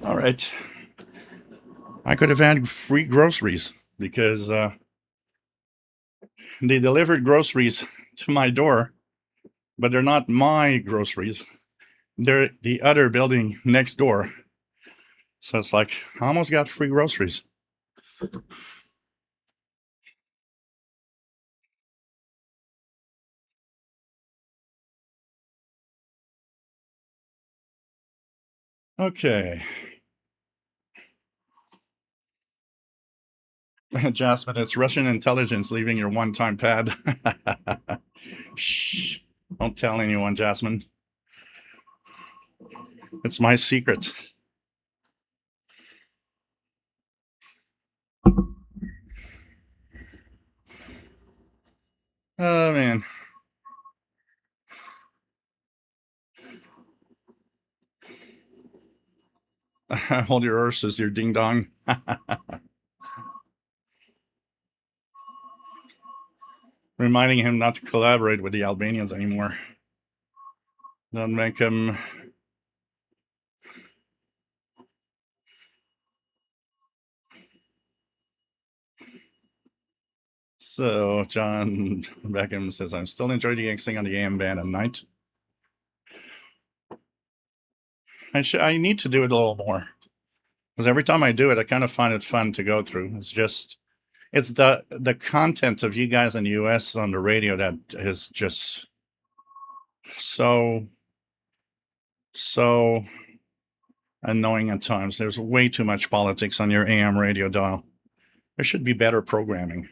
All right. I could have had free groceries because they delivered groceries to my door, but they're not my groceries. They're the other building next door. So it's like, I almost got free groceries. Okay. Jasmine, it's Russian intelligence leaving your one time pad. Shh. Don't tell anyone, Jasmine. It's my secret. Oh, man. Hold your horses, your ding dong. Reminding him not to collaborate with the Albanians anymore. Don't make him. So, John Beckham says, I'm still enjoying the gigsing on the AM band at night. I need to do it a little more because every time I do it, I kind of find it fun to go through. It's the content of you guys in the US on the radio that is just so so annoying at times. There's way too much politics on your AM radio dial. There should be better programming.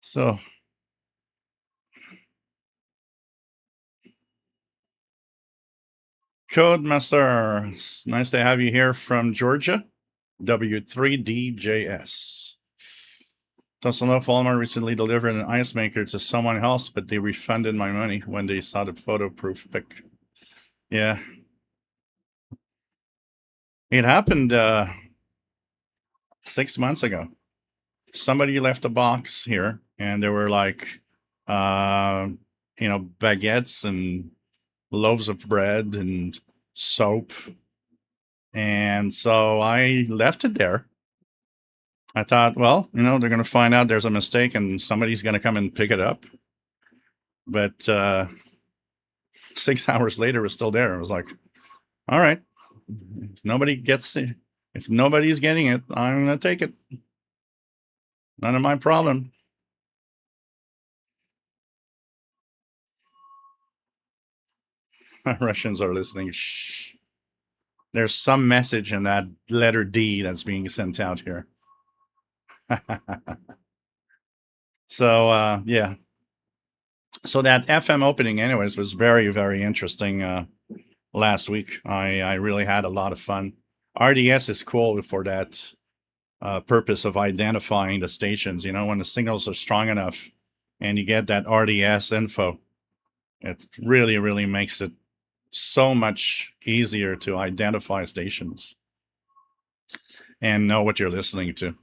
So, Codemaster, it's nice to have you here from Georgia. W3DJS. Doesn't know if Walmart recently delivered an ice maker to someone else, but they refunded my money when they saw the photo proof pic. Yeah. It happened 6 months ago. Somebody left a box here and there were like uh baguettes and loaves of bread and soap. And so I left it there. I thought, well, they're going to find out there's a mistake and somebody's going to come and pick it up. But 6 hours later, it was still there. I was like, all right, if nobody's getting it, I'm going to take it. None of my problem. Russians are listening. Shh. There's some message in that letter D that's being sent out here. So, yeah. So that FM opening, anyways, was very, very interesting last week. I really had a lot of fun. RDS is cool for that purpose of identifying the stations. When the signals are strong enough and you get that RDS info, it really, really makes it so much easier to identify stations and know what you're listening to.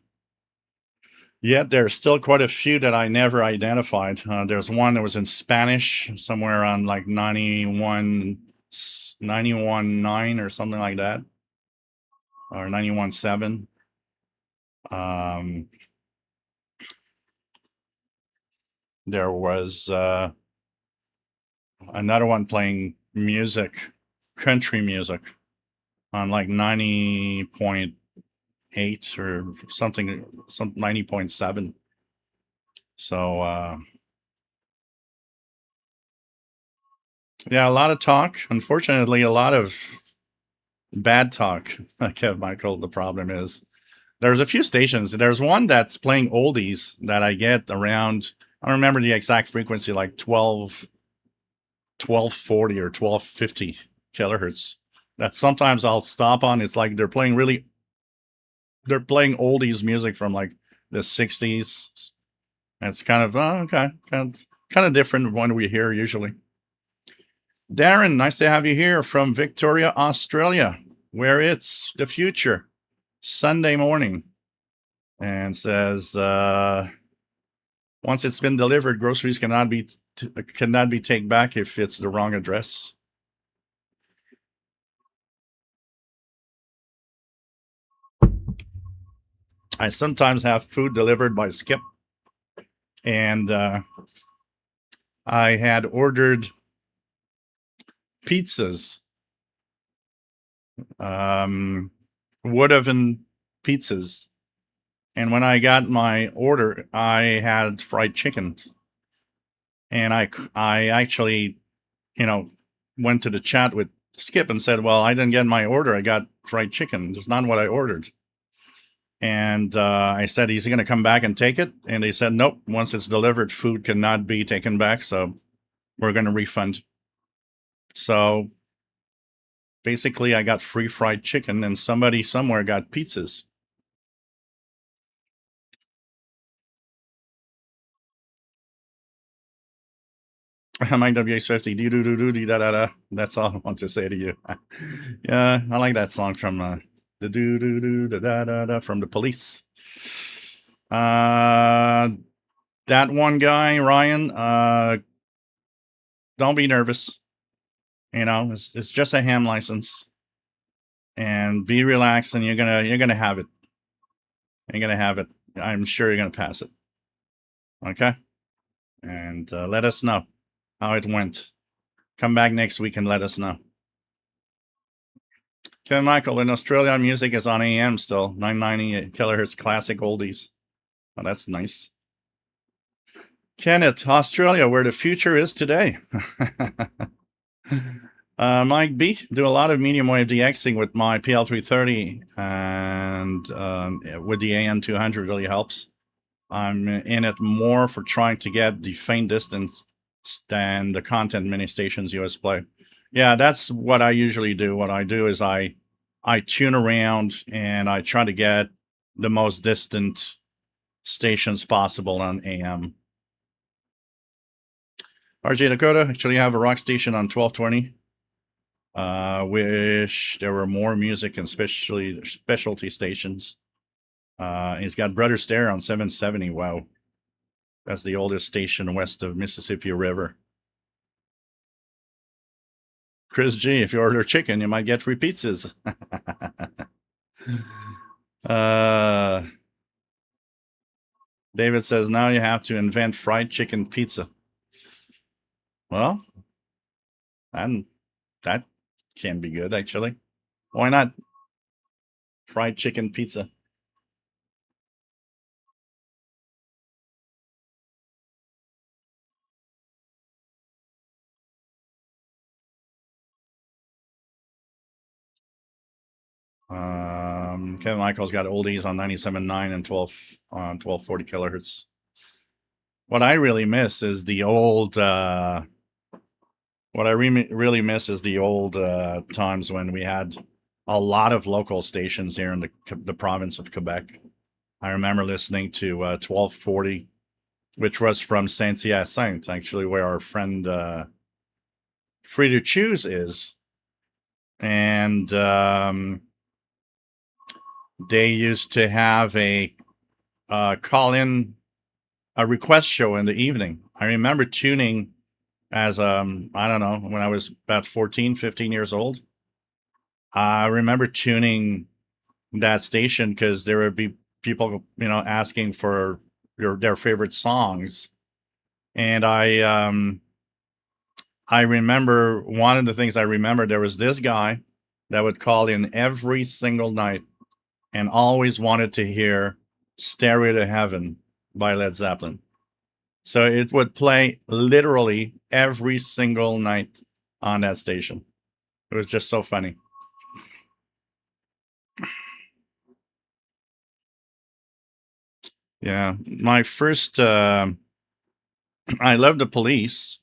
Yet there's still quite a few that I never identified. There's one that was in Spanish, somewhere around like 91.9 or something like that, or 91.7. There was another one playing country music, on like 90.8 or something, some 90.7. So yeah, a lot of talk. Unfortunately, a lot of bad talk. Kev Michael, the problem is there's a few stations. There's one that's playing oldies that I get around, I don't remember the exact frequency, like 1240 or 1250 kilohertz, that sometimes I'll stop on. It's like they're playing oldies music from like the 60s. And it's kind of, okay, kind of different from what we hear usually. Darren, nice to have you here from Victoria, Australia, where it's the future, Sunday morning, and says once it's been delivered, groceries cannot be taken back if it's the wrong address. I sometimes have food delivered by Skip, and I had ordered pizzas, wood oven pizzas. And when I got my order, I had fried chicken. And I actually, went to the chat with Skip and said, well, I didn't get my order. I got fried chicken. It's not what I ordered. And I said, is he going to come back and take it? And they said, nope. Once it's delivered, food cannot be taken back. So we're going to refund. So basically, I got free fried chicken and somebody somewhere got pizzas. Mike WX50, do. That's all I want to say to you. Yeah, I like that song from the da from the Police. That one guy, Ryan, don't be nervous. It's just a ham license, and be relaxed, and you're gonna have it. You're gonna have it. I'm sure you're gonna pass it. Okay, and let us know how it went. Come back next week and let us know. Ken Michael, in Australia, music is on AM still, 990 kilohertz classic oldies. Oh, that's nice. Kenneth, Australia, where the future is today. Mike B, do a lot of medium wave DXing with my PL330, and with the AN200 really helps. I'm in it more for trying to get the faint distance than the content mini stations US play. Yeah, that's what I usually do. What I do is I tune around and I try to get the most distant stations possible on AM. RJ Dakota, actually have a rock station on 1220. Wish there were more music and specialty stations. He's got Brother Stare on 770. Wow. That's the oldest station west of Mississippi River. Chris G, if you order chicken, you might get free pizzas. David says, now you have to invent fried chicken pizza. Well, and that can be good, actually. Why not? Fried chicken pizza. Kevin Michael's got oldies on 97.9 and 1240 kilohertz. What I really miss is the old. What I really miss is the old times when we had a lot of local stations here in the province of Quebec. I remember listening to 1240, which was from Saint-Hyacinthe, actually, where our friend Free to Choose is. And they used to have a call-in, a request show in the evening. I remember tuning as, I don't know, when I was about 14, 15 years old. I remember tuning that station because there would be people, asking for their favorite songs. And I remember one of the things I remember, there was this guy that would call in every single night and always wanted to hear Stairway to Heaven by Led Zeppelin. So it would play literally every single night on that station. It was just so funny. Yeah, my first, I loved the Police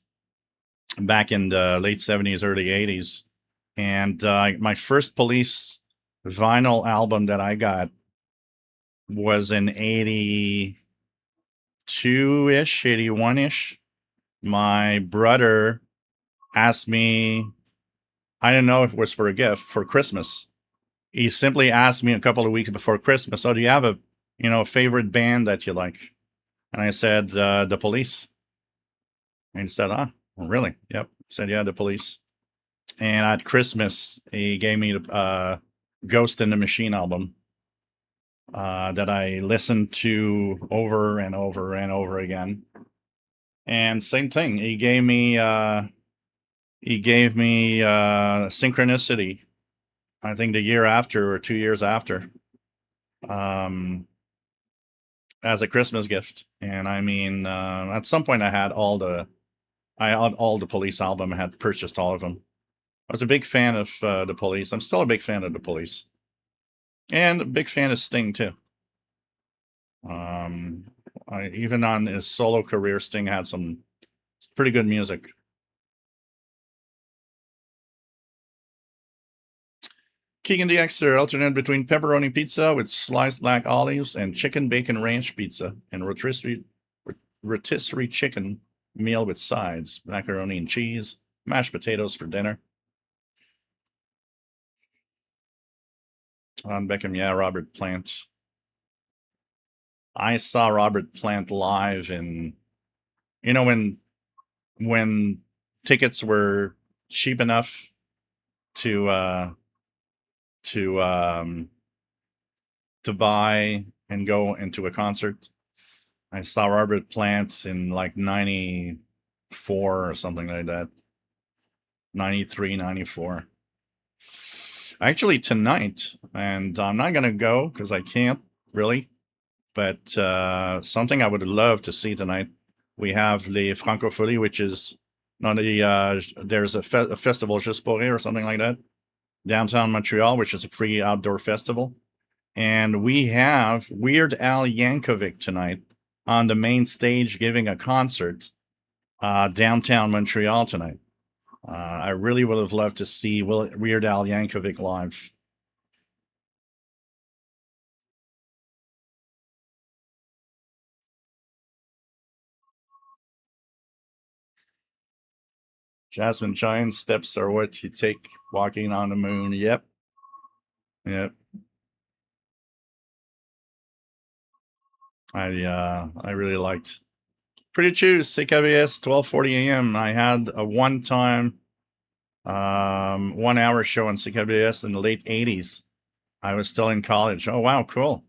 back in the late 70s, early 80s. And my first Police vinyl album that I got was in 82-ish, 81-ish. My brother asked me, I didn't know if it was for a gift for Christmas. He simply asked me a couple of weeks before Christmas, "Oh, do you have a favorite band that you like?" And I said, "The Police." And he said, "Ah, oh, really?" Yep. I said, "Yeah, The Police." And at Christmas, he gave me the Ghost in the Machine album that I listened to over and over and over again. And same thing, he gave me Synchronicity. I think the year after or 2 years after, um, as a Christmas gift. And I mean, at some point, I had all the Police album. I had purchased all of them. I was a big fan of the Police. I'm still a big fan of the Police, and a big fan of Sting too. Um, even on his solo career, Sting had some pretty good music. Keegan DXer alternate between pepperoni pizza with sliced black olives and chicken bacon ranch pizza and rotisserie chicken meal with sides, macaroni and cheese, mashed potatoes for dinner. On Beckham, yeah, Robert Plant. I saw Robert Plant live in, you know, when tickets were cheap enough to to um to buy and go into a concert. I saw Robert Plant in like 94 or something like that. 93, 94. Actually tonight, and I'm not going to go because I can't really, but something I would love to see tonight. We have the Francophonie, which is not there's a festival, Juste pour rire or something like that, downtown Montreal, which is a free outdoor festival. And we have Weird Al Yankovic tonight on the main stage giving a concert downtown Montreal tonight. I really would have loved to see Weird Al Yankovic live. Jasmine Giant steps are what you take walking on the moon. Yep. Yep. I really liked Pretty Choose CKBS 12:40 a.m. I had a one-time 1 hour show on CKBS in the late 80s. I was still in college. Oh wow, cool.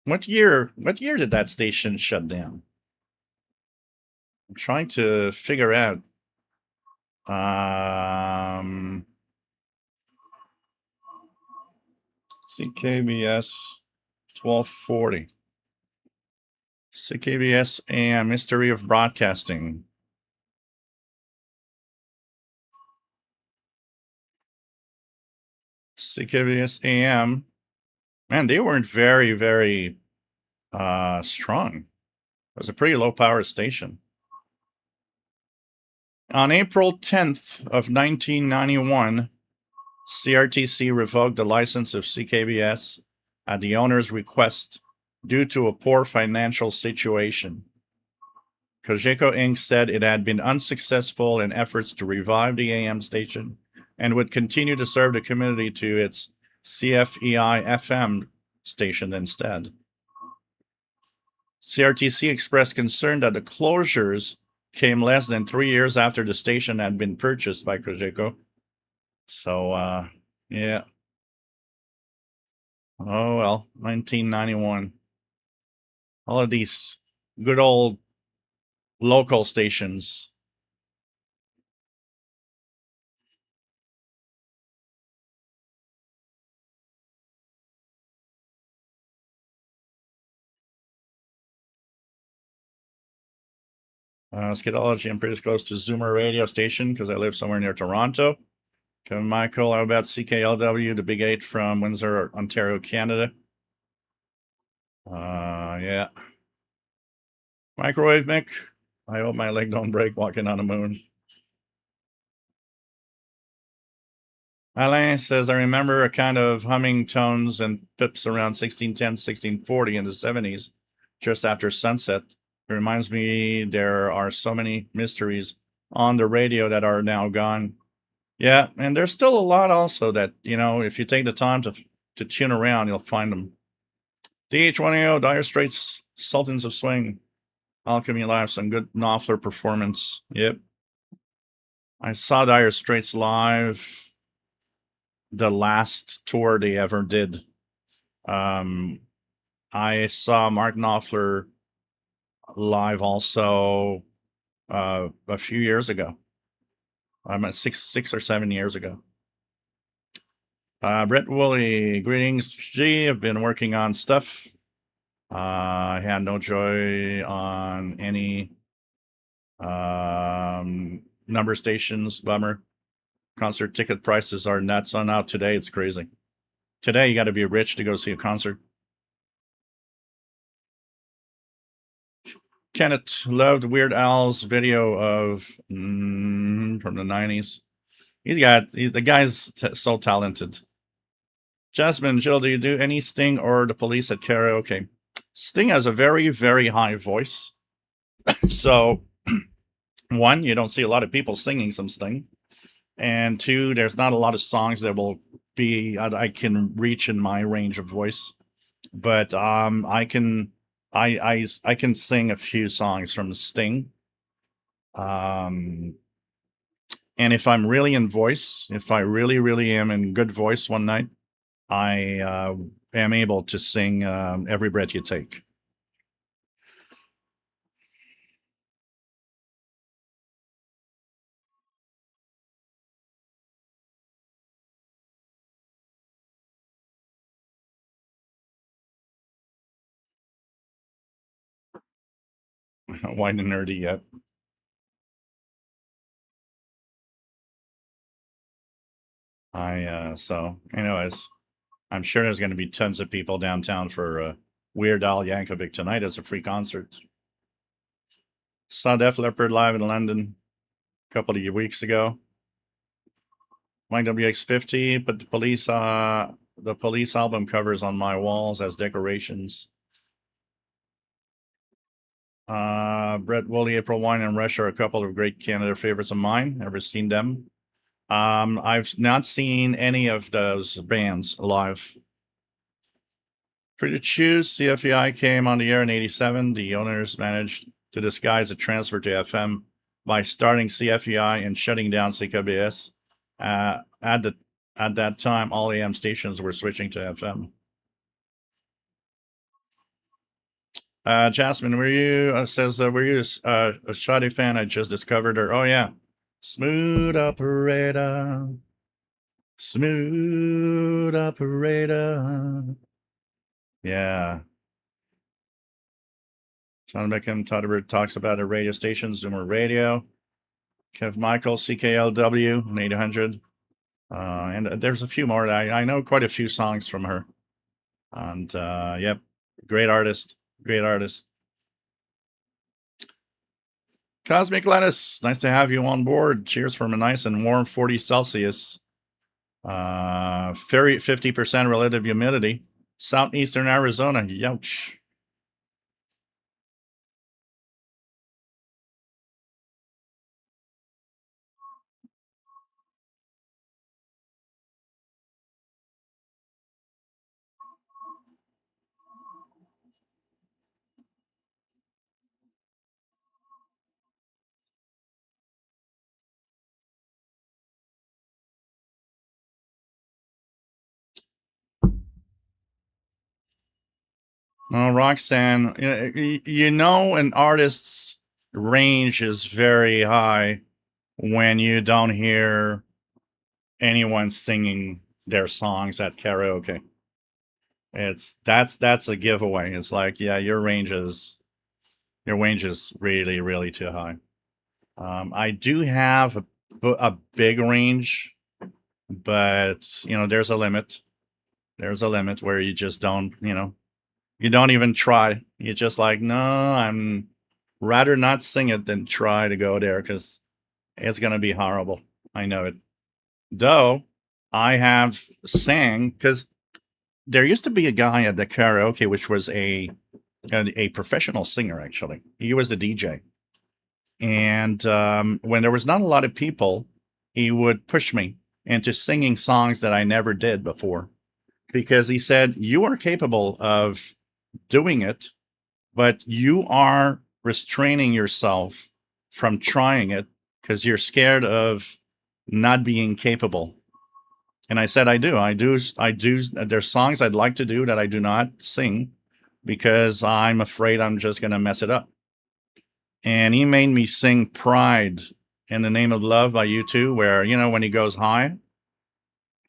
What year did that station shut down? I'm trying to figure out. CKBS 1240. CKBS AM History of Broadcasting. CKBS AM. Man, they weren't very, very strong. It was a pretty low power station. On April 10th of 1991, CRTC revoked the license of CKBS at the owner's request due to a poor financial situation. Cogeco Inc. said it had been unsuccessful in efforts to revive the AM station and would continue to serve the community to its CFEI FM station instead. CRTC expressed concern that the closures came less than 3 years after the station had been purchased by Cogeco. So, yeah. Oh well, 1991. All of these good old local stations. Scatology, I'm pretty close to Zoomer radio station because I live somewhere near Toronto. Kevin Michael, how about CKLW, the Big 8 from Windsor, Ontario, Canada? Yeah. Microwave Mick, I hope my leg don't break walking on the moon. Alain says, I remember a kind of humming tones and pips around 1610, 1640 in the 70s, just after sunset. It reminds me there are so many mysteries on the radio that are now gone. Yeah, and there's still a lot also that, if you take the time to tune around, you'll find them. DH1AO, Dire Straits, Sultans of Swing, Alchemy Live, some good Knopfler performance. Yep. I saw Dire Straits live the last tour they ever did. I saw Mark Knopfler live also a few years ago. I'm at 6 or 7 years ago. Brett Woolley, greetings, G. I've been working on stuff. I had no joy on any number stations. Bummer. Concert ticket prices are nuts on out today. It's crazy. Today you got to be rich to go see a concert. Kenneth loved Weird Al's video of from the 90s. The guy's so talented. Jasmine, Jill, do you do any Sting or the Police at karaoke? Sting has a very, very high voice. So, one, you don't see a lot of people singing some Sting. And two, there's not a lot of songs that will be I can reach in my range of voice. But I can sing a few songs from Sting. And if I'm really in voice, if I really, really am in good voice one night, I am able to sing Every Breath You Take. Why the nerdy yet? So anyways, I'm sure there's going to be tons of people downtown for Weird Al Yankovic tonight as a free concert. Saw Def Leppard live in London a couple of weeks ago. My WX50, but the Police album covers on my walls as decorations. Brett Woolley, April Wine, and Rush are a couple of great Canada favorites of mine. Never seen them. I've not seen any of those bands live. Free to Choose, CFEI came on the air in 87. The owners managed to disguise a transfer to FM by starting CFEI and shutting down CKBS. At that time, all AM stations were switching to FM. Jasmine, were you a Shoddy fan? I just discovered her. Oh yeah, Smooth Operator, Smooth Operator. Yeah. John Beckham, Todd talks about a radio station, Zoomer Radio. Kev Michael, CKLW, 800. And there's a few more. I know quite a few songs from her. And yep, great artist. Great artist. Cosmic Lettuce, nice to have you on board. Cheers from a nice and warm 40 Celsius. 50% relative humidity. Southeastern Arizona, youch. Roxanne, an artist's range is very high when you don't hear anyone singing their songs at karaoke. That's a giveaway. It's like, yeah, your range is really, really too high. I do have a big range, but there's a limit. There's a limit where you just don't, you don't even try. You're just like, no, I'm rather not sing it than try to go there because it's going to be horrible. I know it. Though I have sang, because there used to be a guy at the karaoke, which was a a professional singer, actually. He was the DJ. And when there was not a lot of people, he would push me into singing songs that I never did before because he said, "You are capable of doing it, but you are restraining yourself from trying it because you're scared of not being capable." And I said, I do. There's songs I'd like to do that I do not sing because I'm afraid I'm just going to mess it up. And he made me sing Pride in the Name of Love by U2, where, when he goes high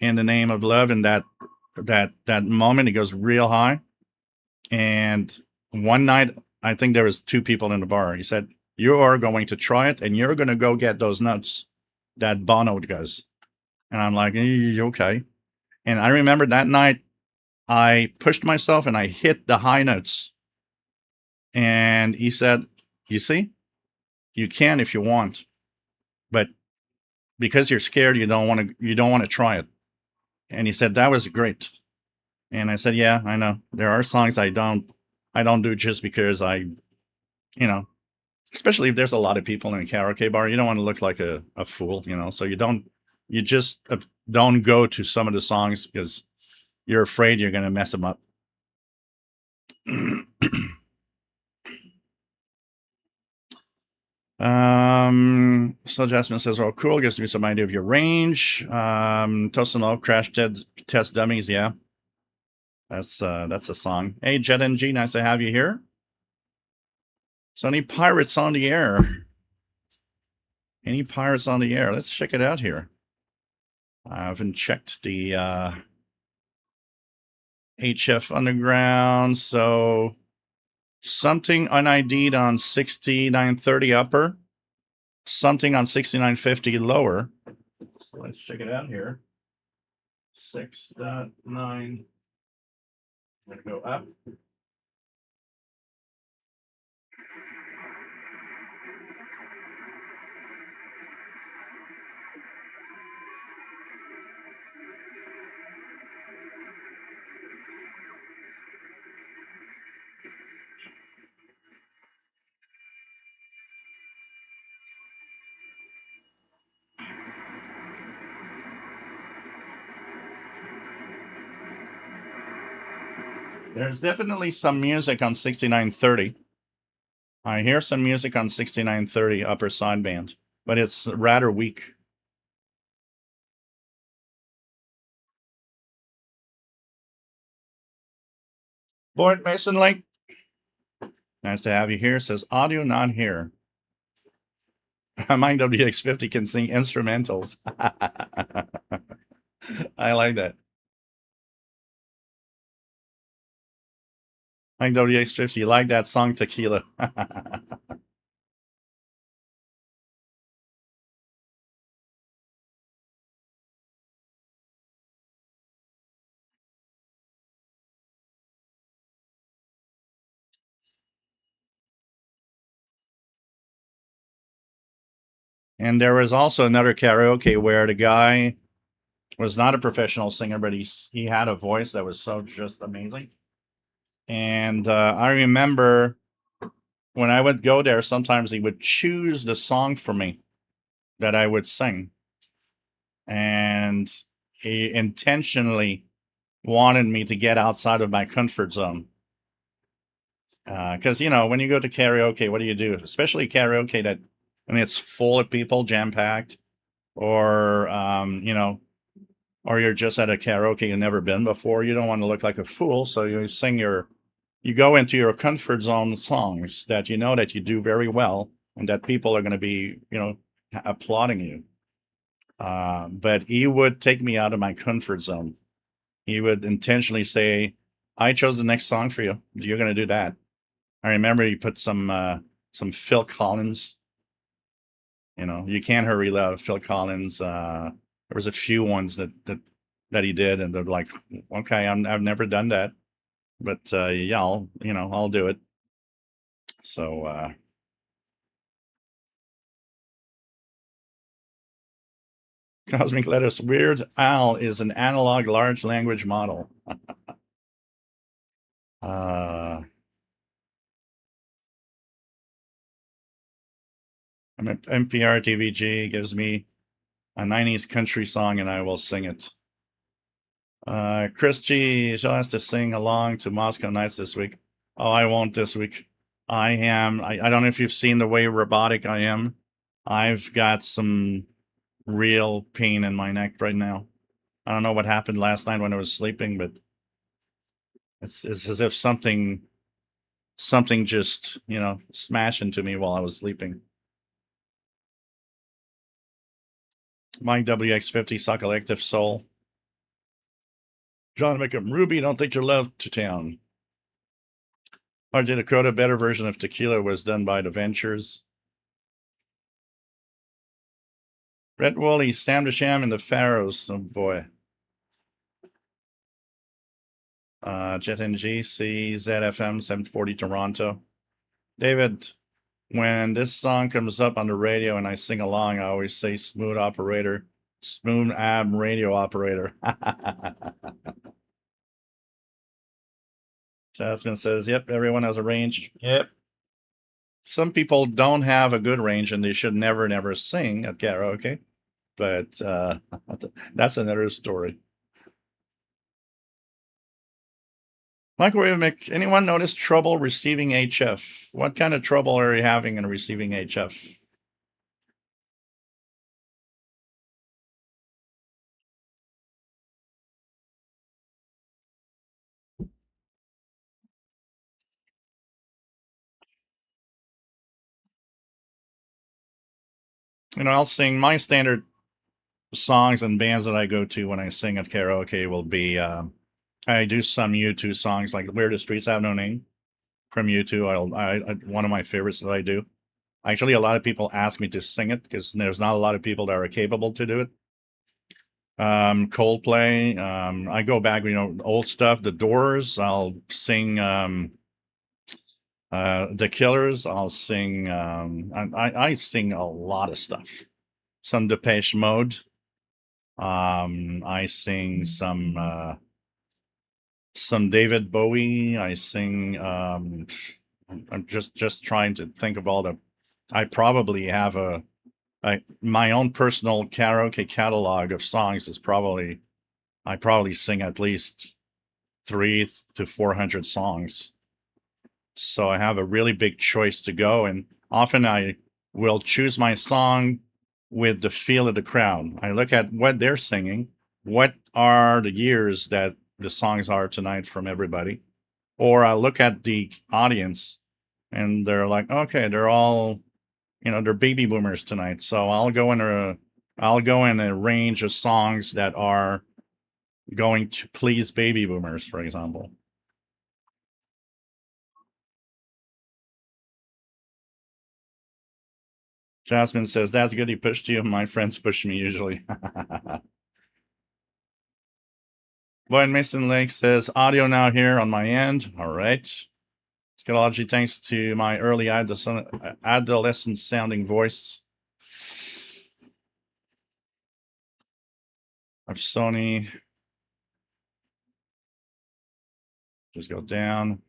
in the name of love, and that moment he goes real high. And one night, I think there was two people in the bar. He said, "You are going to try it, and you're going to go get those notes that Bono does." And I'm like, okay. And I remember that night, I pushed myself and I hit the high notes. And he said, "You see, you can if you want, but because you're scared, you don't want to try it." And he said, "That was great." And I said, "Yeah, I know. There are songs I don't do just because you know, especially if there's a lot of people in a karaoke bar, you don't want to look like a fool, so you just don't go to some of the songs because you're afraid you're going to mess them up." So Jasmine says, "Oh, cool. Gives me some idea of your range." Toast and Love, Test Dummies. Yeah, that's a song. Hey, Jet NG, nice to have you here. So any pirates on the air? Any pirates on the air? Let's check it out here. I haven't checked the HF Underground. So something unID'd on 6930 upper, something on 6950 lower. Let's check it out here. 6.9. I'm going to go up. There's definitely some music on 6930. I hear some music on 6930 upper sideband, but it's rather weak. Boyd Mason Link, nice to have you here. Says audio not here. Mind WX50 can sing instrumentals. I like that. Mind WX50, like that song Tequila. And there was also another karaoke where the guy was not a professional singer, but he had a voice that was so just amazing. And I remember when I would go there, sometimes he would choose the song for me that I would sing. And he intentionally wanted me to get outside of my comfort zone. Because, when you go to karaoke, what do you do? Especially karaoke it's full of people, jam packed, or, or you're just at a karaoke you've never been before. You don't want to look like a fool. So you go into your comfort zone songs that that you do very well and that people are going to be, applauding you. But he would take me out of my comfort zone. He would intentionally say, "I chose the next song for you. You're going to do that." I remember he put some Phil Collins. You can't hurry love, Phil Collins. There was a few ones that he did, and they're like, "Okay, I've never done that, but yeah, I'll do it." So Cosmic Lettuce, Weird Al is an analog large language model. uh I'm at NPR TVG gives me a 90s country song and I will sing it. Chris G, she'll have to sing along to Moscow Nights this week. Oh, I won't this week. I don't know if you've seen the way robotic I am. I've got some real pain in my neck right now. I don't know what happened last night when I was sleeping, but it's as if something just, smashed into me while I was sleeping. Mike WX50, Saw Collective Soul. John Mickham, Ruby, don't take your love to town. RJ Dakota, better version of Tequila was done by the Ventures. Red Wooly, Sam the Sham, and the Pharaohs. Oh boy. Jet NG, CZFM 740 Toronto. David, when this song comes up on the radio and I sing along, I always say smooth operator, smooth ab radio operator. Jasmine says, yep, everyone has a range. Yep. Some people don't have a good range and they should never sing at karaoke. But that's another story. Microwave Mick, anyone notice trouble receiving HF? What kind of trouble are you having in receiving HF? I'll sing my standard songs and bands that I go to when I sing at karaoke will be I do some U2 songs like Where the Streets Have No Name from U2. I one of my favorites that I do. Actually, a lot of people ask me to sing it because there's not a lot of people that are capable to do it. Coldplay. I go back, old stuff. The Doors. I'll sing The Killers. I'll sing. I sing a lot of stuff. Some Depeche Mode. I sing some David Bowie. I sing. I'm just trying to think of all the. I probably have my own personal karaoke catalog of songs is probably. I probably sing at least 300 to 400 songs. So I have a really big choice to go, and often I will choose my song with the feel of the crowd. I look at what they're singing, what are the years that the songs are tonight from everybody, or I look at the audience and they're like, okay, they're all, they're baby boomers tonight. So I'll go in a range of songs that are going to please baby boomers, for example. Jasmine says, that's good he pushed you. My friends push me usually. Boyd Mason Lake says, audio now here on my end. All right. Scalology, thanks to my early adolescent sounding voice of Sony. Just go down.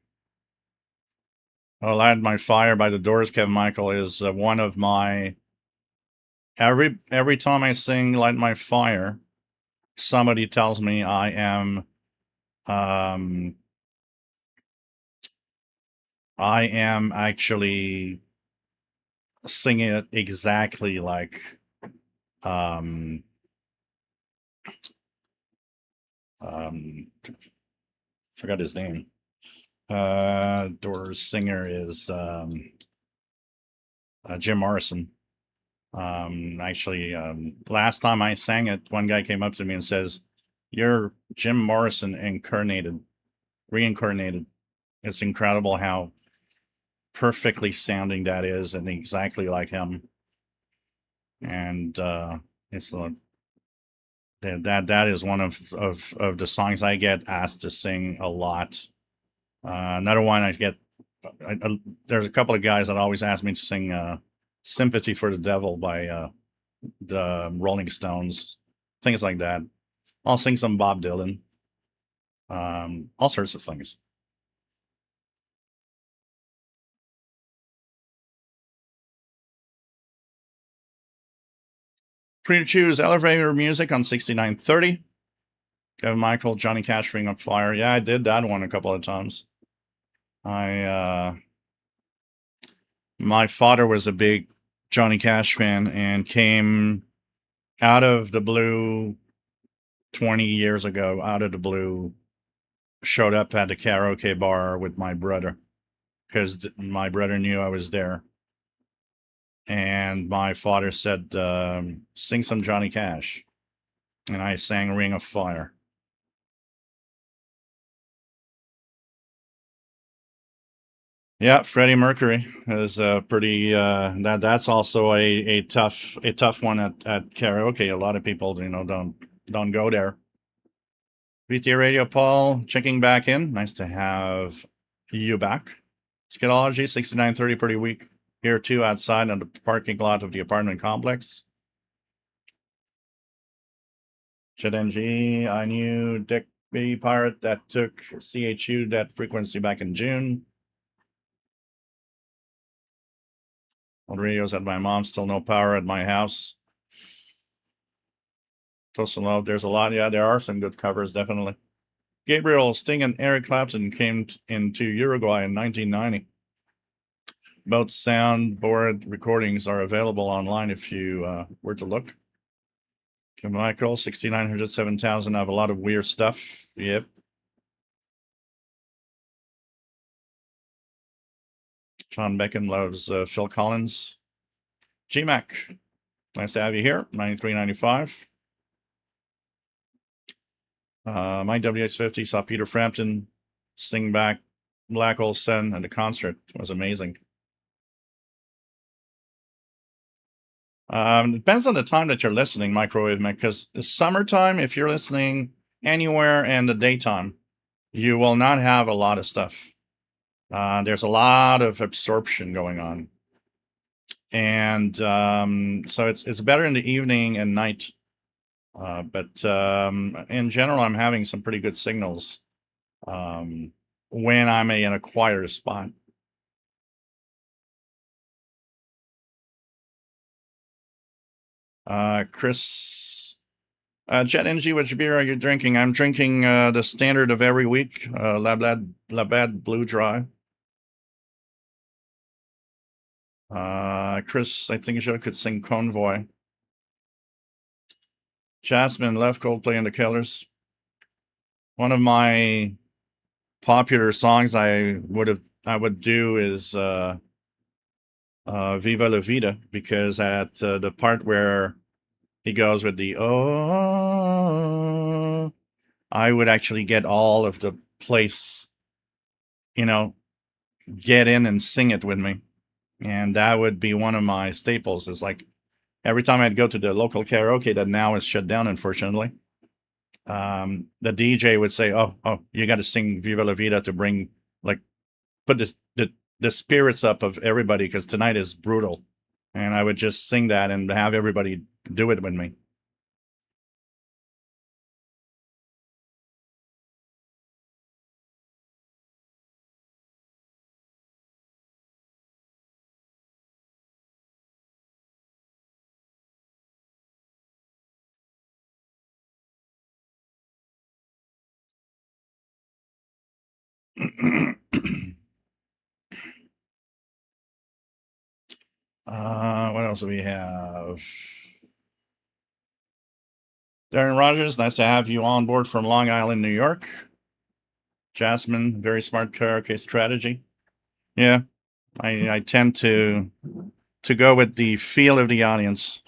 Oh, Light My Fire by the Doors, Kevin Michael, is one of my... Every time I sing Light My Fire, somebody tells me I am actually singing it exactly like forgot his name. Doors singer is Jim Morrison. Actually, last time I sang it, one guy came up to me and says, "You're Jim Morrison reincarnated." It's incredible how perfectly sounding that is, and exactly like him. And it's that is one of the songs I get asked to sing a lot. Another one I get. There's a couple of guys that always ask me to sing "Sympathy for the Devil" by the Rolling Stones, things like that. I'll sing some Bob Dylan, all sorts of things. Free to choose elevator music on 6930. Kevin Michael, Johnny Cash, Ring of Fire. Yeah, I did that one a couple of times. My father was a big Johnny Cash fan and came out of the blue 20 years ago, out of the blue, showed up at the karaoke bar with my brother because my brother knew I was there. And my father said, sing some Johnny Cash. And I sang Ring of Fire. Yeah, Freddie Mercury is pretty. That's also a tough one at karaoke. A lot of people, don't go there. VT Radio, Paul, checking back in. Nice to have you back. Skidology 6930, pretty weak here too, outside on the parking lot of the apartment complex. Jet NG, I knew Dick B Pirate that took CHU that frequency back in June. Old radios at my mom's, still no power at my house. Toast Love, there's a lot. Yeah, there are some good covers, definitely. Gabriel, Sting, and Eric Clapton came into Uruguay in 1990. Both soundboard recordings are available online if you were to look. Kim Michael, 6,900, 7,000. I have a lot of weird stuff. Yep. John Beckham loves Phil Collins. GMAC, nice to have you here. 93.95. My WX50 saw Peter Frampton sing back Black Hole Sun at the concert. It was amazing. Depends on the time that you're listening, Microwave Mech, because summertime, if you're listening anywhere in the daytime, you will not have a lot of stuff. There's a lot of absorption going on. And so it's better in the evening and night. But in general, I'm having some pretty good signals when I'm in a quieter spot. Chris, Jet NG, which beer are you drinking? I'm drinking the standard of every week, Labatt Blue Dry. Chris, I think you could sing Convoy. Jasmine left Coldplay and the Killers. One of my popular songs I would do is Viva la Vida, because at the part where he goes with the oh, I would actually get all of the place, get in and sing it with me. And that would be one of my staples. Is like every time I'd go to the local karaoke that now is shut down, unfortunately, the DJ would say, oh, you got to sing Viva la Vida to bring, put the spirits up of everybody, because tonight is brutal. And I would just sing that and have everybody do it with me. What else do we have? Darren Rogers, nice to have you on board from Long Island, New York. Jasmine, very smart karaoke strategy. Yeah, I tend to go with the feel of the audience.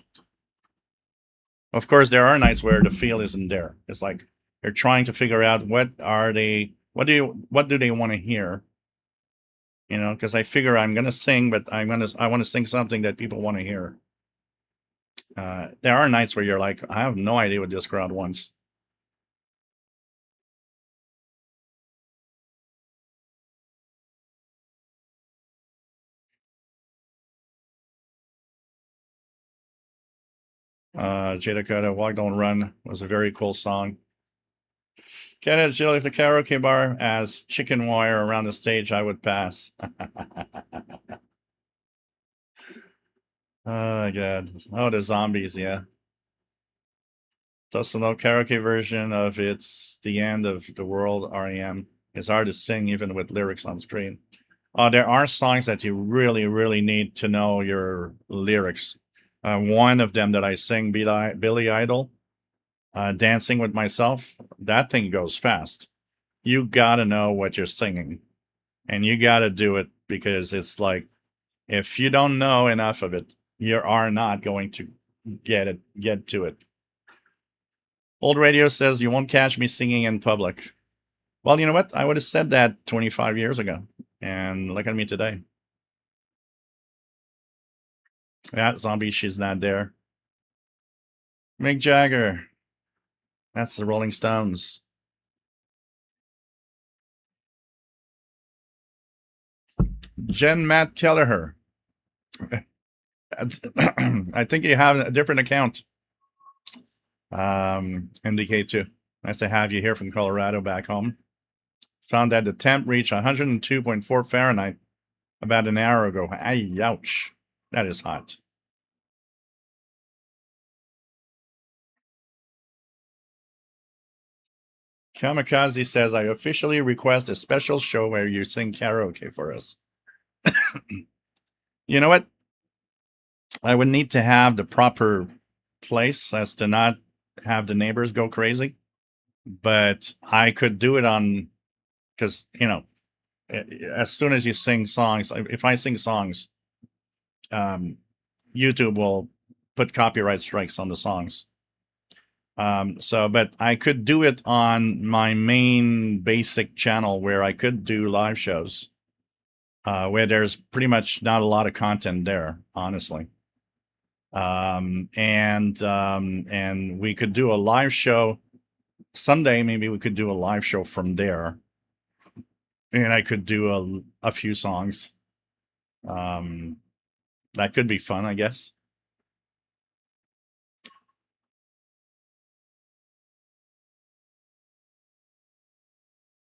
Of course, there are nights where the feel isn't there. It's like you're trying to figure out what do they want to hear. Because I figure I'm gonna sing, but I want to sing something that people want to hear. There are nights where you're like, I have no idea what this crowd wants. Jada Coda, Walk Don't Run was a very cool song. Canada Jill, if the karaoke bar has chicken wire around the stage, I would pass. Oh, God. Oh, the zombies, yeah. Doesn't know karaoke version of It's the End of the World, REM. It's hard to sing even with lyrics on screen. There are songs that you really, really need to know your lyrics. One of them that I sing, Billy Idol, Dancing with Myself, that thing goes fast. You gotta know what you're singing, and you gotta do it, because it's like, if you don't know enough of it, you are not going to get to it. Old Radio says, you won't catch me singing in public. Well, you know what? I would have said that 25 years ago. And look at me today. Yeah, Zombie, she's not there. Mick Jagger. That's the Rolling Stones. Jen Matt Kelleher. I think you have a different account. MDK2. Nice to have you here from Colorado back home. Found that the temp reached 102.4 Fahrenheit about an hour ago. Ay, ouch. That is hot. Kamikaze says, I officially request a special show where you sing karaoke for us. You know what? I would need to have the proper place as to not have the neighbors go crazy. But I could do it on, because, as soon as you sing songs, if I sing songs, YouTube will put copyright strikes on the songs. But I could do it on my main basic channel where I could do live shows, where there's pretty much not a lot of content there, honestly. And we could do a live show someday. Maybe we could do a live show from there, and I could do a few songs. That could be fun, I guess.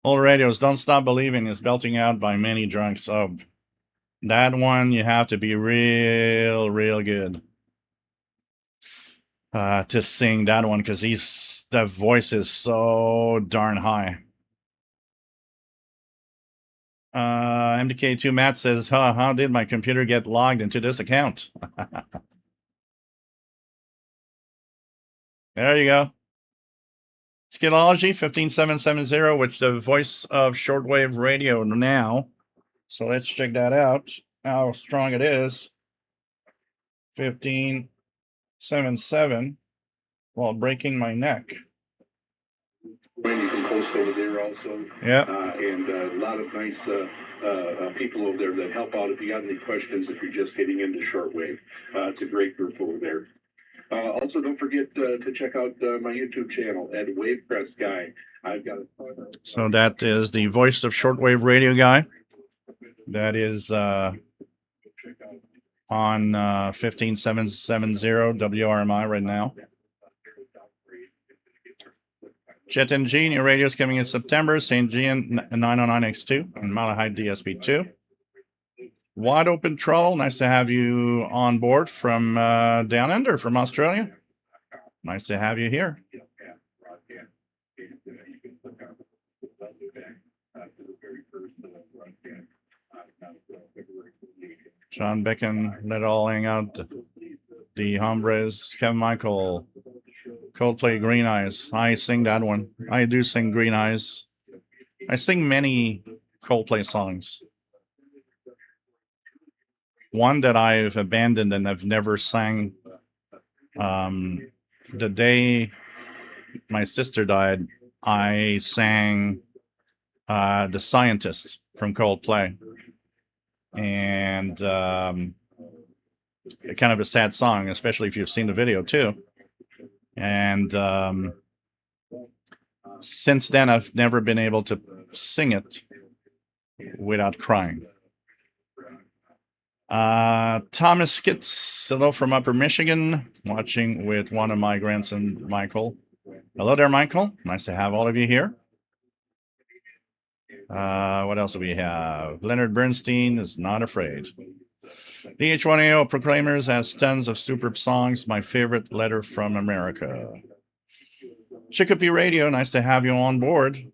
Old Radios, Don't Stop Believing is belting out by Many Drunks. Oh, that one you have to be real, real good to sing that one, because the voice is so darn high. MDK2 Matt says, how did my computer get logged into this account? There you go. Skidology 15770, which the voice of Shortwave Radio now. So let's check that out, how strong it is. 1577, while breaking my neck. Randy from Coast over there also. Yeah. And a lot of nice people over there that help out if you got any questions, if you're just getting into Shortwave. It's a great group over there. Also, don't forget to check out my YouTube channel at Wavecrest Guy. I've got a ton of, so that is the voice of Shortwave Radio guy. That is on 15770 WRMI right now. Jet and G, new radios coming in September. St. Gian 909X2 and Malahide DSP2. Wide Open Troll, nice to have you on board from down under, from Australia. Nice to have you here. Sean Becken, let it all hang out. The Hombres, Kevin Michael, Coldplay, Green Eyes. I sing that one. I do sing Green Eyes. I sing many Coldplay songs. One that I've abandoned and I've never sang. The day my sister died, I sang The Scientist from Coldplay. And kind of a sad song, especially if you've seen the video too. And since then, I've never been able to sing it without crying. Thomas Skitz, hello from Upper Michigan, watching with one of my grandsons, Michael. Hello there, Michael. Nice to have all of you here. What else do we have? Leonard Bernstein is Not Afraid. The H1AO Proclaimers has tons of superb songs. My favorite, Letter from America. Chicopee Radio, nice to have you on board.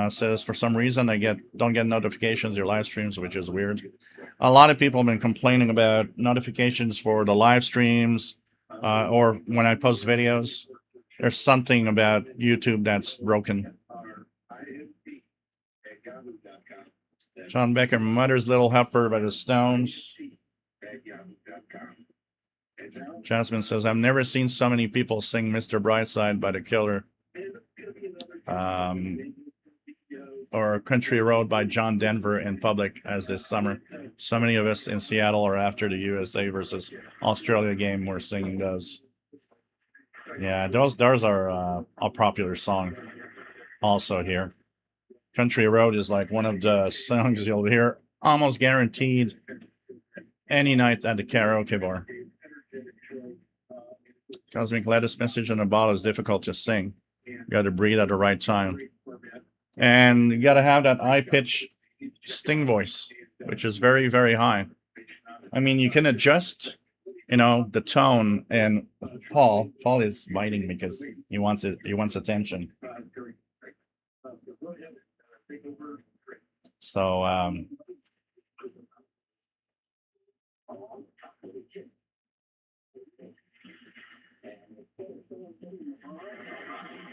Says for some reason I don't get notifications your live streams, which is weird. A lot of people have been complaining about notifications for the live streams or when I post videos. There's something about YouTube that's broken. John Becker, Mother's Little Helper by the Stones. Jasmine says, I've never seen so many people sing Mr. Brightside by The Killer. Or Country Road by John Denver in public as this summer. So many of us in Seattle are after the USA versus Australia game were singing those. Yeah, those are a popular song also here. Country Road is like one of the songs you'll hear almost guaranteed any night at the karaoke bar. Cosmic Lettuce Message in a Bottle is difficult to sing. You got to breathe at the right time. And you got to have that high pitch sting voice, which is very, very high. I mean, you can adjust, the tone. And Paul is biting because he wants attention. So,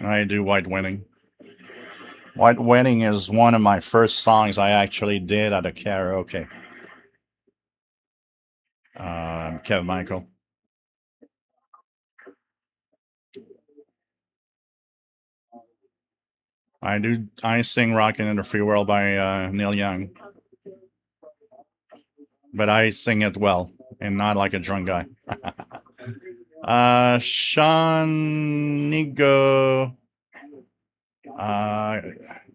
I do White Wedding. White Wedding is one of my first songs I actually did at a karaoke. Kevin Michael. I sing Rockin' in the Free World by Neil Young. But I sing it well and not like a drunk guy. Sean Nigo.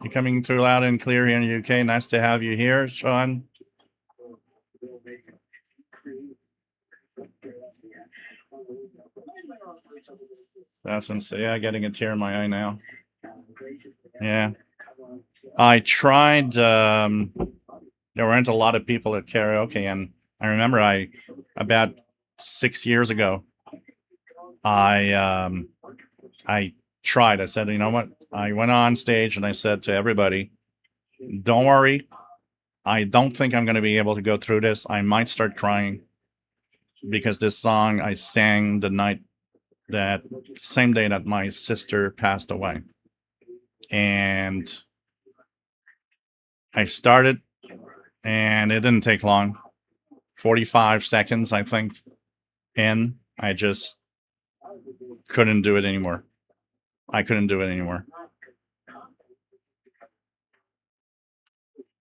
You're coming through loud and clear here in the UK. Nice to have you here, Sean. That's when getting a tear in my eye now. Yeah. I tried, there weren't a lot of people at karaoke, and I remember about 6 years ago, I tried. I said, you know what? I went on stage and I said to everybody, don't worry. I don't think I'm going to be able to go through this. I might start crying because this song I sang that same day that my sister passed away. And I started, and it didn't take long. 45 seconds, I think. And I just couldn't do it anymore. I couldn't do it anymore.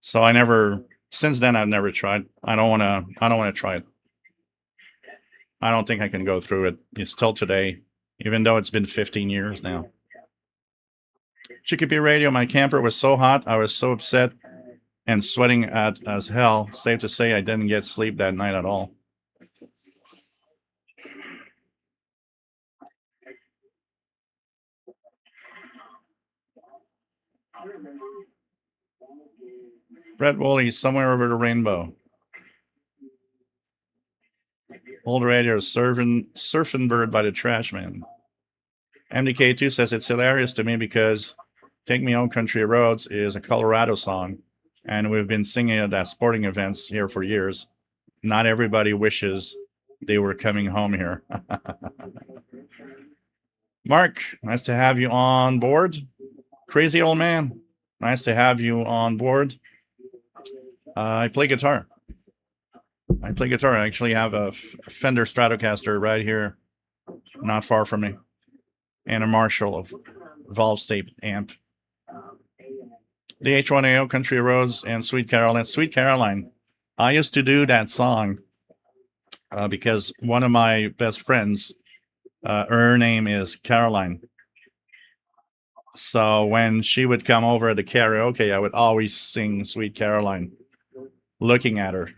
So since then I've never tried. I don't want to try it. I don't think I can go through it. It's still today, even though it's been 15 years now. Chicopee Radio, my camper was so hot. I was so upset and sweating as hell. Safe to say I didn't get sleep that night at all. Brett Woolley, Somewhere Over the Rainbow. Old Radio, Surfing Bird by the Trash Man. MDK2 says it's hilarious to me because Take Me Home Country Roads is a Colorado song, and we've been singing it at sporting events here for years. Not everybody wishes they were coming home here. Mark, nice to have you on board. Crazy Old Man, nice to have you on board. I play guitar. I actually have a Fender Stratocaster right here, not far from me, and a Marshall of valve state amp. The H1AO, Country Roads, and Sweet Caroline. Sweet Caroline. I used to do that song because one of my best friends, her name is Caroline. So when she would come over at the karaoke, I would always sing Sweet Caroline, looking at her.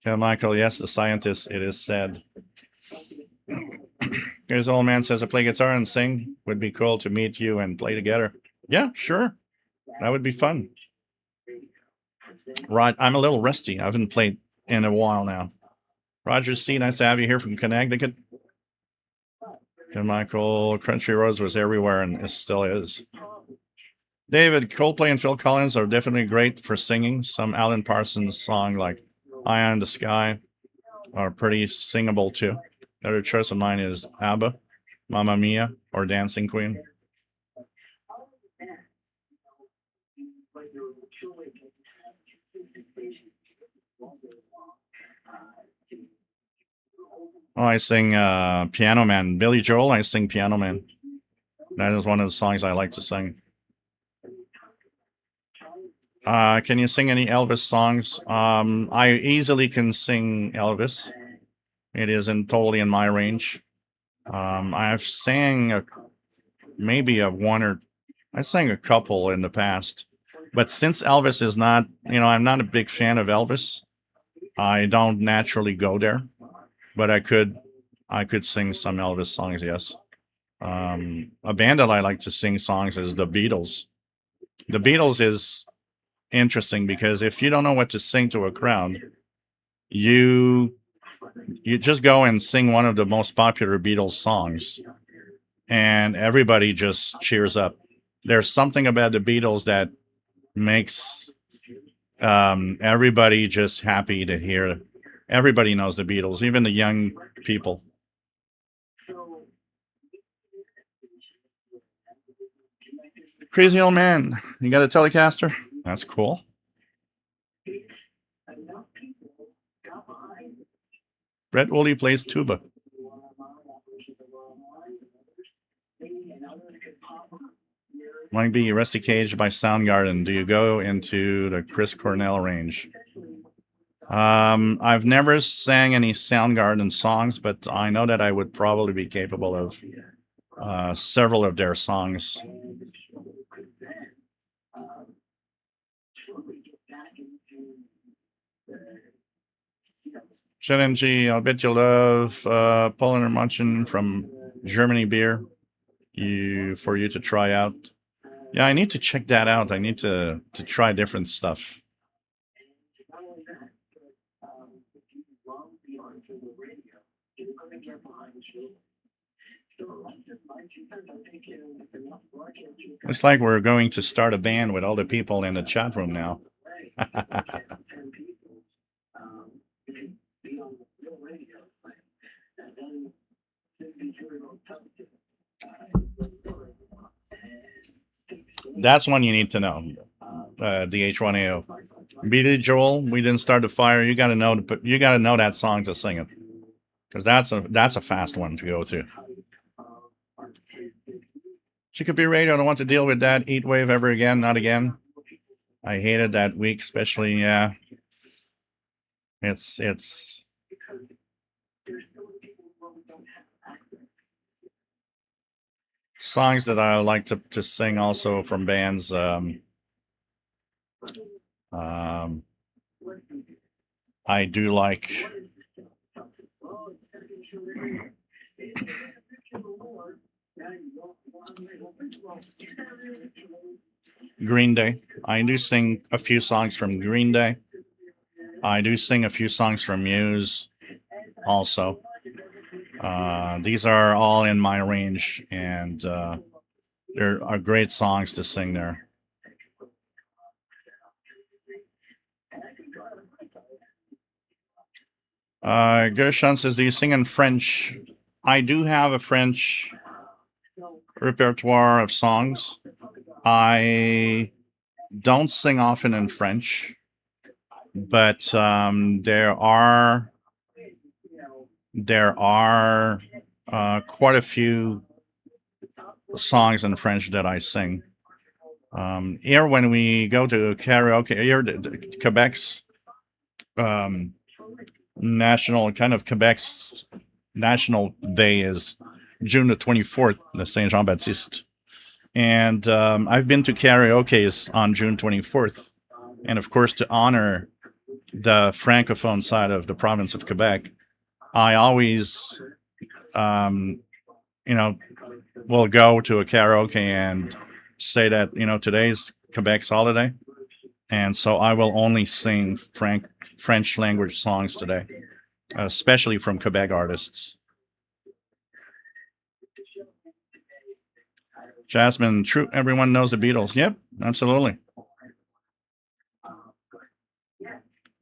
Yeah, Michael, yes, the scientist, it is said. Here's Old Man says, I play guitar and sing. Would be cool to meet you and play together. Yeah, sure. That would be fun. Right, I'm a little rusty. I haven't played in a while now. Roger C, nice to have you here from Connecticut. And Michael, Country Roads was everywhere and it still is. David, Coldplay and Phil Collins are definitely great for singing. Some Alan Parsons song like Eye on the Sky are pretty singable too. Another choice of mine is ABBA, Mamma Mia, or Dancing Queen. Oh, I sing Piano Man. Billy Joel, I sing Piano Man. That is one of the songs I like to sing. Can you sing any Elvis songs? I easily can sing Elvis. It is totally in my range. I've sang maybe I sang a couple in the past. But since Elvis is not, I'm not a big fan of Elvis. I don't naturally go there. But I could sing some Elvis songs, yes. A band that I like to sing songs is the Beatles. The Beatles is interesting because if you don't know what to sing to a crowd, you just go and sing one of the most popular Beatles songs, and everybody just cheers up. There's something about the Beatles that makes everybody just happy to hear. Everybody knows the Beatles, even the young people. Crazy old man, you got a Telecaster? That's cool. Brett Woolley plays tuba. Might be Rusty Cage by Soundgarden. Do you go into the Chris Cornell range? I've never sang any Soundgarden songs, but I know that I would probably be capable of several of their songs. G, I'll bet you love Poland and Munchen from Germany beer for you to try out. Yeah, I need to check that out. I need to try different stuff. It's like we're going to start a band with all the people in the chat room now. That's one you need to know. The H1AO. Billy Joel, we didn't start the fire. You got to know that song to sing it, because that's a fast one to go to. Chicopee Radio, I don't want to deal with that heat wave ever again. Not again. I hated that week, especially. Yeah, it's. Songs that I like to sing also from bands. I do like Green Day. I do sing a few songs from Green Day. I do sing a few songs from Muse also. These are all in my range, and there are great songs to sing there. Gershon says, do you sing in French? I do have a French repertoire of songs. I don't sing often in French, but there are quite a few songs in French that I sing. Here, when we go to karaoke, here Quebec's Quebec's national day is June the 24th, the Saint Jean Baptiste. And I've been to karaoke's on June 24th. And of course, to honor the Francophone side of the province of Quebec, I always, will go to a karaoke and say that, today's Quebec's holiday. And so I will only sing French language songs today, especially from Quebec artists. Jasmine, true, everyone knows the Beatles. Yep, absolutely.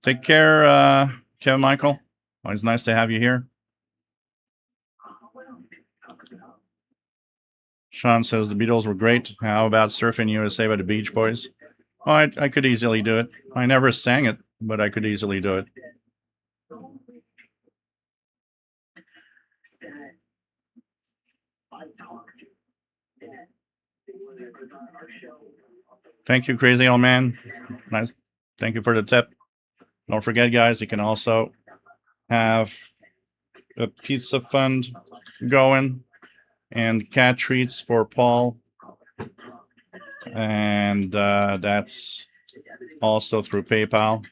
Take care, Kevin Michael. Always nice to have you here. Sean says the Beatles were great. How about Surfing USA by the Beach Boys? Oh, I could easily do it. I never sang it, but I could easily do it. Thank you, Crazy Old Man. Nice. Thank you for the tip. Don't forget, guys, you can also have a pizza fund going and cat treats for Paul. And that's also through PayPal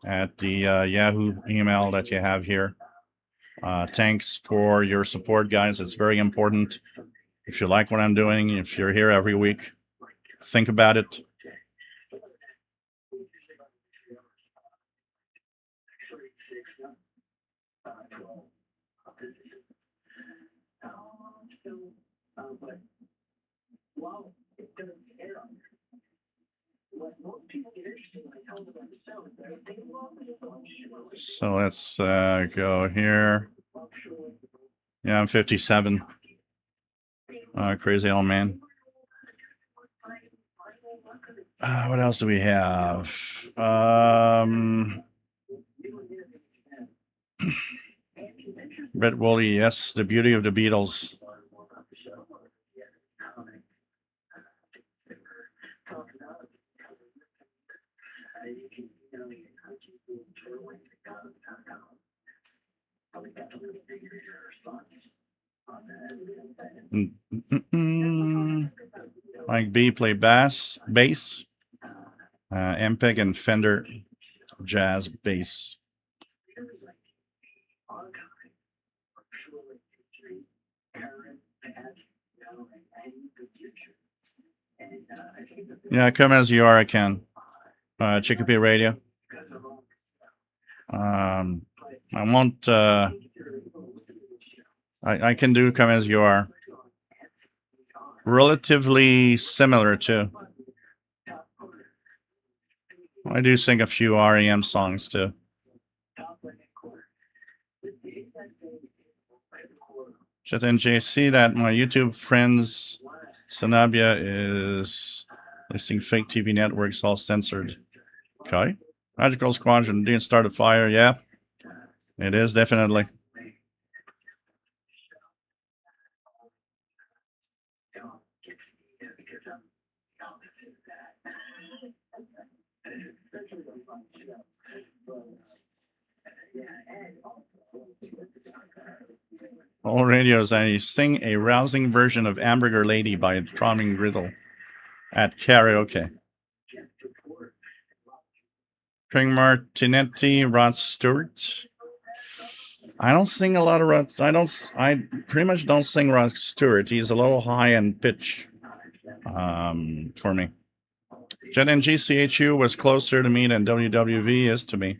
at the Yahoo email that you have here. Thanks for your support, guys. It's very important. If you like what I'm doing, if you're here every week, think about it. So let's go here. Yeah, I'm 57. Crazy Old Man. What else do we have? Red Woolly, yes, the beauty of the Beatles. Mike B play bass, MPEG and Fender jazz bass. Yeah, come as you are, I can. Chicopee Radio. I won't. I can do come as you are. Relatively similar too. I do sing a few REM songs too. Chet and JC that my YouTube friends Sanabia is listing fake TV networks all censored. Okay. Magical Squadron didn't start a fire. Yeah, it is definitely. All radios, I sing a rousing version of Hamburger Lady by Tromming Riddle at karaoke. Craig Martinetti, Rod Stewart. I don't sing a lot of Rod. I pretty much don't sing Rod Stewart. He's a little high in pitch for me. Jet and GCHU was closer to me than WWV is to me,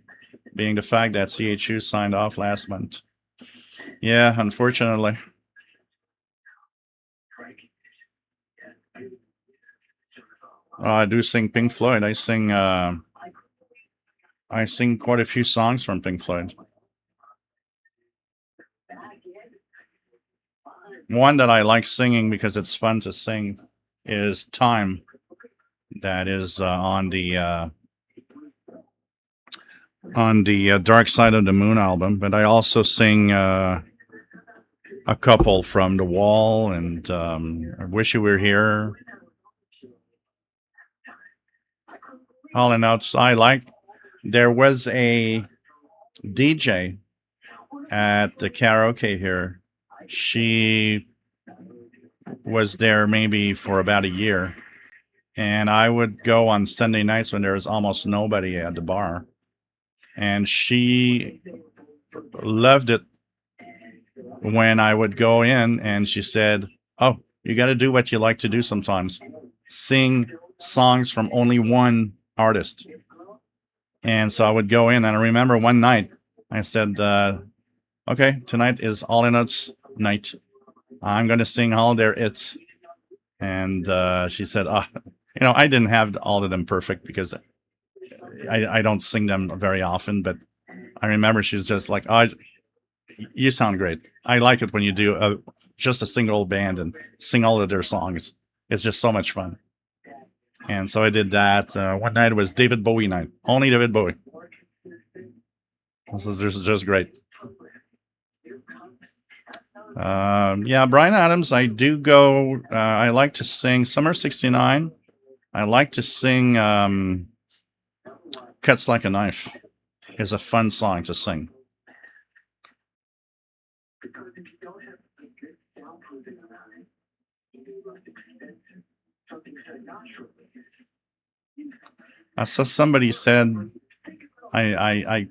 being the fact that CHU signed off last month. Yeah, unfortunately. I do sing Pink Floyd. I sing quite a few songs from Pink Floyd. One that I like singing because it's fun to sing is Time. That is on the Dark Side of the Moon album. But I also sing a couple from The Wall and I Wish You Were Here. All in outside, there was a DJ at the karaoke here. She was there maybe for about a year. And I would go on Sunday nights when there was almost nobody at the bar. And she loved it when I would go in and she said, "Oh, you got to do what you like to do sometimes. Sing songs from only one artist. And so I would go in, and I remember one night I said, okay, tonight is All in Notes night. I'm going to sing all their hits. And she said, I didn't have all of them perfect because I don't sing them very often, but I remember she's just like, oh, you sound great. I like it when you do just a single band and sing all of their songs. It's just so much fun. And so I did that. One night it was David Bowie night. Only David Bowie. This is just great. Yeah, Bryan Adams, I do go. I like to sing Summer 69. I like to sing Cuts Like a Knife. It's a fun song to sing. I saw somebody said, I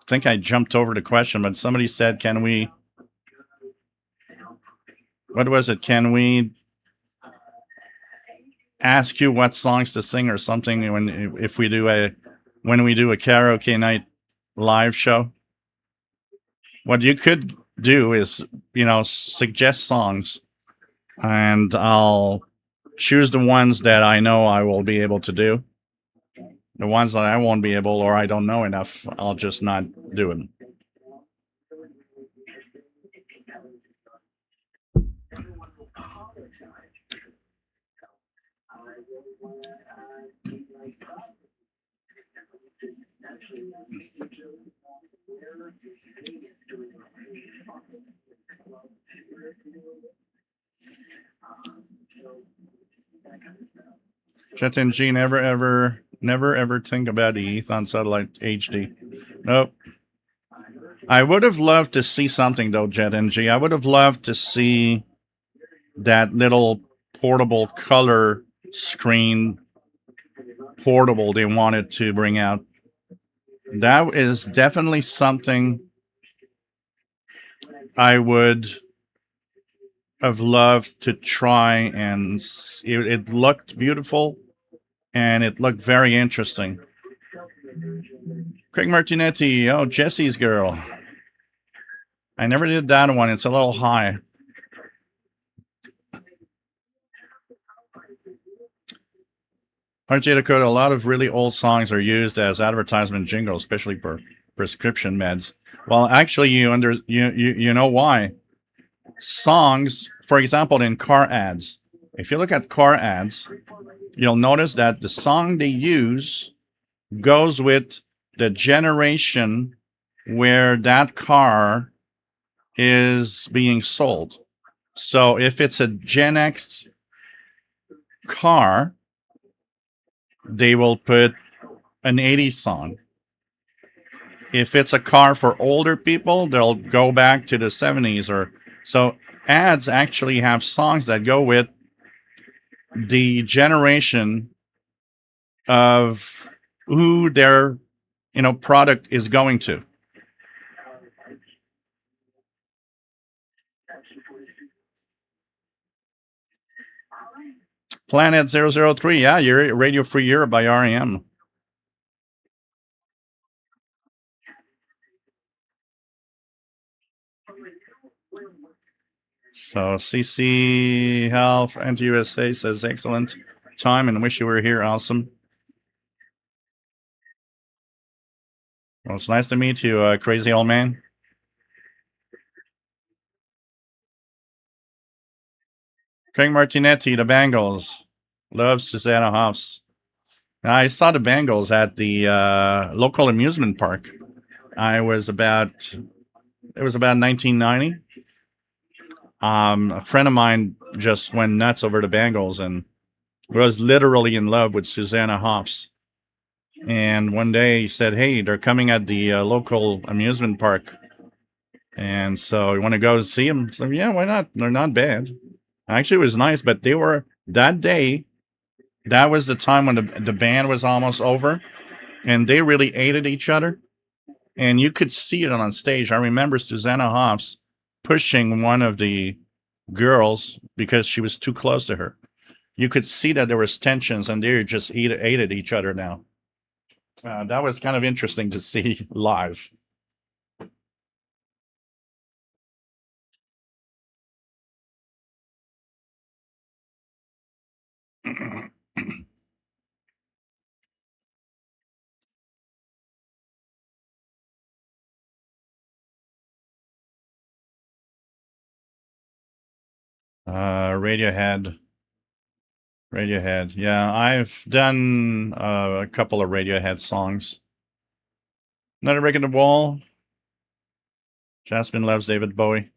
think I jumped over the question, but somebody said, can we, what was it? Can we ask you what songs to sing or something when we do a karaoke night live show? What you could do is, suggest songs, and I'll choose the ones that I know I will be able to do. The ones that I won't be able, or I don't know enough, I'll just not do them. Jet and G, never ever think about the ETH on satellite HD. Nope. I would have loved to see something though, Jet and G. I would have loved to see that little portable color screen portable they wanted to bring out. That is definitely something I would have loved to try, and it looked beautiful and it looked very interesting. Craig Martinetti, oh, Jesse's Girl. I never did that one. It's a little high. RJ Dakota, a lot of really old songs are used as advertisement jingles, especially for prescription meds. Well, actually, you know why. Songs, for example, in car ads. If you look at car ads, you'll notice that the song they use goes with the generation where that car is being sold. So if it's a Gen X car, they will put an 80s song. If it's a car for older people, they'll go back to the 70s or so. Ads actually have songs that go with the generation of who their product is going to. Planet 003, yeah, you're Radio Free Europe by REM. So CC Health and USA says excellent time and wish you were here. Awesome. Well, it's nice to meet you, crazy old man. Craig Martinetti, the Bangles. Love Susanna Hoffs. I saw the Bangles at the local amusement park. It was about 1990. A friend of mine just went nuts over the Bangles and was literally in love with Susanna Hoffs. And one day he said, hey, they're coming at the local amusement park. And so you want to go see them? So yeah, why not? They're not bad. Actually, it was nice, but they were, that day, that was the time when the band was almost over, and they really hated each other. And you could see it on stage. I remember Susanna Hoffs pushing one of the girls because she was too close to her. you could see that there was tensions and they just ate at each other now. That was kind of interesting to see live. Radiohead. Radiohead. Yeah, I've done a couple of Radiohead songs. Another Brick in the Wall. Jasmine loves David Bowie.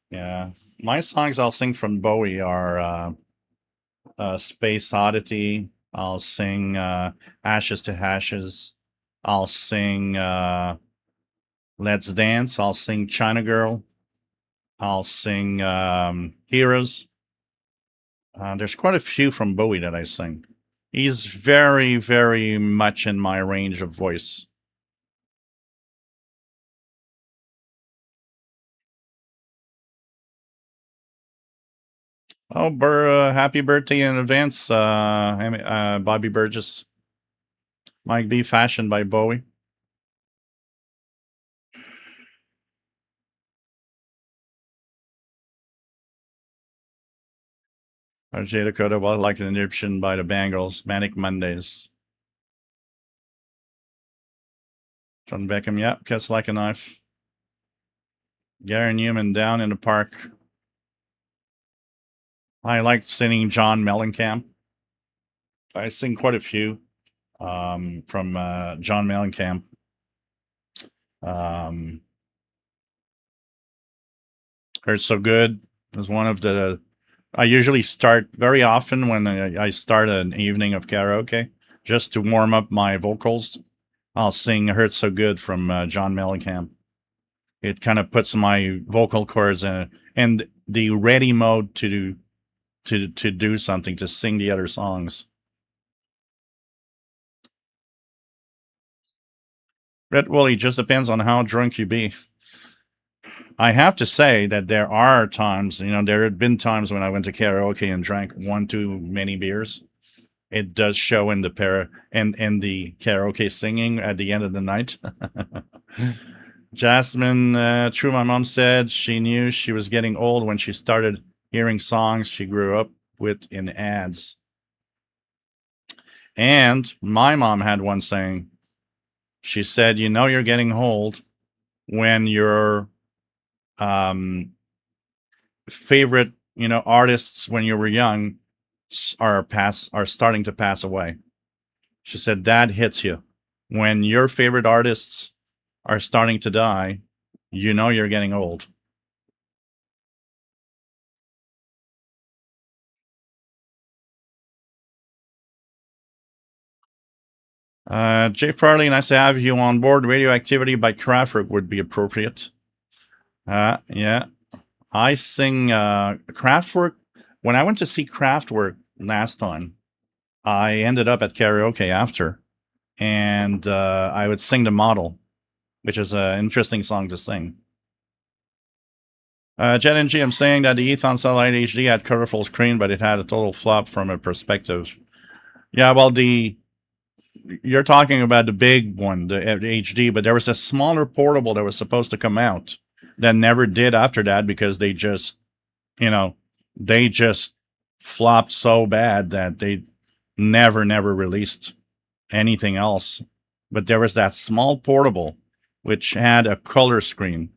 Yeah. My songs I'll sing from Bowie are Space Oddity. I'll sing Ashes to Ashes. I'll sing Let's Dance. I'll sing China Girl. I'll sing Heroes. There's quite a few from Bowie that I sing. He's very, very much in my range of voice. Oh, happy birthday in advance, Bobby Burgess. Might be fashioned by Bowie. RJ Dakota, well, like an Egyptian by the Bangles. Manic Mondays. John Beckham, yep, cuts like a knife. Gary Newman, Down in the Park. I like singing John Mellencamp. I sing quite a few from John Mellencamp. Heard So Good is one of the. I usually start very often when I start an evening of karaoke just to warm up my vocals. I'll sing Hurt So Good from John Mellencamp. It kind of puts my vocal cords in the ready mode to do something, to sing the other songs. Red Woolly just depends on how drunk you be. I have to say that there are times, there have been times when I went to karaoke and drank one too many beers. It does show in in the karaoke singing at the end of the night. Jasmine, true, my mom said she knew she was getting old when she started hearing songs she grew up with in ads. And my mom had one saying, she said, you're getting old when your favorite, artists when you were young are starting to pass away. She said that hits you. When your favorite artists are starting to die, you're getting old. Jay Farley, nice to have you on board. Radioactivity by Kraftwerk would be appropriate. Yeah. I sing Kraftwerk. When I went to see Kraftwerk last time, I ended up at karaoke after, and I would sing The Model, which is an interesting song to sing. Jet NG, I'm saying that the Ethon Satellite HD had colorful screen, but it had a total flop from a perspective. Yeah, well, you're talking about the big one, the HD, but there was a smaller portable that was supposed to come out that never did after that because they just, they just flopped so bad that they never released anything else. But there was that small portable which had a color screen,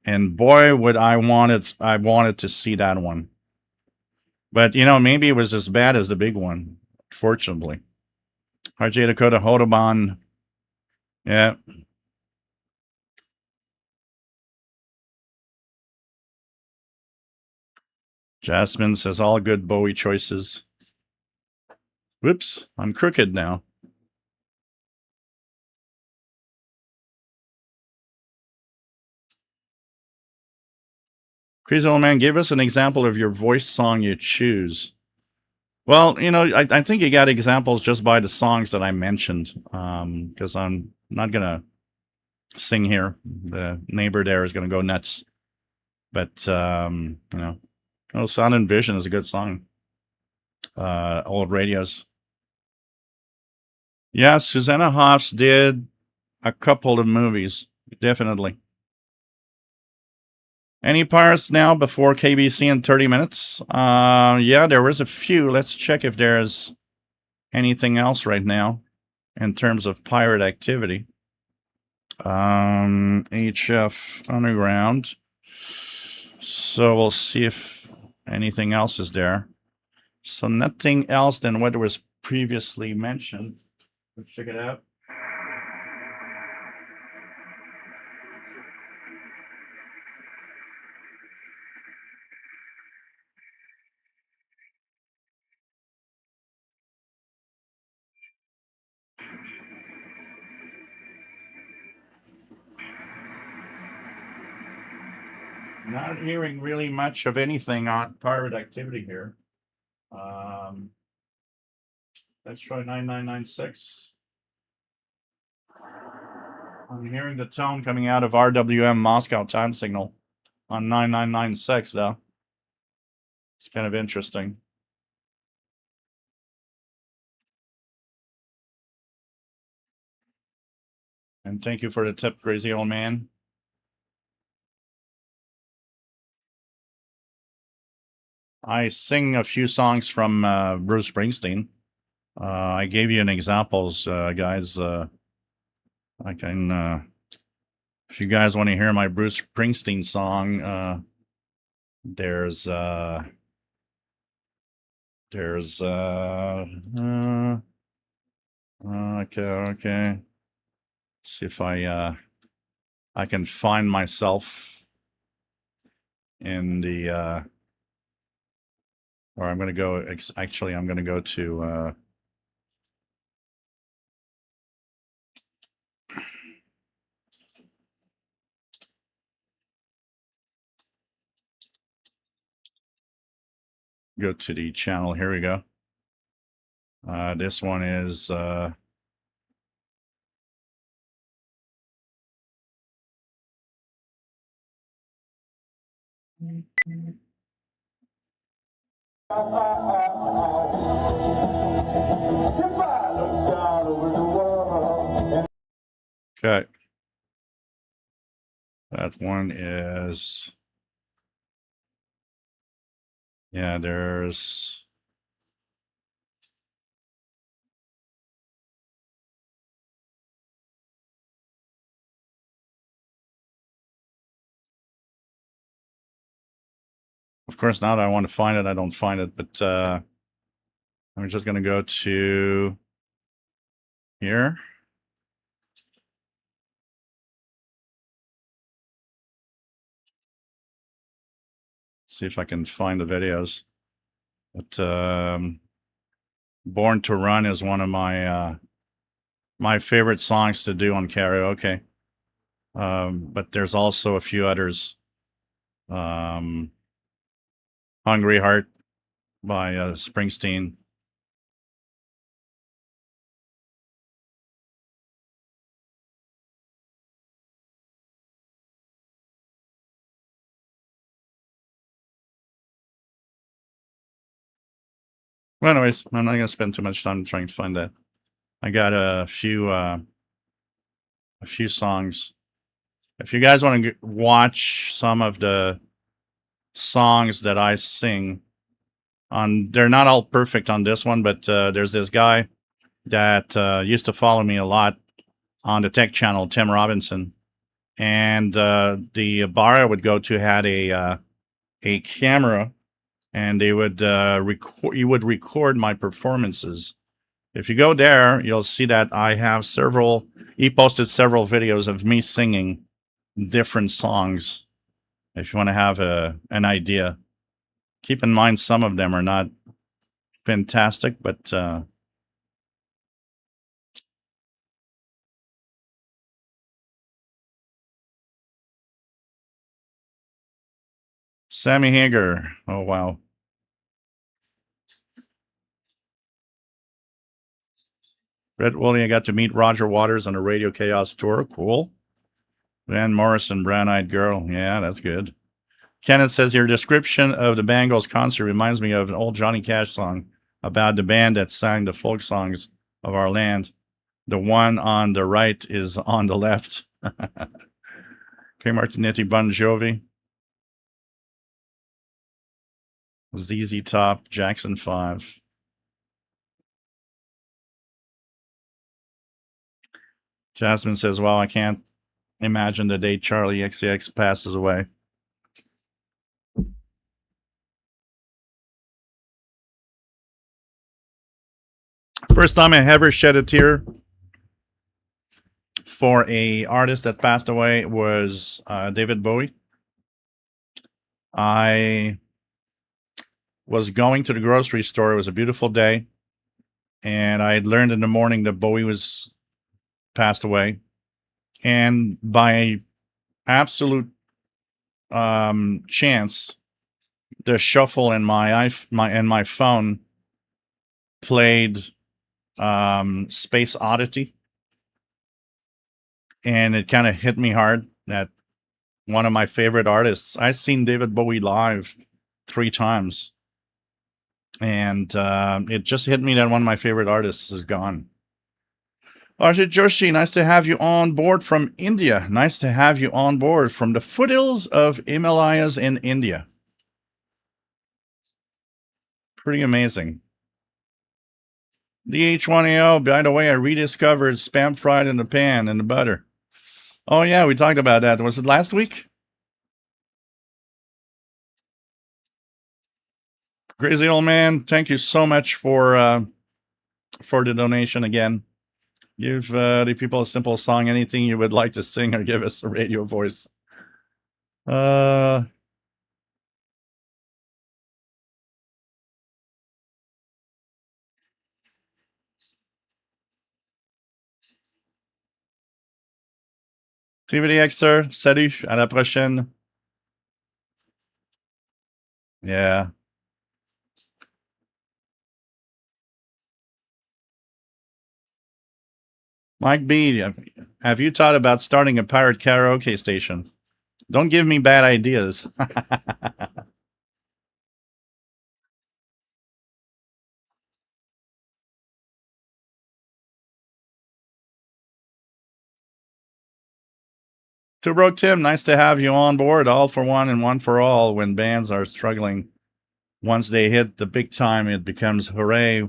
and boy, would I wanted to see that one. But maybe it was as bad as the big one, fortunately. RJ Dakota Hodobon. Yeah. Jasmine says all good Bowie choices. Whoops, I'm crooked now. Crazy Old Man, give us an example of your voice song you choose. Well, I think you got examples just by the songs that I mentioned, because I'm not going to sing here. The neighbor there is going to go nuts. But, Sound and Vision is a good song. old radios. Yeah, Susanna Hoffs did a couple of movies, definitely. Any pirates now before KBC in 30 minutes? Yeah, there was a few. Let's check if there's anything else right now in terms of pirate activity. HF Underground. So we'll see if anything else is there. So nothing else than what was previously mentioned. Let's check it out. Not hearing really much of anything on pirate activity here. Let's try 9996. I'm hearing the tone coming out of RWM Moscow time signal on 9996 though. It's kind of interesting. And thank you for the tip, crazy old man. I sing a few songs from Bruce Springsteen. I gave you an examples, guys. I can, if you guys want to hear my Bruce Springsteen song, there's okay. See if I can find myself in the, or I'm going to go, actually, I'm going to go to, go to the channel. Here we go. This one is, okay. That one is, yeah, there's, of course, now that I want to find it, I don't find it, but I'm just going to go to here. See if I can find the videos. But Born to Run is one of my my favorite songs to do on karaoke. But there's also a few others. Hungry Heart by Springsteen. Well, anyways, I'm not going to spend too much time trying to find that. I got a few songs. If you guys want to watch some of the songs that I sing on, they're not all perfect on this one, but there's this guy that used to follow me a lot on the tech channel, Tim Robinson, and the bar I would go to had a camera, and they would record. You would record my performances. If you go there, you'll see that I have several. He posted several videos of me singing different songs. If you want to have an idea, keep in mind some of them are not fantastic, but Sammy Hager. Oh wow. Red Willie, I got to meet Roger Waters on a Radio Chaos tour. Cool. Van Morrison, Brown Eyed Girl. Yeah, that's good. Kenneth says your description of the Bangles concert reminds me of an old Johnny Cash song. about the band that sang the folk songs of our land. The one on the right is on the left. Okay, Martinetti, Bon Jovi, ZZ Top, Jackson 5. Jasmine says, well, I can't imagine the day Charlie XCX passes away. First time I ever shed a tear for a artist that passed away was David Bowie. I was going to the grocery store. It was a beautiful day, and I had learned in the morning that Bowie was passed away. And by absolute chance, the shuffle in my phone played Space Oddity, and it kind of hit me hard that one of my favorite artists. I've seen David Bowie live 3 times, and it just hit me that one of my favorite artists is gone. Arjit Joshi, nice to have you on board from India. Nice to have you on board from the foothills of Himalayas in India. Pretty amazing. DH1AO, by the way, I rediscovered spam fried in the pan in the butter. Oh, yeah, we talked about that. Was it last week? Crazy old man, thank you so much for the donation again. Give the people a simple song, anything you would like to sing, or give us a radio voice. TVDXer, salut, à la prochaine. Yeah. Mike B, have you thought about starting a pirate karaoke station? Don't give me bad ideas. Two Broke Tim, nice to have you on board. All for one and one for all. When bands are struggling, once they hit the big time, it becomes hooray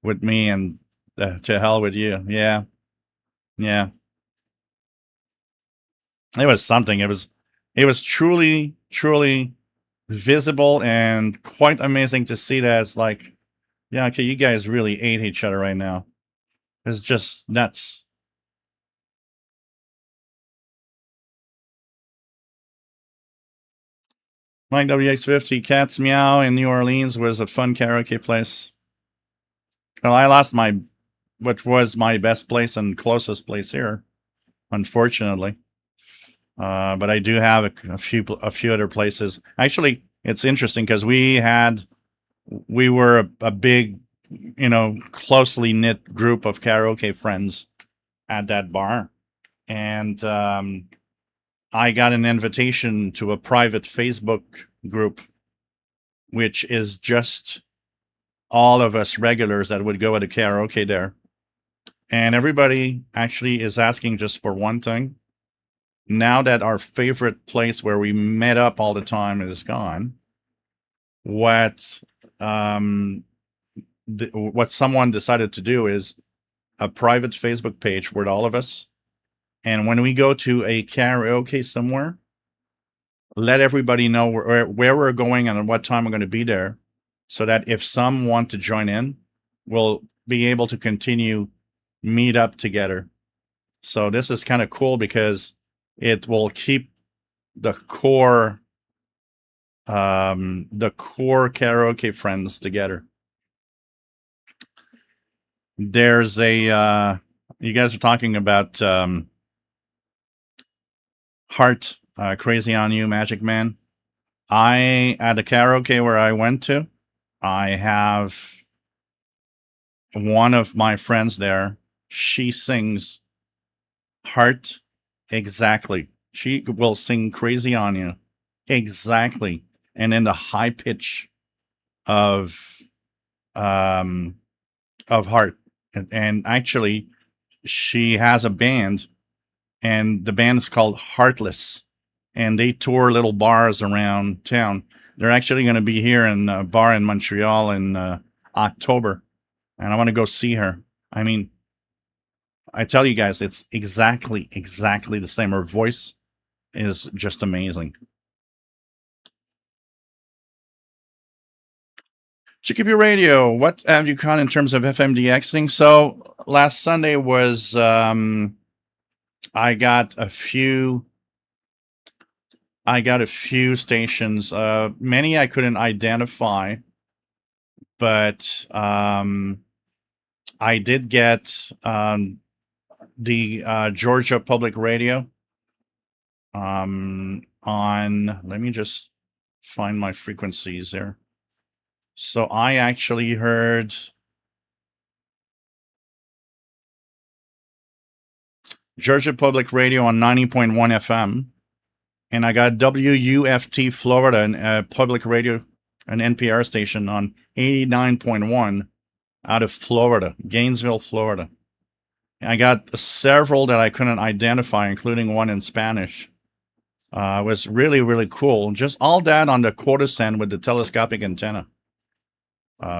with me and to hell with you. Yeah. Yeah. It was something. It was truly, truly visible and quite amazing to see that. It's like, yeah, okay, you guys really hate each other right now. It's just nuts. Mike WX50, Cats Meow in New Orleans was a fun karaoke place. Well, I lost which was my best place and closest place here, unfortunately. But I do have a few other places. Actually, it's interesting because we were a big, closely knit group of karaoke friends at that bar, and I got an invitation to a private Facebook group, which is just all of us regulars that would go at a karaoke there. And everybody actually is asking just for one thing. Now that our favorite place where we met up all the time is gone, what someone decided to do is a private Facebook page with all of us. And when we go to a karaoke somewhere, let everybody know where we're going and at what time we're going to be there, so that if some want to join in, we'll be able to continue meet up together. So this is kind of cool because it will keep the core karaoke friends together. There's a you guys are talking about Heart, Crazy on You, Magic Man. At the karaoke where I went to, I have one of my friends there. She sings Heart exactly. She will sing Crazy on You exactly, and in the high pitch of um, of heart, and actually, she has a band, and the band is called Heartless, and they tour little bars around town. They're actually going to be here in a bar in Montreal in October, and I want to go see her. I mean, I tell you guys, it's exactly the same. Her voice is just amazing. Chicopee Radio, what have you caught in terms of FMDXing? So last Sunday was I got a few stations. Many I couldn't identify, but I did get the Georgia Public Radio on. Let me just find my frequencies there. So I actually heard Georgia Public Radio on 90.1 FM, and I got WUFT Florida, and public radio, an NPR station on 89.1 out of Florida, Gainesville, Florida. And I got several that I couldn't identify, including one in Spanish. It was really cool. Just all that on the quarter cent with the telescopic antenna,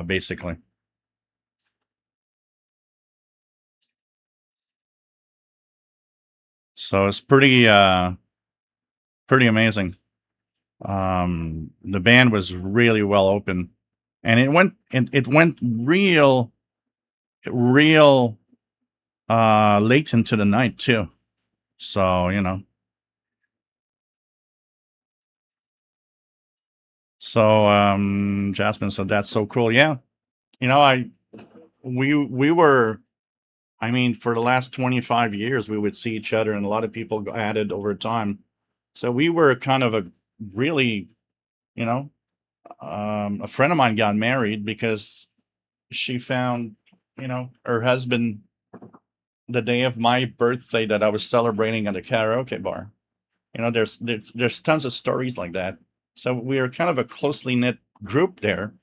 basically. So it's pretty amazing. The band was really well open, and it went real late into the night too. So Jasmine said that's so cool. Yeah, I we were. I mean, for the last 25 years, we would see each other, and a lot of people added over time. So we were kind of a really, you know, a friend of mine got married because she found, her husband the day of my birthday that I was celebrating at a karaoke bar. There's tons of stories like that. So we are kind of a closely knit group there.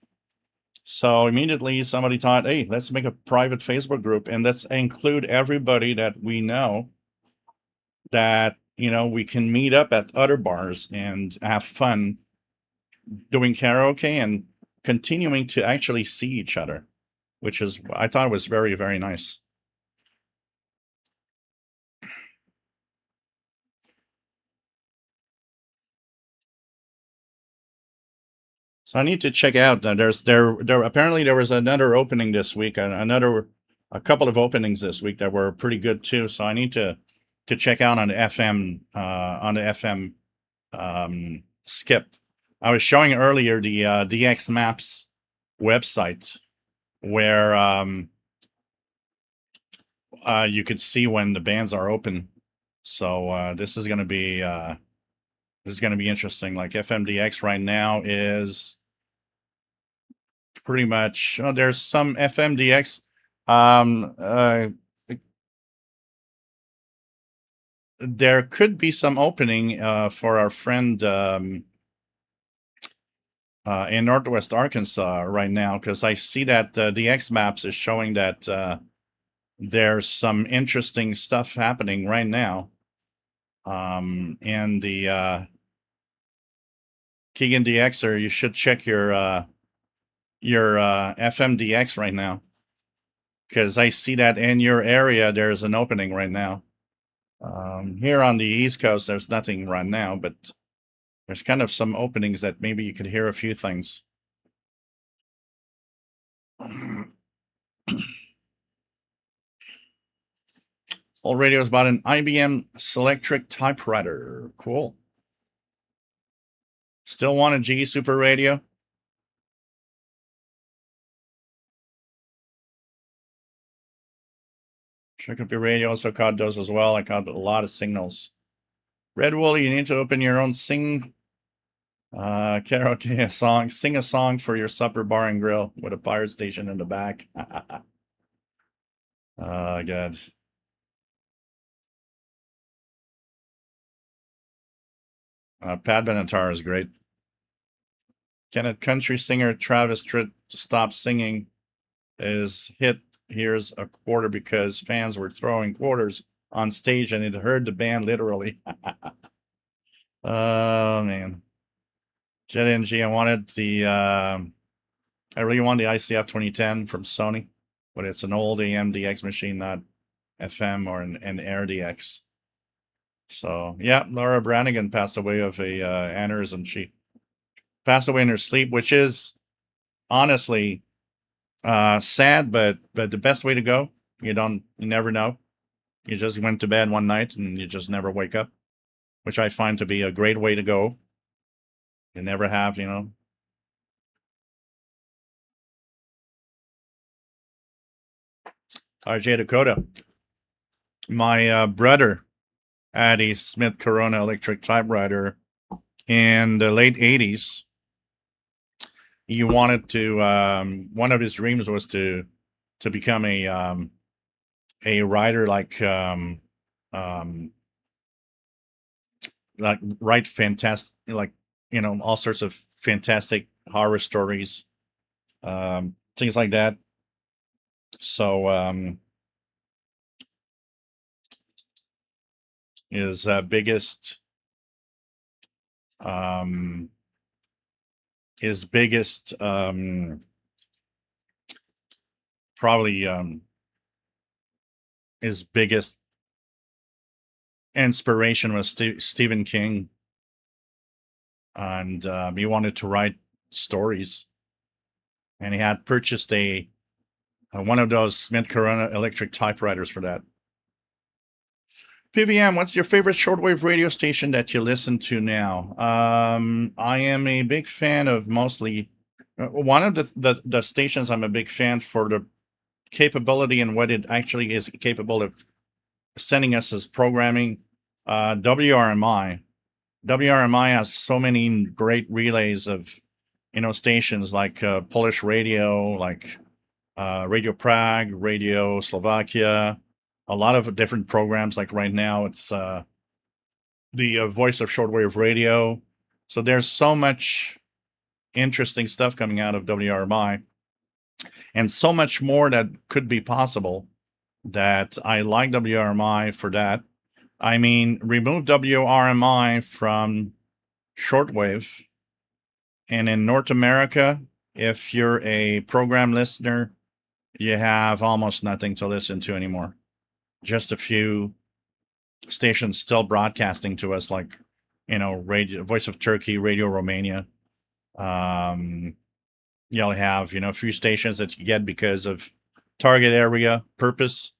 So immediately somebody thought, hey, let's make a private Facebook group and let's include everybody that we know that, we can meet up at other bars and have fun doing karaoke and continuing to actually see each other, which is, I thought was very nice. So I need to check out. There apparently there was another opening this week, a couple of openings this week that were pretty good too. So I need to check out on the FM skip. I was showing earlier the DX Maps website where you could see when the bands are open. So this is going to be interesting. Like FMDX right now is pretty much. Oh, there's some FMDX. There could be some opening for our friend in Northwest Arkansas right now, because I see that the X Maps is showing that there's some interesting stuff happening right now. And the Keegan DXer, you should check your FMDX right now, because I see that in your area there's an opening right now. Here on the East Coast, there's nothing right now, but there's kind of some openings that maybe you could hear a few things. Old Radio is about an IBM Selectric typewriter. Cool. Still want a G Super Radio? Check up your radio. Also caught those as well. I caught a lot of signals. Red Wool, you need to open your own karaoke a song. Sing a song for your supper bar and grill with a pirate station in the back. Oh, God. Pat Benatar is great. Can a country singer Travis Tritt stop singing is hit. Here's a quarter because fans were throwing quarters on stage and it hurt the band literally. Oh man. Jet NG, I wanted the I really want the ICF 2010 from Sony, but it's an old AM-DX machine, not FM or an AirDX. So yeah, Laura Branigan passed away of a aneurysm. She passed away in her sleep, which is honestly sad, but the best way to go. You never know. You just went to bed one night and you just never wake up, which I find to be a great way to go. You never have, RJ Dakota. My brother had a Smith Corona electric typewriter in the late 80s. He wanted to, one of his dreams was to become a writer like write fantastic, like, all sorts of fantastic horror stories, things like that. So his biggest probably his biggest inspiration was Stephen King, and he wanted to write stories, and he had purchased one of those Smith Corona electric typewriters for that. PVM, what's your favorite shortwave radio station that you listen to now? I am a big fan of mostly one of the stations. I'm a big fan for the capability and what it actually is capable of sending us as programming. WRMI. WRMI has so many great relays of stations like Polish radio, like Radio Prague, Radio Slovakia, a lot of different programs. Like right now, it's the Voice of Shortwave Radio. So there's so much interesting stuff coming out of WRMI, and so much more that could be possible, that I like WRMI for that. I mean, remove WRMI from shortwave, and in North America, if you're a program listener, you have almost nothing to listen to anymore. Just a few stations still broadcasting to us, like, Radio Voice of Turkey, Radio Romania. You'll have, a few stations that you get because of target area purpose,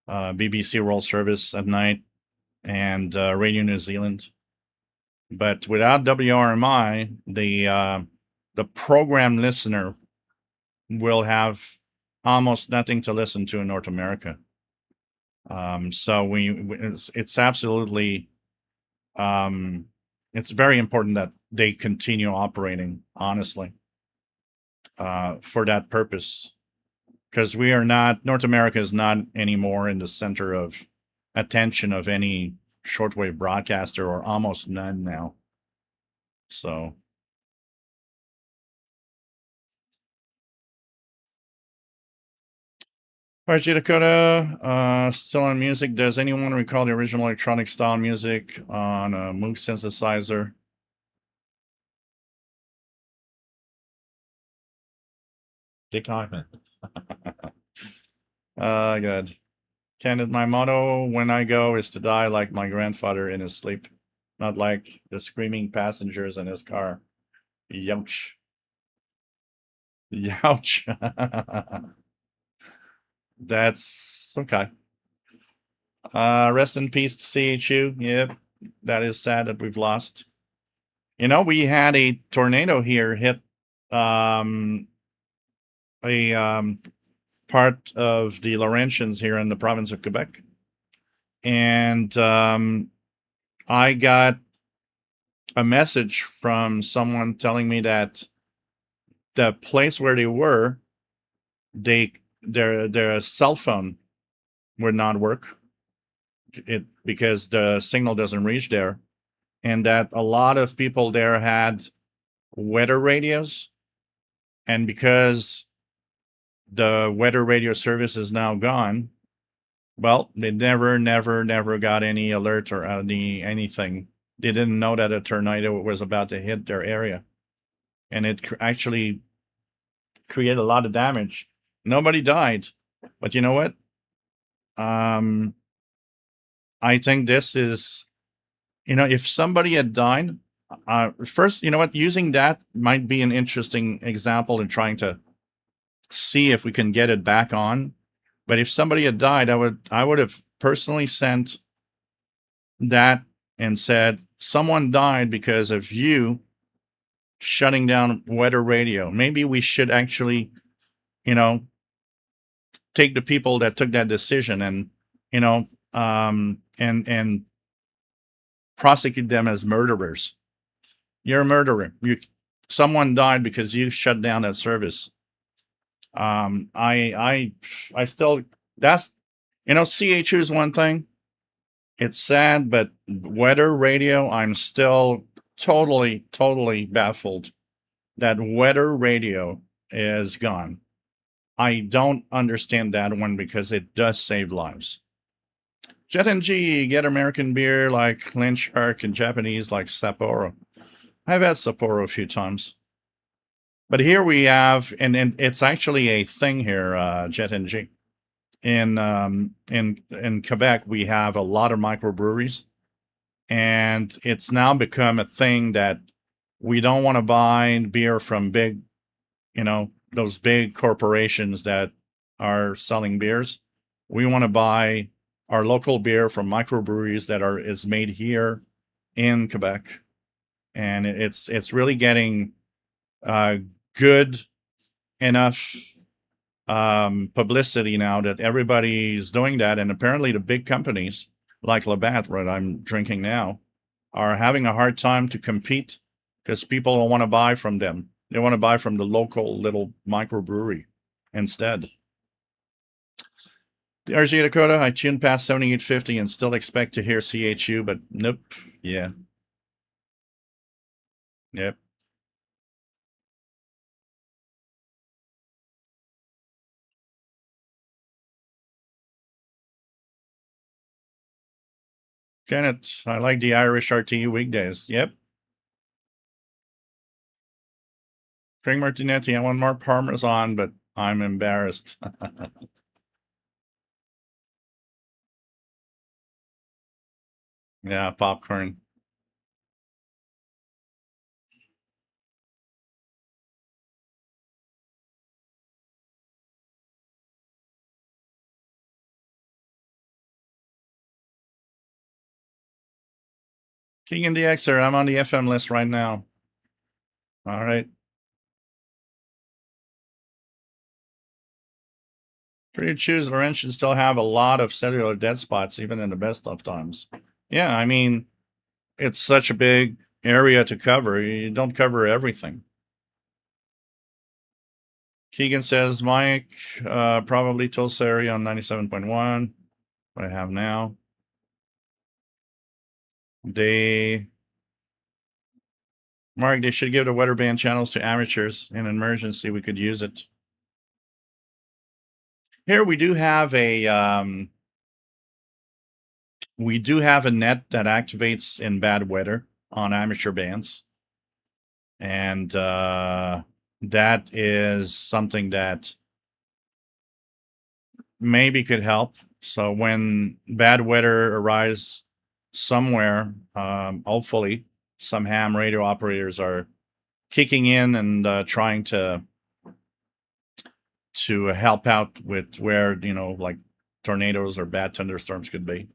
BBC World Service at night, and Radio New Zealand. But without WRMI, the program listener will have almost nothing to listen to in North America. So it's absolutely, it's very important that they continue operating, honestly, for that purpose, because North America is not anymore in the center of attention of any shortwave broadcaster, or almost none now. So RJ Dakota, still on music. Does anyone recall the original electronic style music on a Moog synthesizer? Dick Hyman. Good. Candid, my motto when I go is to die like my grandfather in his sleep, not like the screaming passengers in his car. Youch. Youch. That's okay. Rest in peace to CHU. Yep, that is sad that we've lost. We had a tornado here hit a part of the Laurentians here in the province of Quebec, and I got a message from someone telling me that the place where they were, their cell phone would not work, because the signal doesn't reach there, and that a lot of people there had weather radios, and because the weather radio service is now gone. Well, they never got any alert or anything. They didn't know that a tornado was about to hit their area, and it actually created a lot of damage. Nobody died, but you know what? Um, I think this is, if somebody had died, first, you know what? Using that might be an interesting example in trying to see if we can get it back on. But if somebody had died, I would have personally sent that and said, someone died because of you shutting down weather radio. Maybe we should actually, you know, take the people that took that decision and, and prosecute them as murderers. You're a murderer. Someone died because you shut down that service. I still, that's, CHU is one thing. It's sad, but weather radio, I'm still totally baffled that weather radio is gone. I don't understand that one because it does save lives. Jet and G, get American beer like Land Shark and Japanese like Sapporo. I've had Sapporo a few times. But here we have, and it's actually a thing here, Jet and G. In Quebec, we have a lot of microbreweries, and it's now become a thing that we don't want to buy beer from big, those big corporations that are selling beers. We want to buy our local beer from microbreweries that is made here in Quebec, and it's really getting good enough publicity now that everybody's doing that, and apparently the big companies like Labatt, what I'm drinking now, are having a hard time to compete because people don't want to buy from them. They want to buy from the local little microbrewery instead. The RJ Dakota, I tuned past 7850 and still expect to hear CHU, but nope. Yeah. Yep. Kenneth, I like the Irish RTE weekdays. Yep. Craig Martinetti, I want more Parmesan, but I'm embarrassed. Yeah, popcorn. Keegan DXer, I'm on the FM list right now. All right. For you to choose, Laurent should still have a lot of cellular dead spots, even in the best of times. Yeah, I mean, it's such a big area to cover. You don't cover everything. Keegan says, Mike, probably Tulsari on 97.1. What I have now. Mark, they should give the weather band channels to amateurs. In an emergency, we could use it. Here we do have a net that activates in bad weather on amateur bands, and that is something that maybe could help. So when bad weather arrives somewhere, hopefully some ham radio operators are kicking in and trying to help out with where, like tornadoes or bad thunderstorms could be.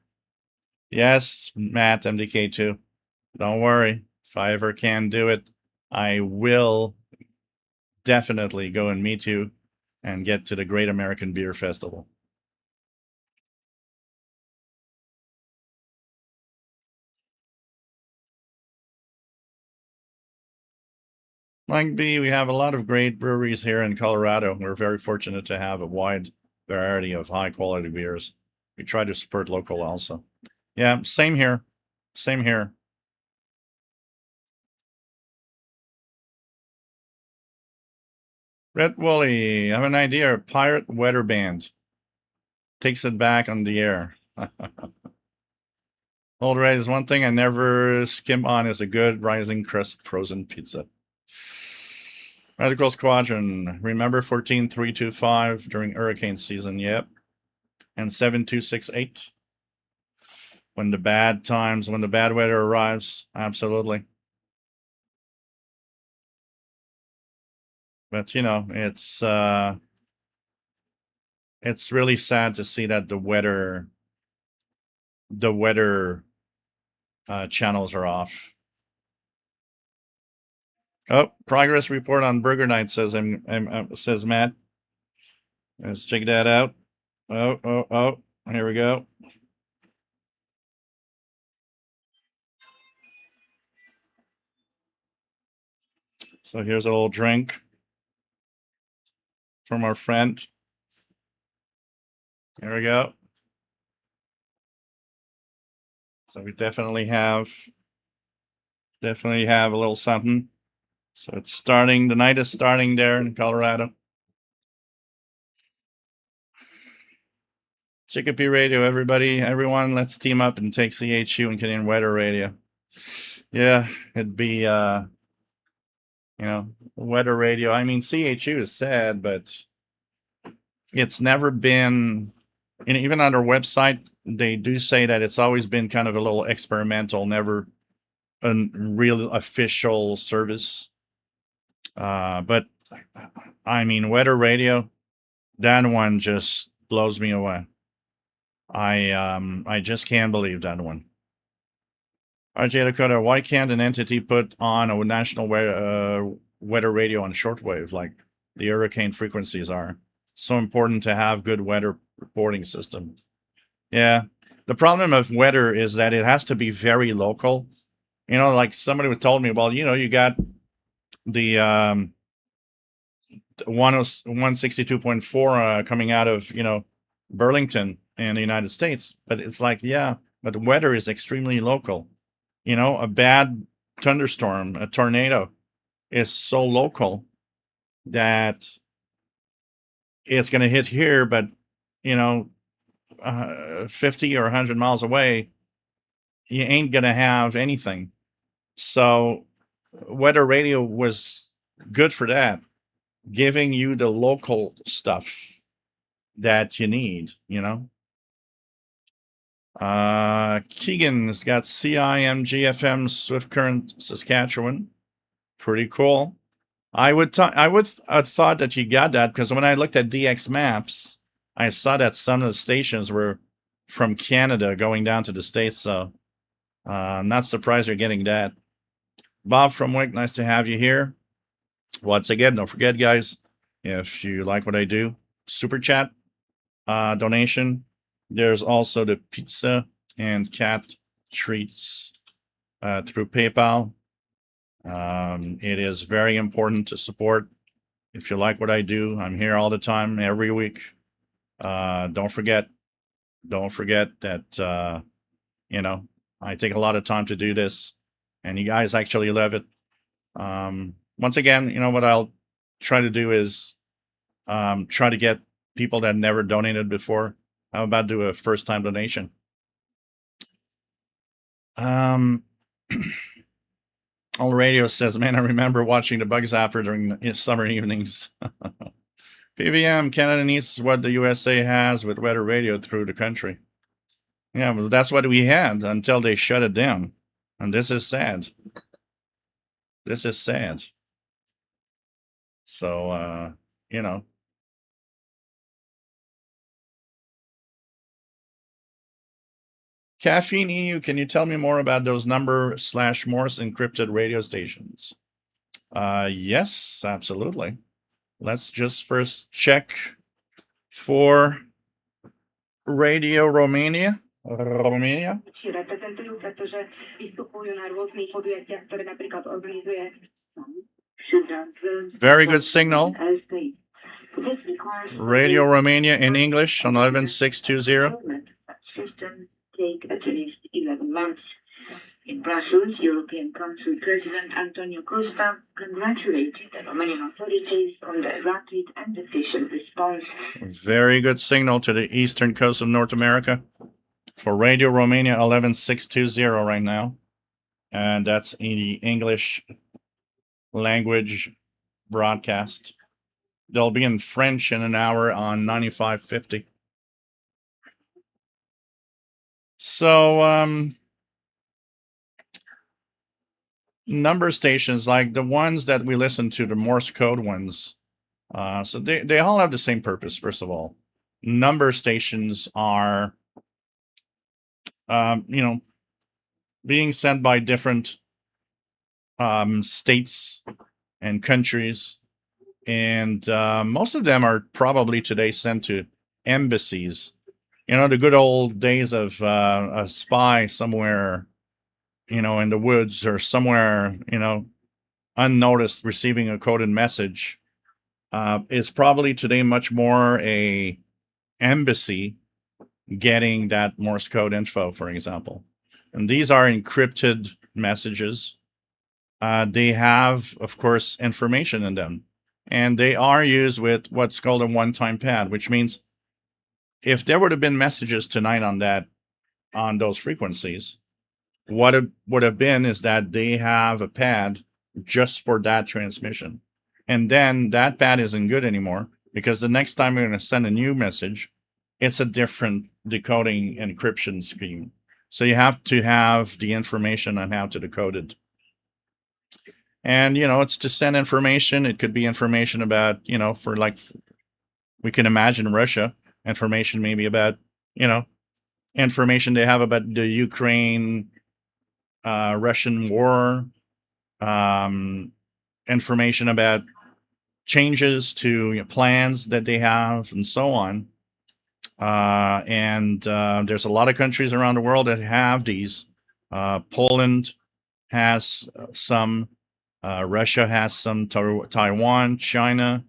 Yes, Matt, MDK2. Don't worry. If I ever can do it, I will definitely go and meet you and get to the Great American Beer Festival. Mike B, we have a lot of great breweries here in Colorado. We're very fortunate to have a wide variety of high quality beers. We try to support local also. Yeah, same here. Same here. Red Wooly, I have an idea. Pirate weather band. Takes it back on the air. Old Red is one thing I never skim on is a good rising crust frozen pizza. Radical Squadron. Remember 14325 during hurricane season? Yep. And 7268. When the bad times, when the bad weather arrives. Absolutely. But you know, it's really sad to see that the weather channels are off. Oh, progress report on Burger Night, says says Matt. Let's check that out. Oh, here we go. So here's a little drink from our friend. There we go. So we definitely have a little something. So it's starting, the night is starting there in Colorado. Chicopee Radio, everyone, let's team up and take CHU and Canadian Weather Radio. Yeah, it'd be, you know, weather radio. I mean, CHU is sad, but it's never been, and even on their website, they do say that it's always been kind of a little experimental, never a real official service. But I mean, weather radio, that one just blows me away. I just can't believe that one. RJ Dakota, why can't an entity put on a national weather radio on shortwave like the hurricane frequencies are? So important to have good weather reporting system. Yeah, the problem of weather is that it has to be very local. You know, like somebody told me, well, you know, you got the 162.4 coming out of, you know, Burlington in the United States, but it's like, yeah, but the weather is extremely local. You know, a bad thunderstorm, a tornado is so local that it's going to hit here, but, you know, 50 or 100 miles away, you ain't going to have anything. So weather radio was good for that, giving you the local stuff that you need, you know. Keegan's got CIMGFM Swift Current Saskatchewan. Pretty cool. I would have thought that you got that because when I looked at DX Maps, I saw that some of the stations were from Canada going down to the States. So I'm not surprised you're getting that. Bob from Wick, nice to have you here. Once again, don't forget, guys, if you like what I do, super chat donation. There's also the pizza and cat treats through PayPal. It is very important to support. If you like what I do, I'm here all the time, every week. Don't forget that, you know, I take a lot of time to do this and you guys actually love it. Once again, you know, what I'll try to do is try to get people that never donated before. How about do a first time donation? All Radio says, man, I remember watching the Bug Zapper during summer evenings. PVM, Canada needs what the USA has with weather radio through the country. Yeah, well, that's what we had until they shut it down. And this is sad. This is sad. So, you know. Caffeine EU, can you tell me more about those /Morse encrypted radio stations? Yes, absolutely. Let's just first check for Radio Romania. Very good signal. Radio Romania in English on 11620. In Brussels, European Council President Antonio Costa congratulated the Romanian authorities on their rapid and efficient response. Very good signal to the eastern coast of North America for Radio Romania 11620 right now. And that's in the English language broadcast. They'll be in French in an hour on 9550. So, number stations like the ones that we listen to, the Morse code ones, so they all have the same purpose. First of all, number stations are being sent by different states and countries, and most of them are probably today sent to embassies. The good old days of a spy somewhere in the woods or somewhere, unnoticed receiving a coded message is probably today much more a embassy getting that Morse code info, for example. And these are encrypted messages. They have, of course, information in them. And they are used with what's called a one-time pad, which means if there would have been messages tonight on those frequencies, what it would have been is that they have a pad just for that transmission. And then that pad isn't good anymore because the next time we're going to send a new message, it's a different decoding encryption scheme. So you have to have the information on how to decode it. And, it's to send information. It could be information about, for like, we can imagine Russia, information maybe about, information they have about the Ukraine Russian war, information about changes to plans that they have, and so on. And there's a lot of countries around the world that have these. Poland has some. Russia has some. Taiwan, China.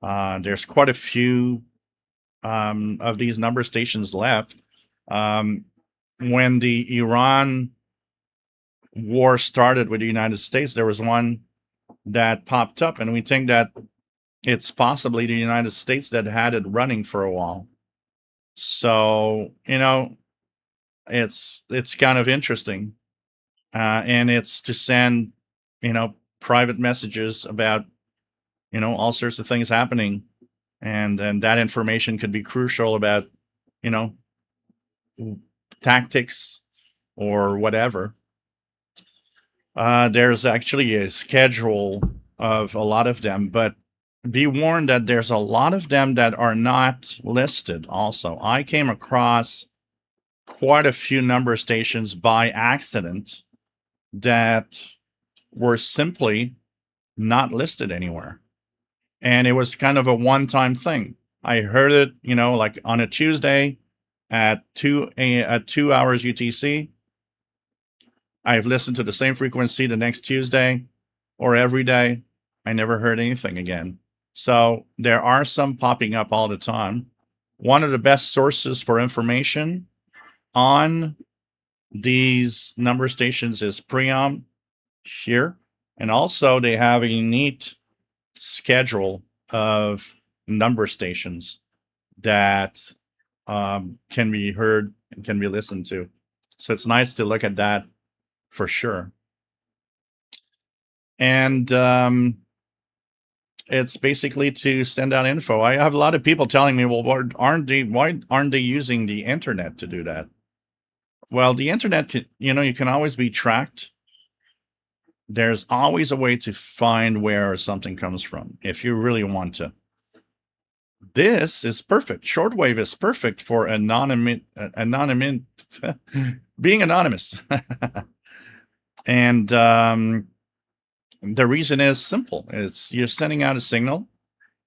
There's quite a few of these number stations left. When the Iran war started with the United States, there was one that popped up, and we think that it's possibly the United States that had it running for a while. So, it's kind of interesting. And it's to send, private messages about, all sorts of things happening. And that information could be crucial about, tactics or whatever. There's actually a schedule of a lot of them, but be warned that there's a lot of them that are not listed also. I came across quite a few number stations by accident that were simply not listed anywhere. And it was kind of a one-time thing. I heard it, like on a Tuesday at 2 hours UTC. I've listened to the same frequency the next Tuesday or every day. I never heard anything again. So there are some popping up all the time. One of the best sources for information on these number stations is Preom here. And also they have a neat schedule of number stations that can be heard and can be listened to. So it's nice to look at that for sure. And it's basically to send out info. I have a lot of people telling me, well, why aren't they using the internet to do that? Well, the internet can, you can always be tracked. There's always a way to find where something comes from if you really want to. This is perfect. Shortwave is perfect for being anonymous. And the reason is simple. It's you're sending out a signal,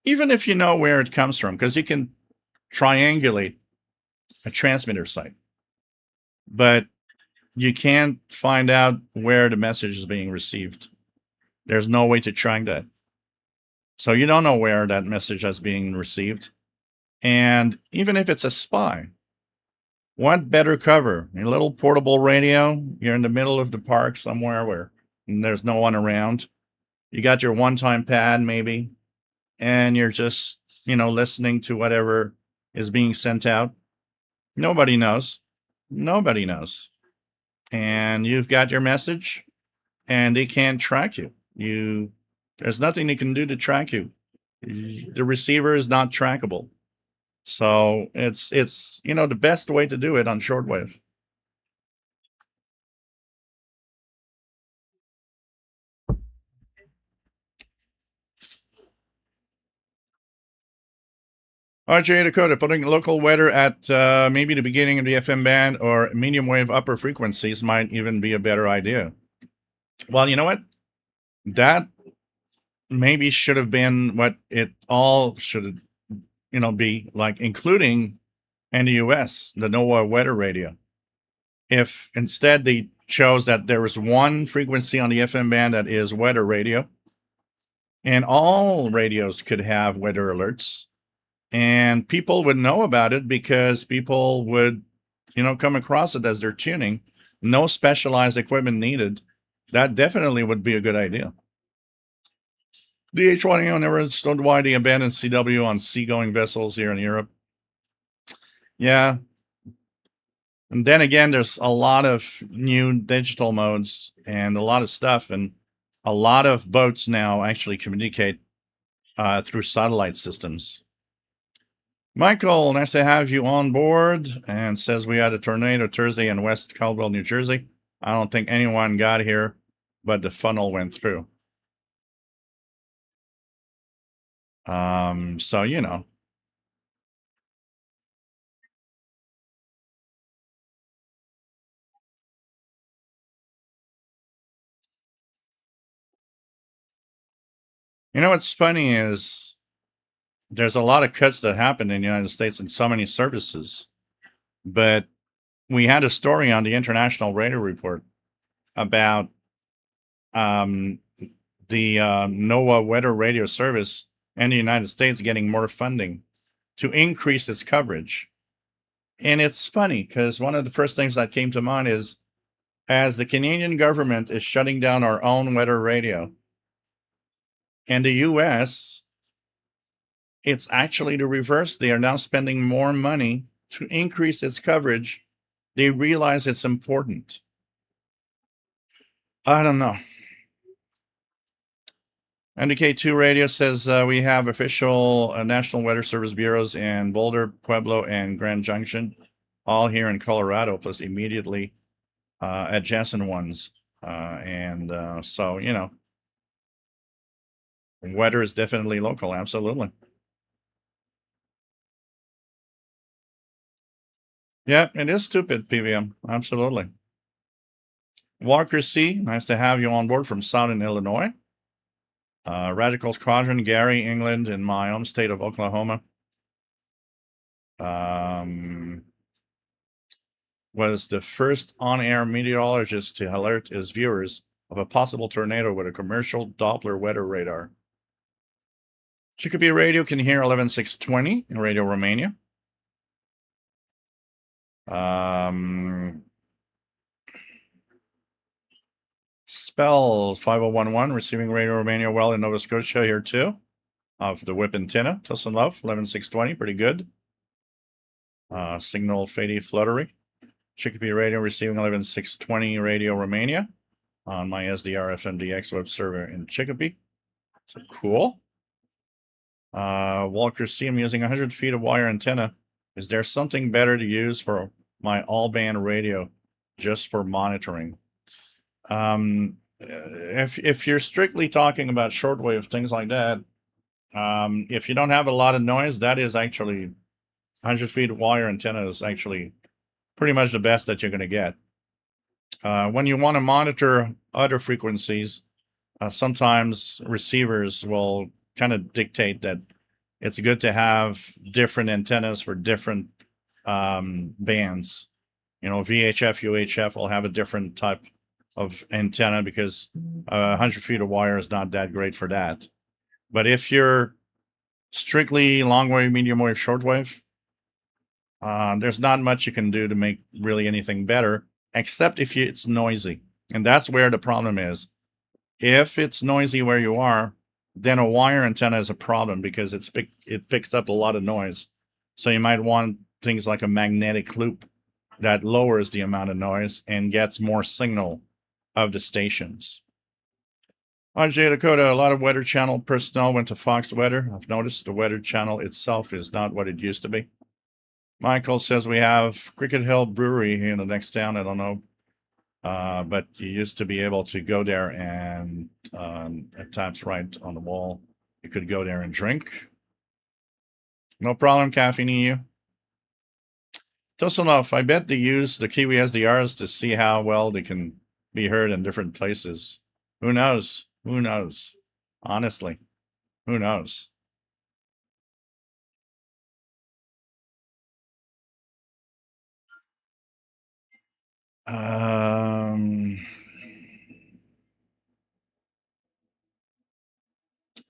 even if you know where it comes from, because you can triangulate a transmitter site. But you can't find out where the message is being received. There's no way to track that. So you don't know where that message is being received. And even if it's a spy, What better cover? A little portable radio. You're in the middle of the park somewhere where there's no one around. You got your one-time pad maybe, and you're just, listening to whatever is being sent out. Nobody knows. Nobody knows. And you've got your message, and they can't track you. There's nothing they can do to track you. The receiver is not trackable. So it's the best way to do it on shortwave. RJ Dakota, putting local weather at maybe the beginning of the FM band or medium wave upper frequencies might even be a better idea. Well, you know what? That maybe should have been what it all should, be like, including in the US, the NOAA weather radio. If instead they chose that there is one frequency on the FM band that is weather radio, and all radios could have weather alerts, and people would know about it because people would, come across it as they're tuning. No specialized equipment needed. That definitely would be a good idea. DH1AO never understood why they abandoned CW on seagoing vessels here in Europe. Yeah. And then again, there's a lot of new digital modes and a lot of stuff, and a lot of boats now actually communicate through satellite systems. Michael, nice to have you on board, and says we had a tornado Thursday in West Caldwell, New Jersey. I don't think anyone got here, but the funnel went through. So, what's funny is there's a lot of cuts that happen in the United States in so many services, but we had a story on the International Radio Report about the NOAA Weather Radio Service in the United States getting more funding to increase its coverage. And it's funny because one of the first things that came to mind is, as the Canadian government is shutting down our own weather radio, in the US, it's actually the reverse. They are now spending more money to increase its coverage. They realize it's important. I don't know. NDK2 Radio says we have official National Weather Service bureaus in Boulder, Pueblo, and Grand Junction, all here in Colorado, plus immediately adjacent ones. So, weather is definitely local. Absolutely. Yeah, it is stupid, PVM. Absolutely. Walker C, nice to have you on board from Southern Illinois. Radical Squadron, Gary, England, in my home state of Oklahoma. Was the first on-air meteorologist to alert his viewers of a possible tornado with a commercial Doppler weather radar. Chicopee Radio can hear 11620 in Radio Romania. Spell 5011 receiving Radio Romania well in Nova Scotia here too. Of the Whip antenna, Tussin Love 11620, pretty good. Signal Fady Fluttery. Chicopee Radio receiving 11620 Radio Romania on my SDR FMDX web server in Chicopee. So cool. Walker C, I'm using 100 feet of wire antenna. Is there something better to use for my all-band radio just for monitoring? If you're strictly talking about shortwave, things like that, if you don't have a lot of noise, that is actually 100 feet of wire antenna is actually pretty much the best that you're going to get. When you want to monitor other frequencies, sometimes receivers will kind of dictate that it's good to have different antennas for different bands. VHF, UHF will have a different type of antenna because 100 feet of wire is not that great for that. But if you're strictly long wave, medium wave, short wave, There's not much you can do to make really anything better, except if it's noisy. And that's where the problem is. If it's noisy where you are, then a wire antenna is a problem because it picks up a lot of noise. So you might want things like a magnetic loop that lowers the amount of noise and gets more signal of the stations. On J Dakota, a lot of Weather Channel personnel went to Fox Weather. I've noticed the Weather Channel itself is not what it used to be. Michael says we have Cricket Hill Brewery in the next town. I don't know. But you used to be able to go there and it taps right on the wall. You could go there and drink. No problem, Caffeine EU. Tosanov, I bet they use the Kiwi SDRs to see how well they can be heard in different places. Who knows? Who knows? Honestly, who knows?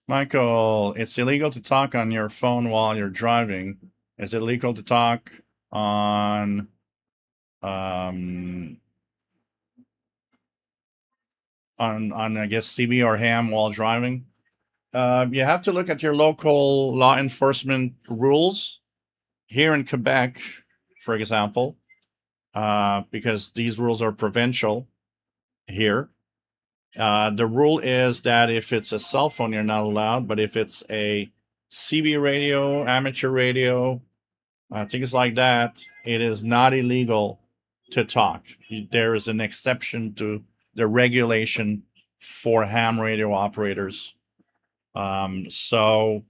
Michael, it's illegal to talk on your phone while you're driving. Is it legal to talk on I guess CB or ham while driving? You have to look at your local law enforcement rules here in Quebec, for example, because these rules are provincial here. The rule is that if it's a cell phone, you're not allowed, but if it's a CB radio, amateur radio, things like that, it is not illegal to talk. There is an exception to the regulation for ham radio operators. So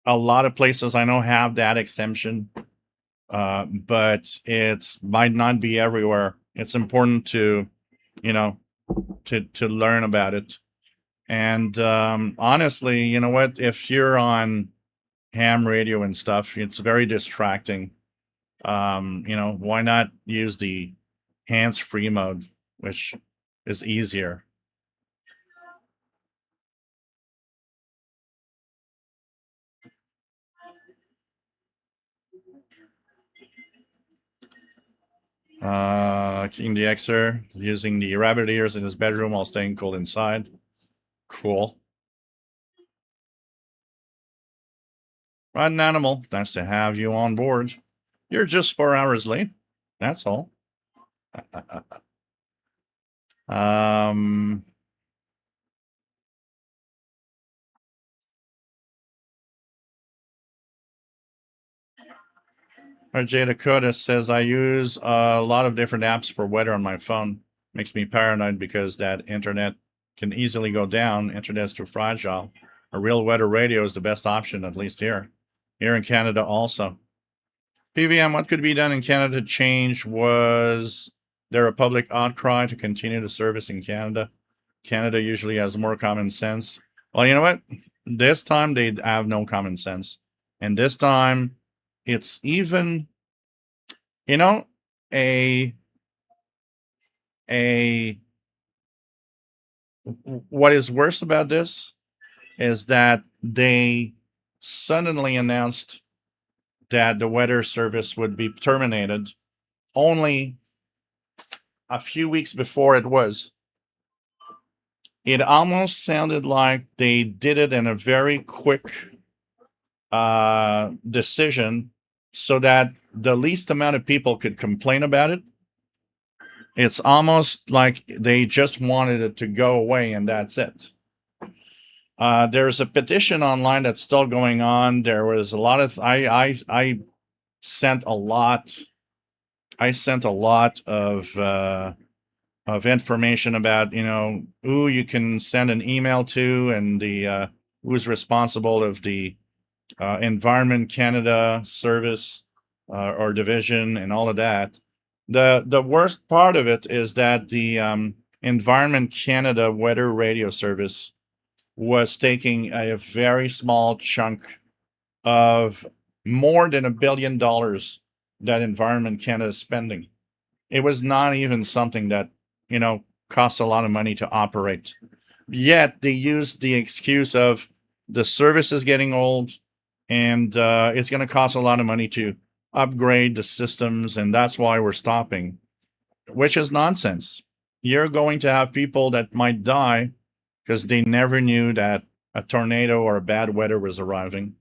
a lot of places I know have that exemption, but it might not be everywhere. It's important to, to learn about it. And honestly, you know what? If you're on ham radio and stuff, it's very distracting. Why not use the hands-free mode, which is easier? King the Xer using the rabbit ears in his bedroom while staying cool inside. Cool. Riding Animal, nice to have you on board. You're just 4 hours late. That's all. RJ Dakota says, I use a lot of different apps for weather on my phone. Makes me paranoid because that internet can easily go down. Internet's too fragile. A real weather radio is the best option, at least here. Here in Canada also. PVM, what could be done in Canada to change? Was there a public outcry to continue the service in Canada? Canada usually has more common sense. Well, you know what? This time they have no common sense. And this time it's even, what is worse about this is that they suddenly announced that the weather service would be terminated only a few weeks before it was. It almost sounded like they did it in a very quick decision so that the least amount of people could complain about it. It's almost like they just wanted it to go away and that's it. There's a petition online that's still going on. There was a lot of I sent a lot of information about who you can send an email to and the who's responsible of the Environment Canada service or division and all of that. The worst part of it is that the Environment Canada weather radio service was taking a very small chunk of more than $1 billion that Environment Canada is spending. It was not even something that, costs a lot of money to operate. Yet they used the excuse of the service is getting old and it's going to cost a lot of money to upgrade the systems, and that's why we're stopping, which is nonsense. You're going to have people that might die because they never knew that a tornado or a bad weather was arriving.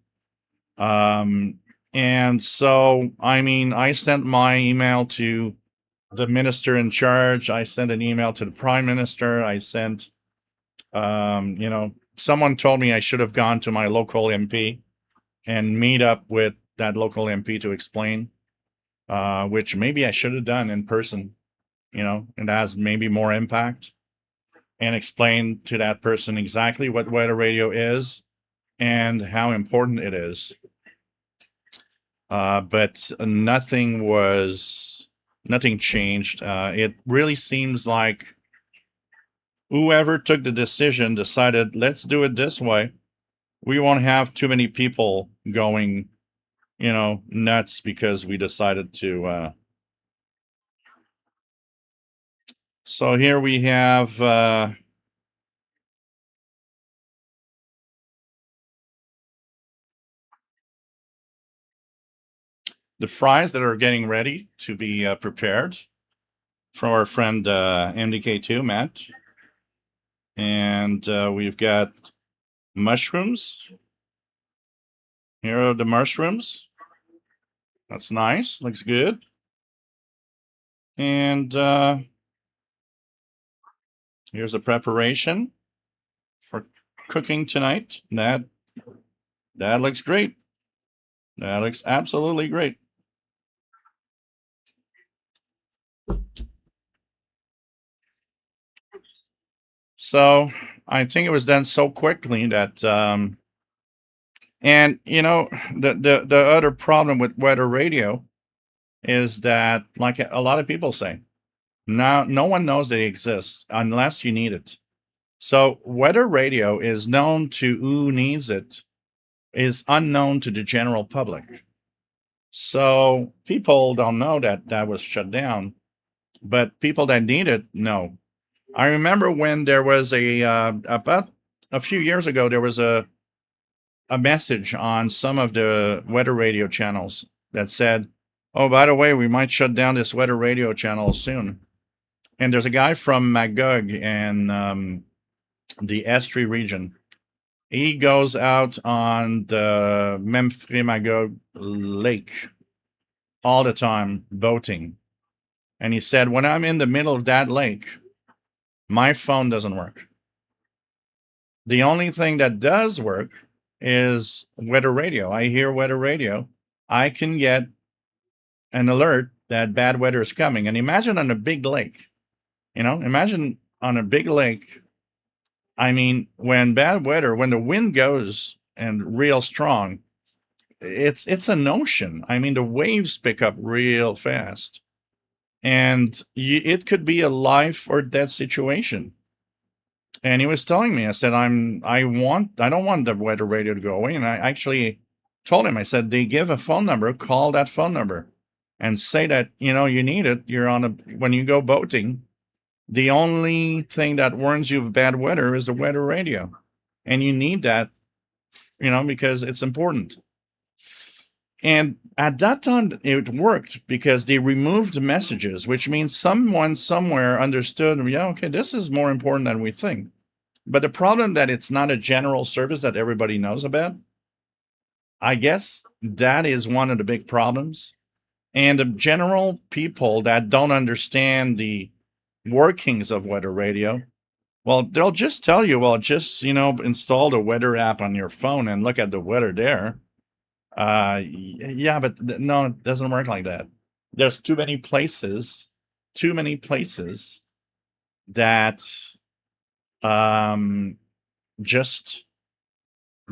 And so, I mean, I sent my email to the minister in charge. I sent an email to the prime minister. I sent, someone told me I should have gone to my local MP and meet up with that local MP to explain, which maybe I should have done in person. It has maybe more impact, and explain to that person exactly what weather radio is and how important it is. But nothing changed. It really seems like whoever took the decision decided, let's do it this way. We won't have too many people going, nuts because we decided to. So here we have the fries that are getting ready to be prepared from our friend MDK2, Matt. And we've got mushrooms. Here are the mushrooms. That's nice. Looks good. And here's a preparation for cooking tonight. That looks great. That looks absolutely great. So I think it was done so quickly that and the other problem with weather radio is that, like a lot of people say, now no one knows they exist unless you need it. So weather radio is known to who needs it, is unknown to the general public. So people don't know that was shut down, but people that need it know. I remember when there was about a few years ago, there was a message on some of the weather radio channels that said, oh, by the way, we might shut down this weather radio channel soon. And there's a guy from Magog and the Estrie region. He goes out on the Memphremagog Lake all the time boating. And he said, when I'm in the middle of that lake, my phone doesn't work. The only thing that does work is weather radio. I hear weather radio. I can get an alert that bad weather is coming. And imagine on a big lake, imagine on a big lake. I mean, when bad weather, when the wind goes and real strong, it's an ocean. I mean, the waves pick up real fast, and it could be a life or death situation. And he was telling me, I said, I don't want the weather radio to go away. And I actually told him, I said, they give a phone number, call that phone number and say that, you need it. When you go boating, the only thing that warns you of bad weather is the weather radio. And you need that, because it's important. And at that time, it worked because they removed the messages, which means someone somewhere understood, okay, this is more important than we think. But the problem that it's not a general service that everybody knows about, I guess that is one of the big problems. And the general people that don't understand the workings of weather radio, well, they'll just tell you, well, just, install the weather app on your phone and look at the weather there. Yeah, but no, it doesn't work like that. There's too many places that just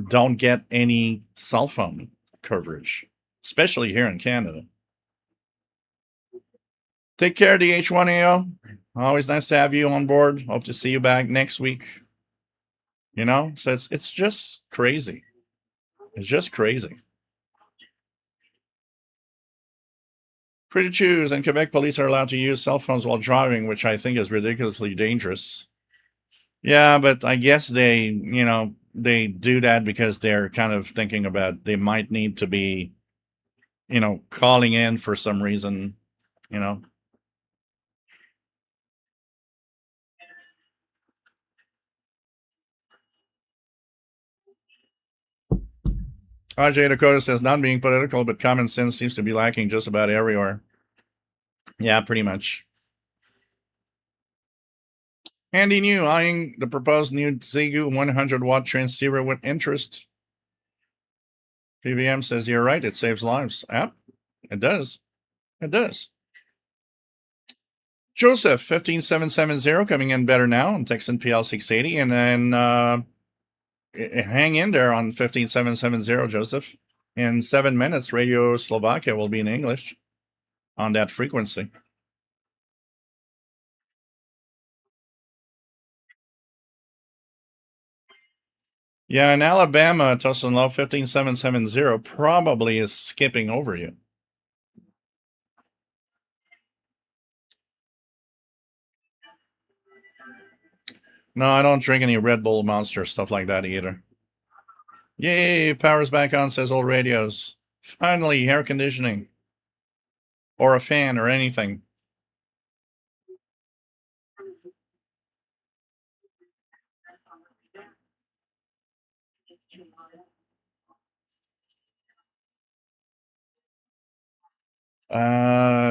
don't get any cell phone coverage, especially here in Canada. Take care, DH1AO. Always nice to have you on board. Hope to see you back next week. So it's just crazy. It's just crazy. Free to choose, and Quebec police are allowed to use cell phones while driving, which I think is ridiculously dangerous. Yeah, but I guess they do that because they're kind of thinking about they might need to be calling in for some reason, you know. RJ Dakota says, not being political, but common sense seems to be lacking just about everywhere. Yeah, pretty much. Andy New, eyeing the proposed new Xiegu 100-watt transceiver with interest. PVM says, you're right, it saves lives. Yep, it does. It does. Joseph, 15770, coming in better now on Texan PL680. And then hang in there on 15770, Joseph. In 7 minutes, Radio Slovakia will be in English on that frequency. Yeah, in Alabama, Tustin Low 15770 probably is skipping over you. No, I don't drink any Red Bull, Monster, stuff like that either. Yay, power's back on, says Old Radios. Finally, air conditioning. Or a fan or anything.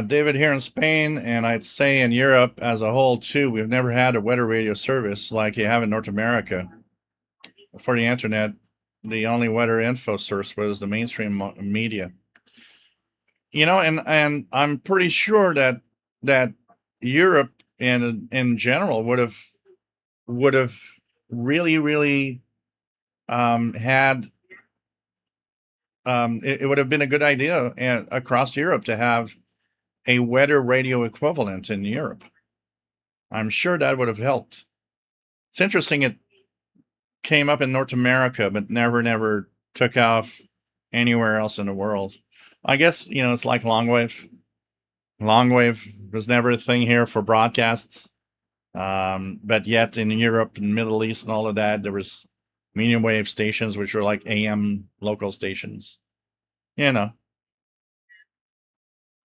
David, here in Spain, and I'd say in Europe as a whole too, we've never had a weather radio service like you have in North America. For the internet, the only weather info source was the mainstream media. And I'm pretty sure that Europe in general would have really had it would have been a good idea across Europe to have a weather radio equivalent in Europe. I'm sure that would have helped. It's interesting it came up in North America, but never took off anywhere else in the world. I guess, it's like longwave. Longwave was never a thing here for broadcasts. But yet in Europe and Middle East and all of that, there was medium wave stations, which were like AM local stations.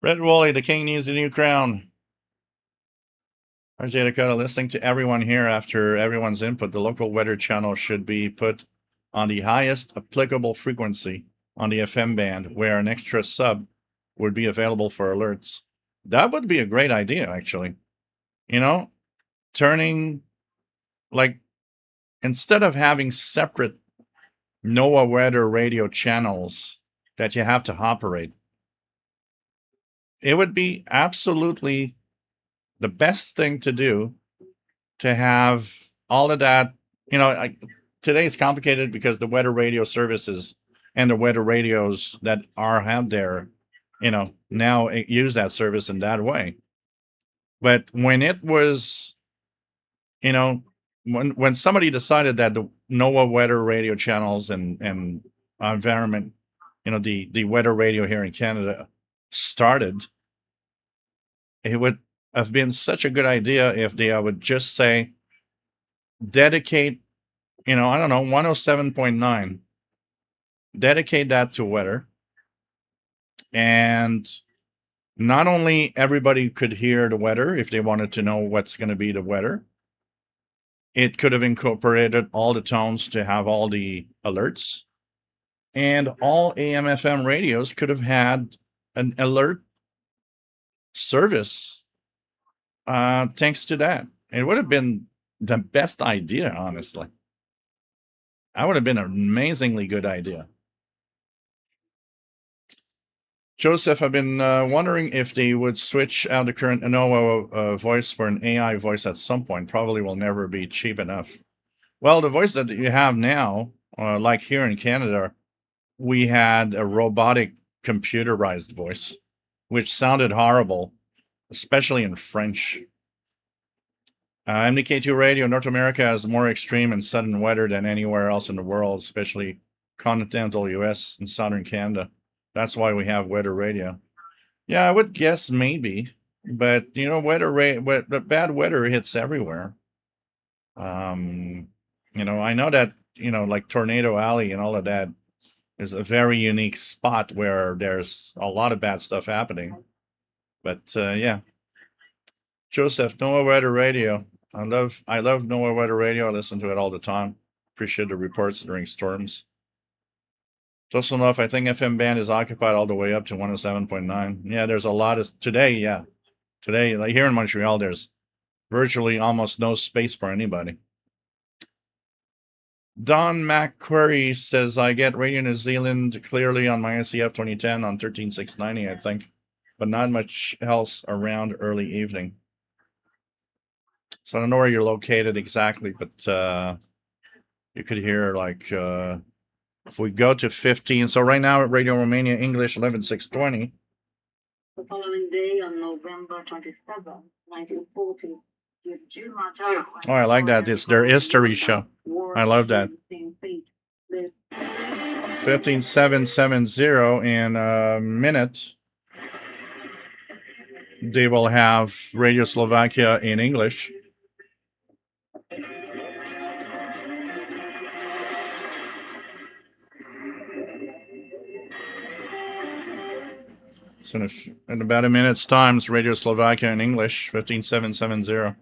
Red Wally, the king needs a new crown. RJ Dakota, listening to everyone here after everyone's input, the local weather channel should be put on the highest applicable frequency on the FM band, where an extra sub would be available for alerts. That would be a great idea, actually. Turning, like, instead of having separate NOAA weather radio channels that you have to operate, it would be absolutely the best thing to do to have all of that. Today is complicated because the weather radio services and the weather radios that are out there, now use that service in that way. But when it was, when somebody decided that the NOAA weather radio channels and environment, the weather radio here in Canada started, it would have been such a good idea if they would just say, dedicate, I don't know, 107.9, dedicate that to weather. And not only everybody could hear the weather if they wanted to know what's going to be the weather, it could have incorporated all the tones to have all the alerts. And all AM FM radios could have had an alert service thanks to that. It would have been the best idea, honestly. That would have been an amazingly good idea. Joseph, I've been wondering if they would switch out the current NOAA voice for an AI voice at some point. Probably will never be cheap enough. Well, the voice that you have now, like here in Canada, we had a robotic computerized voice, which sounded horrible, especially in French. MDK2 Radio, North America has more extreme and sudden weather than anywhere else in the world, especially continental US and southern Canada. That's why we have weather radio. Yeah, I would guess maybe, but the bad weather hits everywhere. I know that, like Tornado Alley and all of that, is a very unique spot where there's a lot of bad stuff happening. But yeah. Joseph, NOAA Weather Radio. I love NOAA Weather Radio. I listen to it all the time. Appreciate the reports during storms. Just enough, I think FM band is occupied all the way up to 107.9. Yeah, there's a lot of today, yeah. Today, like here in Montreal, there's virtually almost no space for anybody. Don McQuarrie says, I get Radio New Zealand clearly on my SCF 2010 on 13690, I think, but not much else around early evening. So I don't know where you're located exactly, but you could hear like, if we go to 15, so right now at Radio Romania English 11620. The following day on November 27, 1940, Oh, I like that. It's their history show. I love that. 15770 in a minute. They will have Radio Slovakia in English. So in about a minute's time, it's Radio Slovakia in English, 15770.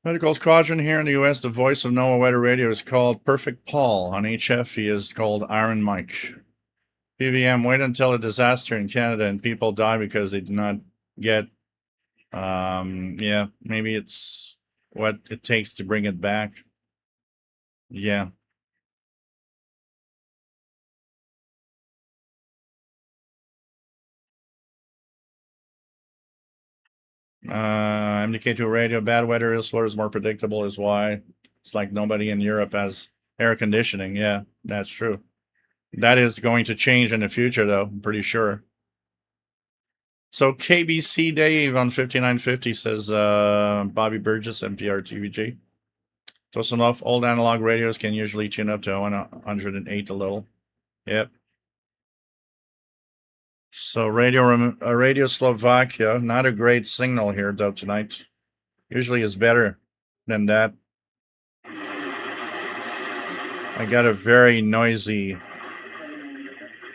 Medical Squadron here in the U.S., the voice of NOAA Weather Radio is called Perfect Paul. On HF, he is called Iron Mike. PVM, wait until a disaster in Canada and people die because they did not get, yeah, maybe it's what it takes to bring it back. Yeah. MDK2 radio, bad weather is slower, is more predictable is why it's like nobody in Europe has air conditioning. Yeah, that's true. That is going to change in the future, though, I'm pretty sure. So KBC Dave on 5950 says Bobby Burgess, NPR TVG. Close enough. Old analog radios can usually tune up to 108 a little. Yep. So Radio Slovakia, not a great signal here though tonight. Usually is better than that. I got a very noisy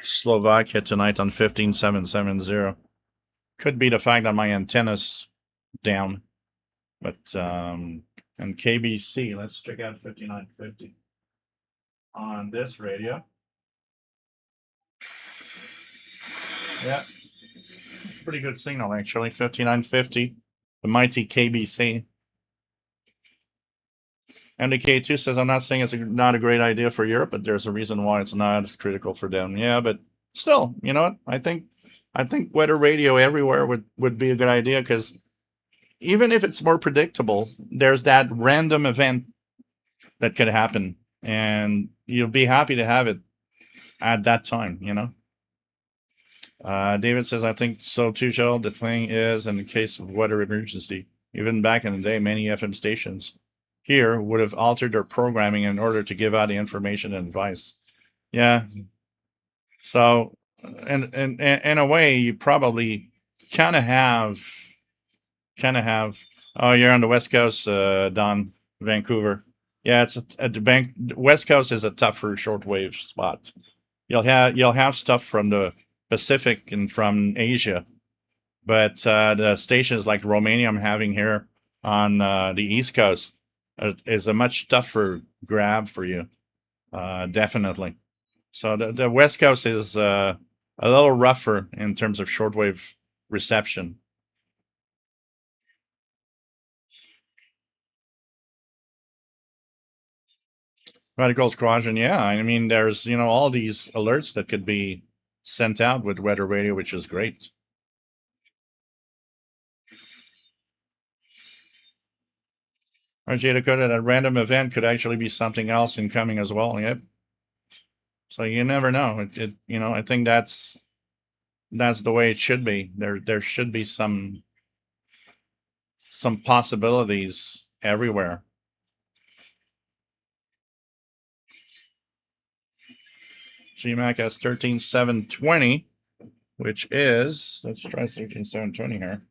Slovakia tonight on 15770. Could be the fact that my antenna's down. But and KBC, let's check out 5950 on this radio. Yeah, it's a pretty good signal actually. 5950, the mighty KBC. MDK2 says, I'm not saying it's not a great idea for Europe, but there's a reason why it's not. It's critical for them. Yeah, but still, you know what? I think weather radio everywhere would be a good idea, because even if it's more predictable, there's that random event that could happen, and you'll be happy to have it at that time, you know? David says, I think so too, Joe. The thing is, in the case of weather emergency, even back in the day, many FM stations here would have altered their programming in order to give out the information and advice. Yeah. So, and in a way, you probably kind of have. Oh, you're on the West Coast, Don, Vancouver. Yeah, it's West Coast is a tougher shortwave spot. You'll have stuff from the Pacific and from Asia, but the stations like Romania I'm having here on the East Coast is a much tougher grab for you, definitely. So the West Coast is a little rougher in terms of shortwave reception. Medical Squadron, yeah. I mean, there's, all these alerts that could be sent out with weather radio, which is great. RJ Dakota, that random event could actually be something else incoming as well. Yep. So you never know. I think that's the way it should be. There should be some possibilities everywhere. GMAC has 13720, which is, let's try 13720 here.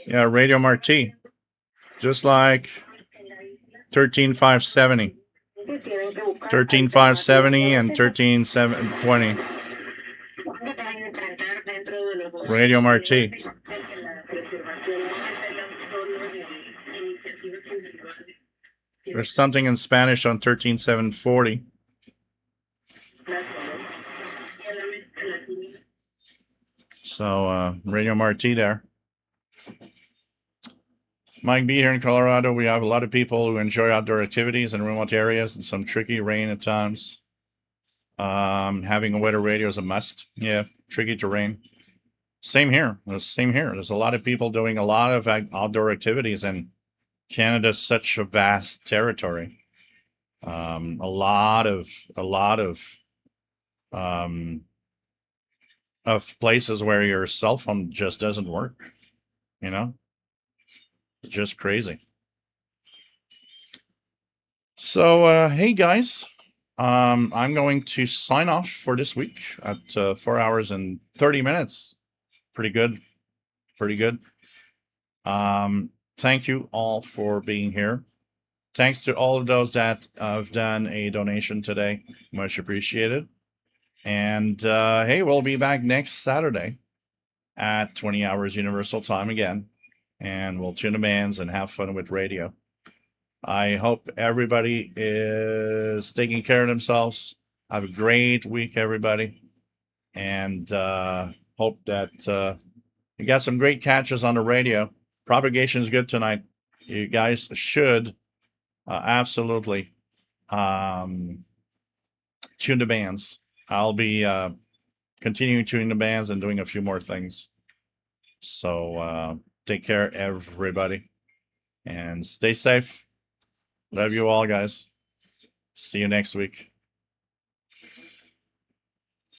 Yeah, Radio Marti. Just like 13570. 13570 and 13720. Radio Marti. There's something in Spanish on 13740. So Radio Marti there. Mike B here in Colorado. We have a lot of people who enjoy outdoor activities in remote areas and some tricky rain at times. Having a weather radio is a must. Yeah, tricky terrain. Same here. Same here. There's a lot of people doing a lot of outdoor activities, and Canada's such a vast territory. A lot of places where your cell phone just doesn't work. You know, it's just crazy. So, hey guys, I'm going to sign off for this week at 4 hours and 30 minutes. Pretty good. Pretty good. Thank you all for being here. Thanks to all of those that have done a donation today. Much appreciated. And hey, we'll be back next Saturday at 20 hours Universal Time again. And we'll tune the bands and have fun with radio. I hope everybody is taking care of themselves. Have a great week, everybody. And hope that you got some great catches on the radio. Propagation is good tonight. You guys should absolutely tune the bands. I'll be continuing tuning the bands and doing a few more things. So take care, everybody. And stay safe. Love you all, guys. See you next week.